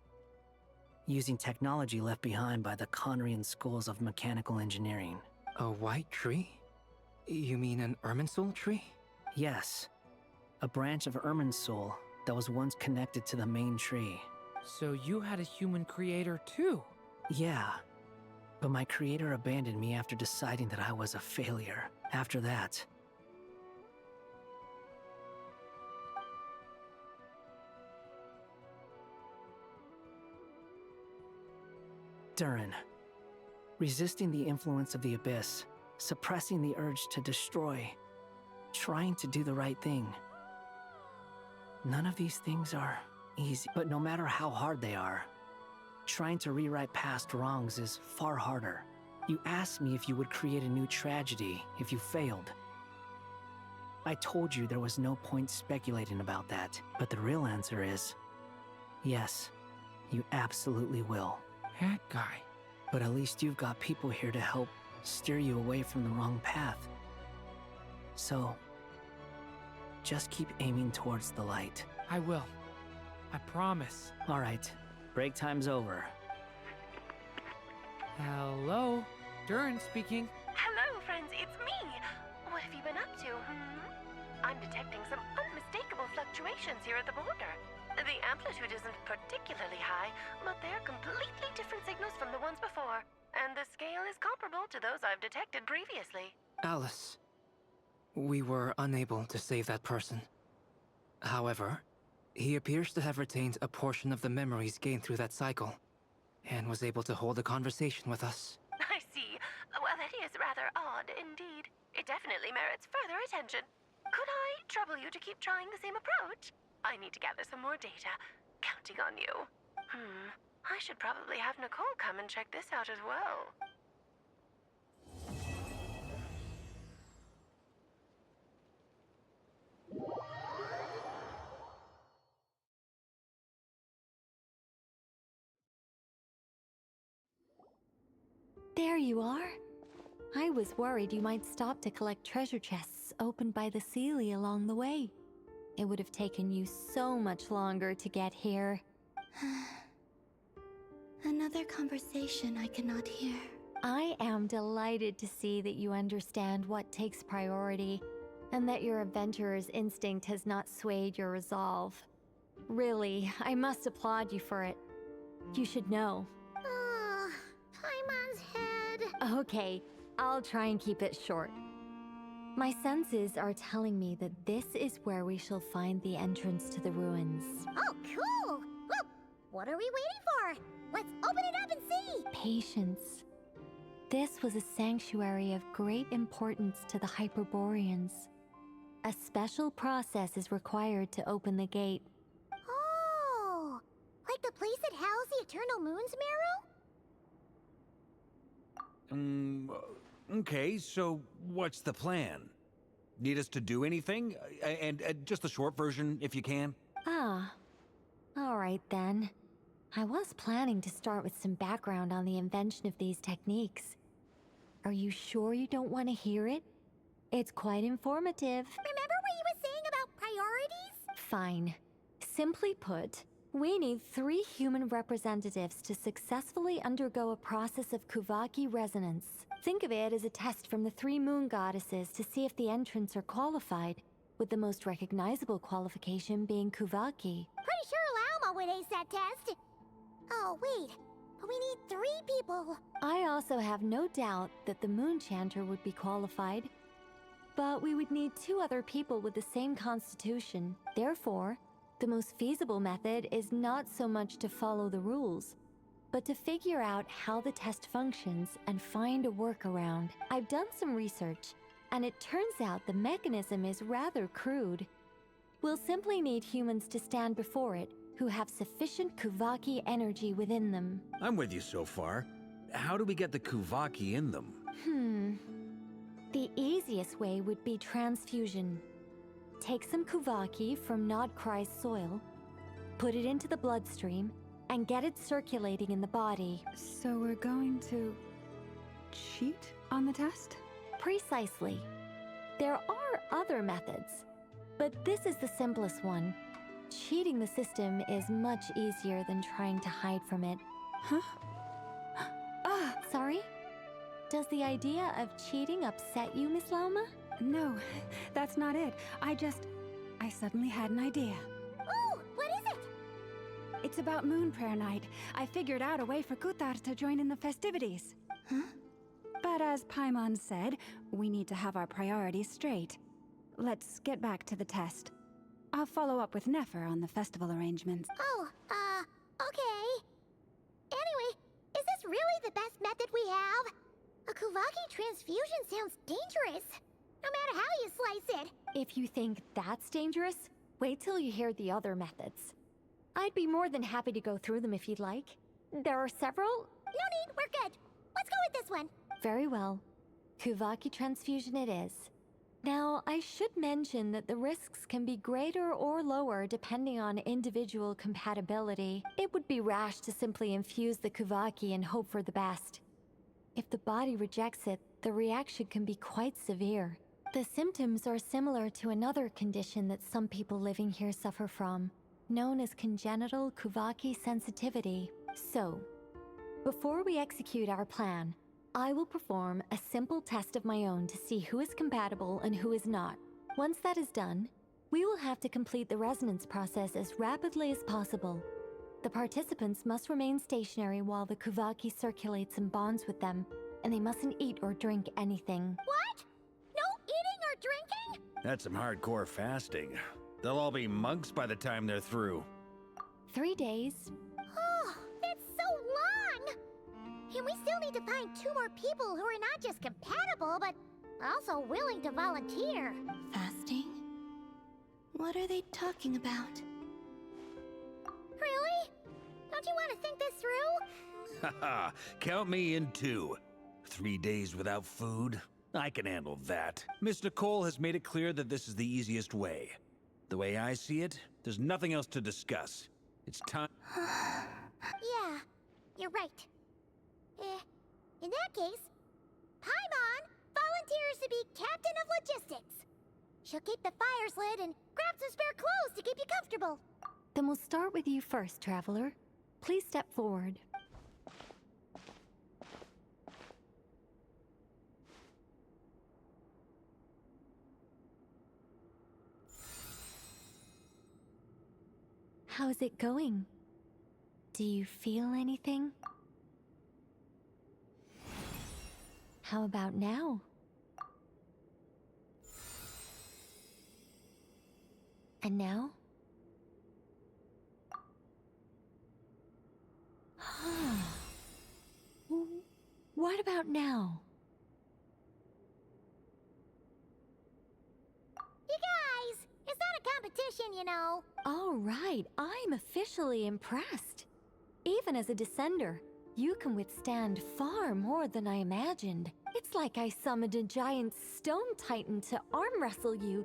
using technology left behind by the Conrian schools of mechanical engineering. A white tree? You mean an Irminsul tree? Yes. A branch of Irminsul that was once connected to the main tree. So you had a human creator too? Yeah. But my creator abandoned me after deciding that I was a failure. After that, Durin. Resisting the influence of the Abyss, suppressing the urge to destroy, trying to do the right thing. None of these things are easy, but no matter how hard they are, trying to rewrite past wrongs is far harder. You asked me if you would create a new tragedy if you failed. I told you there was no point speculating about that, but the real answer is yes, you absolutely will. That guy. But at least you've got people here to help steer you away from the wrong path. So, just keep aiming towards the light. I will. I promise. All right, break time's over. Hello? Durin speaking. Hello, friends, it's me. What have you been up to, I'm detecting some unmistakable fluctuations here at the border. The amplitude isn't particularly high, but they're completely different signals from the ones before. And the scale is comparable to those I've detected previously. Alice, we were unable to save that person. However, he appears to have retained a portion of the memories gained through that cycle, and was able to hold a conversation with us. I see. Well, that is rather odd indeed. It definitely merits further attention. Could I trouble you to keep trying the same approach? I need to gather some more data. Counting on you. I should probably have Nicole come and check this out as well. There you are. I was worried you might stop to collect treasure chests opened by the Seelie along the way. It would have taken you so much longer to get here. Another conversation I cannot hear. I am delighted to see that you understand what takes priority, and that your adventurer's instinct has not swayed your resolve. Really, I must applaud you for it. You should know. Paimon's head. Okay, I'll try and keep it short. My senses are telling me that this is where we shall find the entrance to the ruins. Oh, cool! Well, what are we waiting for? Let's open it up and see! Patience. This was a sanctuary of great importance to the Hyperboreans. A special process is required to open the gate. Oh! Like the place that housed the Eternal Moon's Marrow? Okay, so what's the plan? Need us to do anything? And just the short version, if you can. Ah. All right then. I was planning to start with some background on the invention of these techniques. Are you sure you don't want to hear it? It's quite informative. Remember what you were saying about priorities? Fine. Simply put, we need 3 human representatives to successfully undergo a process of Kuvaki resonance. Think of it as a test from the 3 moon goddesses to see if the entrants are qualified, with the most recognizable qualification being Kuvaki. Pretty sure Lauma would ace that test. Oh, wait. But we need 3 people. I also have no doubt that the Moon Chanter would be qualified. But we would need 2 other people with the same constitution. Therefore, the most feasible method is not so much to follow the rules, but to figure out how the test functions and find a workaround. I've done some research, and it turns out the mechanism is rather crude. We'll simply need humans to stand before it who have sufficient Kuvaki energy within them. I'm with you so far. How do we get the Kuvaki in them? The easiest way would be transfusion. Take some Kuvaki from Nodcry's soil, put it into the bloodstream, and get it circulating in the body. So we're going to cheat on the test? Precisely. There are other methods, but this is the simplest one. Cheating the system is much easier than trying to hide from it. Huh? Sorry? Does the idea of cheating upset you, Miss Lauma? No, that's not it. I suddenly had an idea. Oh, what is it? It's about Moon Prayer Night. I figured out a way for Kutar to join in the festivities. Huh? But as Paimon said, we need to have our priorities straight. Let's get back to the test. I'll follow up with Nefer on the festival arrangements. Oh, okay. Anyway, is this really the best method we have? A Kuvaki transfusion sounds dangerous, no matter how you slice it. If you think that's dangerous, wait till you hear the other methods. I'd be more than happy to go through them if you'd like. There are several. No need, we're good. Let's go with this one. Very well. Kuvaki transfusion it is. Now, I should mention that the risks can be greater or lower depending on individual compatibility. It would be rash to simply infuse the Kuvaki and hope for the best. If the body rejects it, the reaction can be quite severe. The symptoms are similar to another condition that some people living here suffer from, known as congenital Kuvaki sensitivity. So, before we execute our plan, I will perform a simple test of my own to see who is compatible and who is not. Once that is done, we will have to complete the resonance process as rapidly as possible. The participants must remain stationary while the Kuvaki circulates and bonds with them, and they mustn't eat or drink anything. What? No eating or drinking? That's some hardcore fasting. They'll all be monks by the time they're through. 3 days. Oh, that's so long! And we still need to find 2 more people who are not just compatible, but also willing to volunteer. Fasting? What are they talking about? Really? Don't you want to think this through? Haha, count me in too. 3 days without food? I can handle that. Miss Nicole has made it clear that this is the easiest way. The way I see it, there's nothing else to discuss. It's time. Yeah, you're right. In that case, Paimon volunteers to be captain of logistics. She'll keep the fires lit and grab some spare clothes to keep you comfortable. Then we'll start with you first, traveler. Please step forward. How's it going? Do you feel anything? How about now? And now? What about now? You guys, it's not a competition, you know. All right, I'm officially impressed. Even as a descender, you can withstand far more than I imagined. It's like I summoned a giant stone titan to arm wrestle you,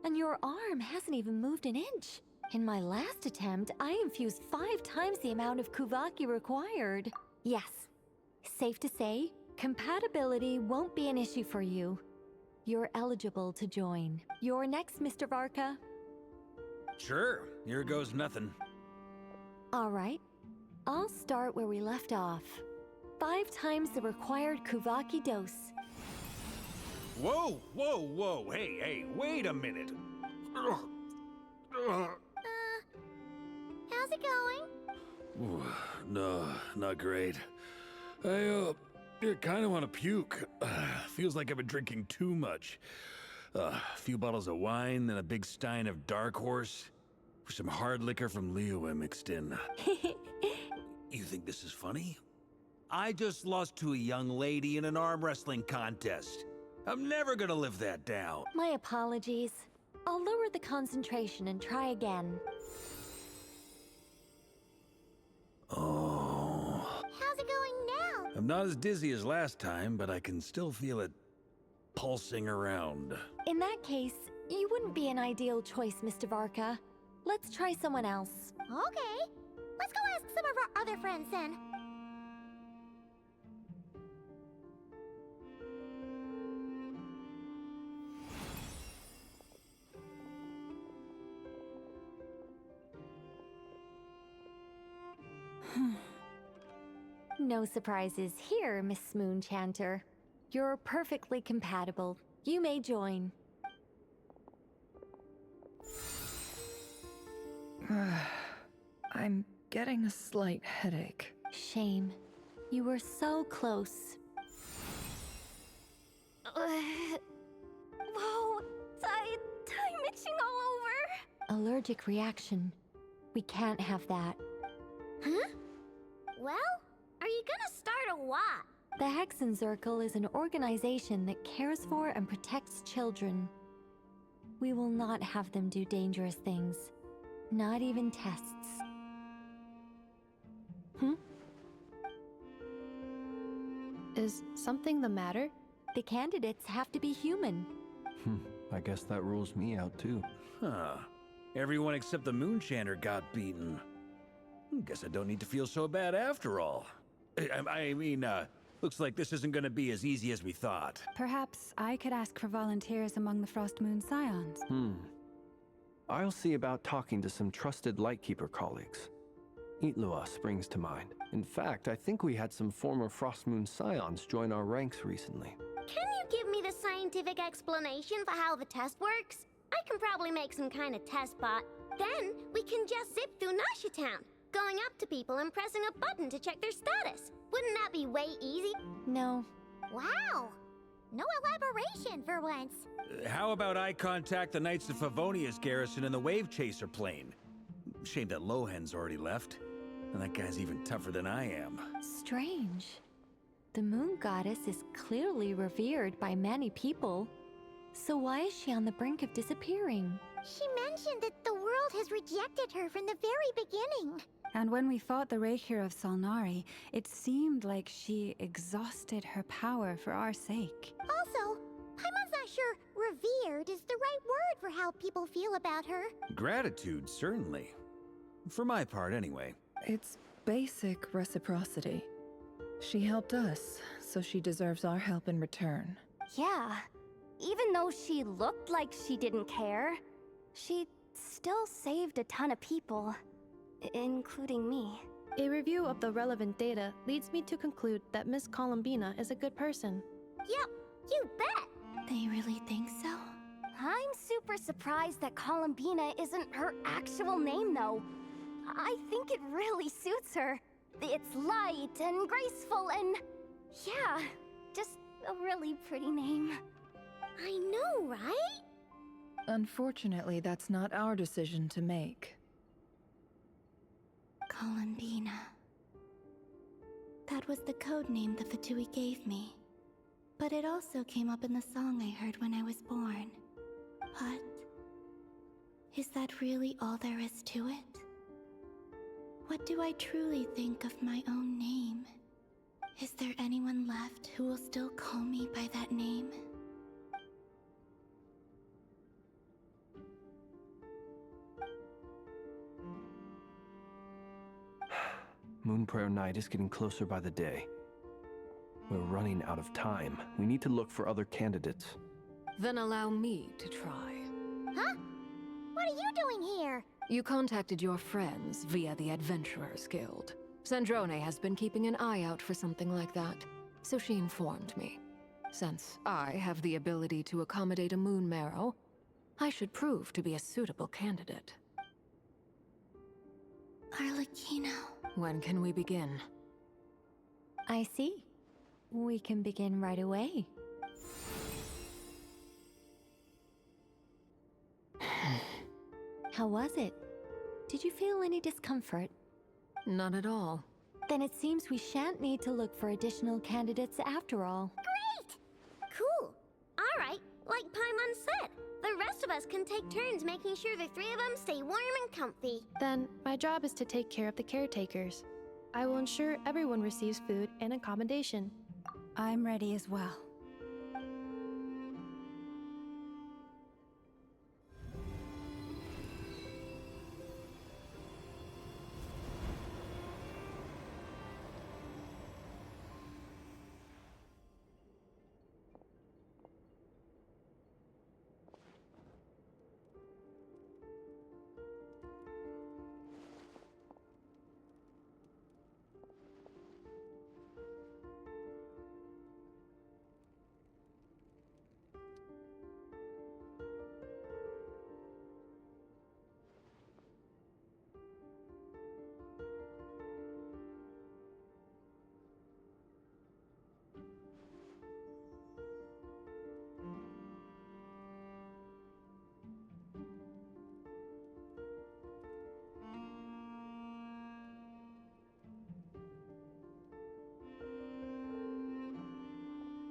and your arm hasn't even moved an inch. In my last attempt, I infused 5 times the amount of Kuvaki required. Yes, safe to say, compatibility won't be an issue for you. You're eligible to join. You're next, Mr. Varka. Sure, here goes nothing. All right, I'll start where we left off. 5 times the required Kuvaki dose. Whoa, whoa, whoa, hey, wait a minute. How's it going? No, not great. I kind of want to puke. Feels like I've been drinking too much. A few bottles of wine, then a big stein of Dark Horse, with some hard liquor from Liyue mixed in. You think this is funny? I just lost to a young lady in an arm wrestling contest. I'm never gonna live that down. My apologies. I'll lower the concentration and try again. Oh. How's it going now? I'm not as dizzy as last time, but I can still feel it pulsing around. In that case, you wouldn't be an ideal choice, Mr. Varka. Let's try someone else. Okay. Let's go ask some of our other friends then. No surprises here, Miss Smoonchanter. You're perfectly compatible. You may join. I'm getting a slight headache. Shame. You were so close. Whoa! I'm itching all over! Allergic reaction. We can't have that. Huh? Well, are you gonna start a what? The Hexenzirkel is an organization that cares for and protects children. We will not have them do dangerous things. Not even tests. Is something the matter? The candidates have to be human. I guess that rules me out too. Huh. Everyone except the Moonchander got beaten. Guess I don't need to feel so bad after all. I mean, looks like this isn't gonna be as easy as we thought. Perhaps I could ask for volunteers among the Frost Moon Scions. I'll see about talking to some trusted Lightkeeper colleagues. Itlua springs to mind. In fact, I think we had some former Frost Moon Scions join our ranks recently. Can you give me the scientific explanation for how the test works? I can probably make some kind of test bot. Then we can just zip through Nasha Town, going up to people and pressing a button to check their status. Wouldn't that be way easy? No. Wow! No elaboration for once. How about I contact the Knights of Favonia's garrison in the Wave Chaser plane? Shame that Lohan's already left. And that guy's even tougher than I am. Strange. The moon goddess is clearly revered by many people. So why is she on the brink of disappearing? She mentioned that the world has rejected her from the very beginning. And when we fought the Raikir of Solnari, it seemed like she exhausted her power for our sake. Also, I'm not sure revered is the right word for how people feel about her. Gratitude, certainly. For my part, anyway. It's basic reciprocity. She helped us, so she deserves our help in return. Yeah. Even though she looked like she didn't care, she still saved a ton of people, including me. A review of the relevant data leads me to conclude that Miss Columbina is a good person. Yep, you bet! They really think so? I'm super surprised that Columbina isn't her actual name, though. I think it really suits her. It's light and graceful and... yeah, just a really pretty name. I know, right? Unfortunately, that's not our decision to make. Columbina. That was the code name the Fatui gave me. But it also came up in the song I heard when I was born. But... is that really all there is to it? What do I truly think of my own name? Is there anyone left who will still call me by that name? Moonprayer Night is getting closer by the day. We're running out of time. We need to look for other candidates. Then allow me to try. Huh? What are you doing here? You contacted your friends via the Adventurers Guild. Sandrone has been keeping an eye out for something like that, so she informed me. Since I have the ability to accommodate a moon marrow, I should prove to be a suitable candidate. Arlecchino. When can we begin? I see. We can begin right away. How was it? Did you feel any discomfort? Not at all. Then it seems we shan't need to look for additional candidates after all. Great! Cool. Alright, like Paimon said, the rest of us can take turns making sure the three of them stay warm and comfy. Then, my job is to take care of the caretakers. I will ensure everyone receives food and accommodation. I'm ready as well.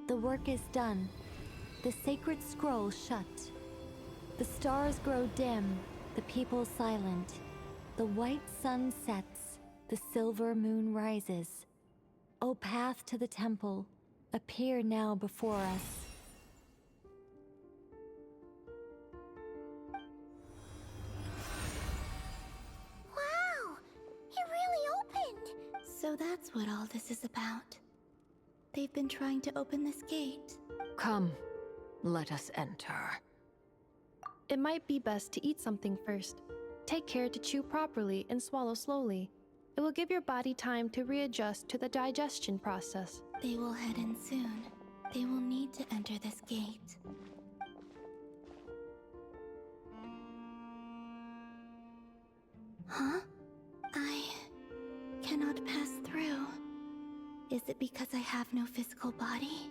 The work is done. The sacred scroll shut. The stars grow dim, the people silent. The white sun sets, The silver moon rises. O path to the temple, appear now before us. Wow! It really opened! So that's what all this is about. They've been trying to open this gate. Come, let us enter. It might be best to eat something first. Take care to chew properly and swallow slowly. It will give your body time to readjust to the digestion process. They will head in soon. They will need to enter this gate. Huh? I cannot pass through. Is it because I have no physical body?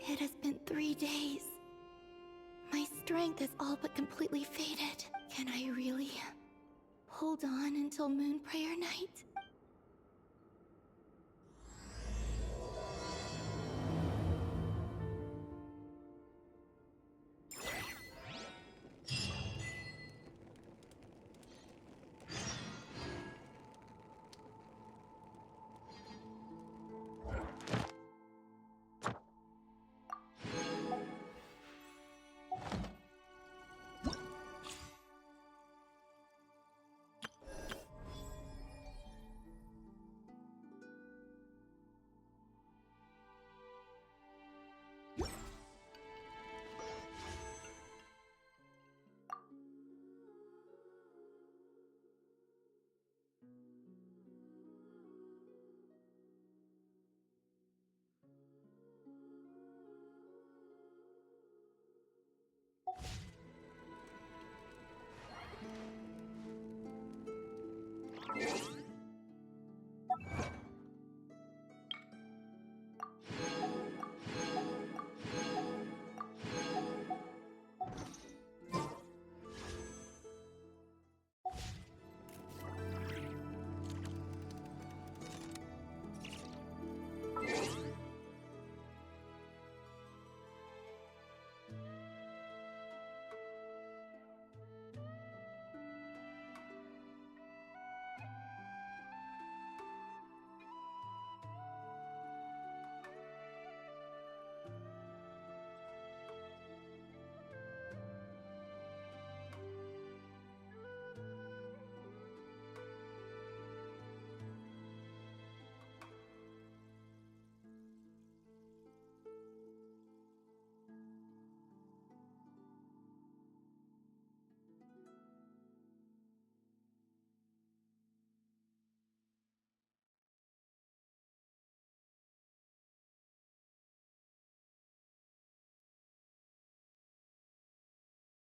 It has been 3 days. My strength is all but completely faded. Can I really hold on until Moon Prayer Night? You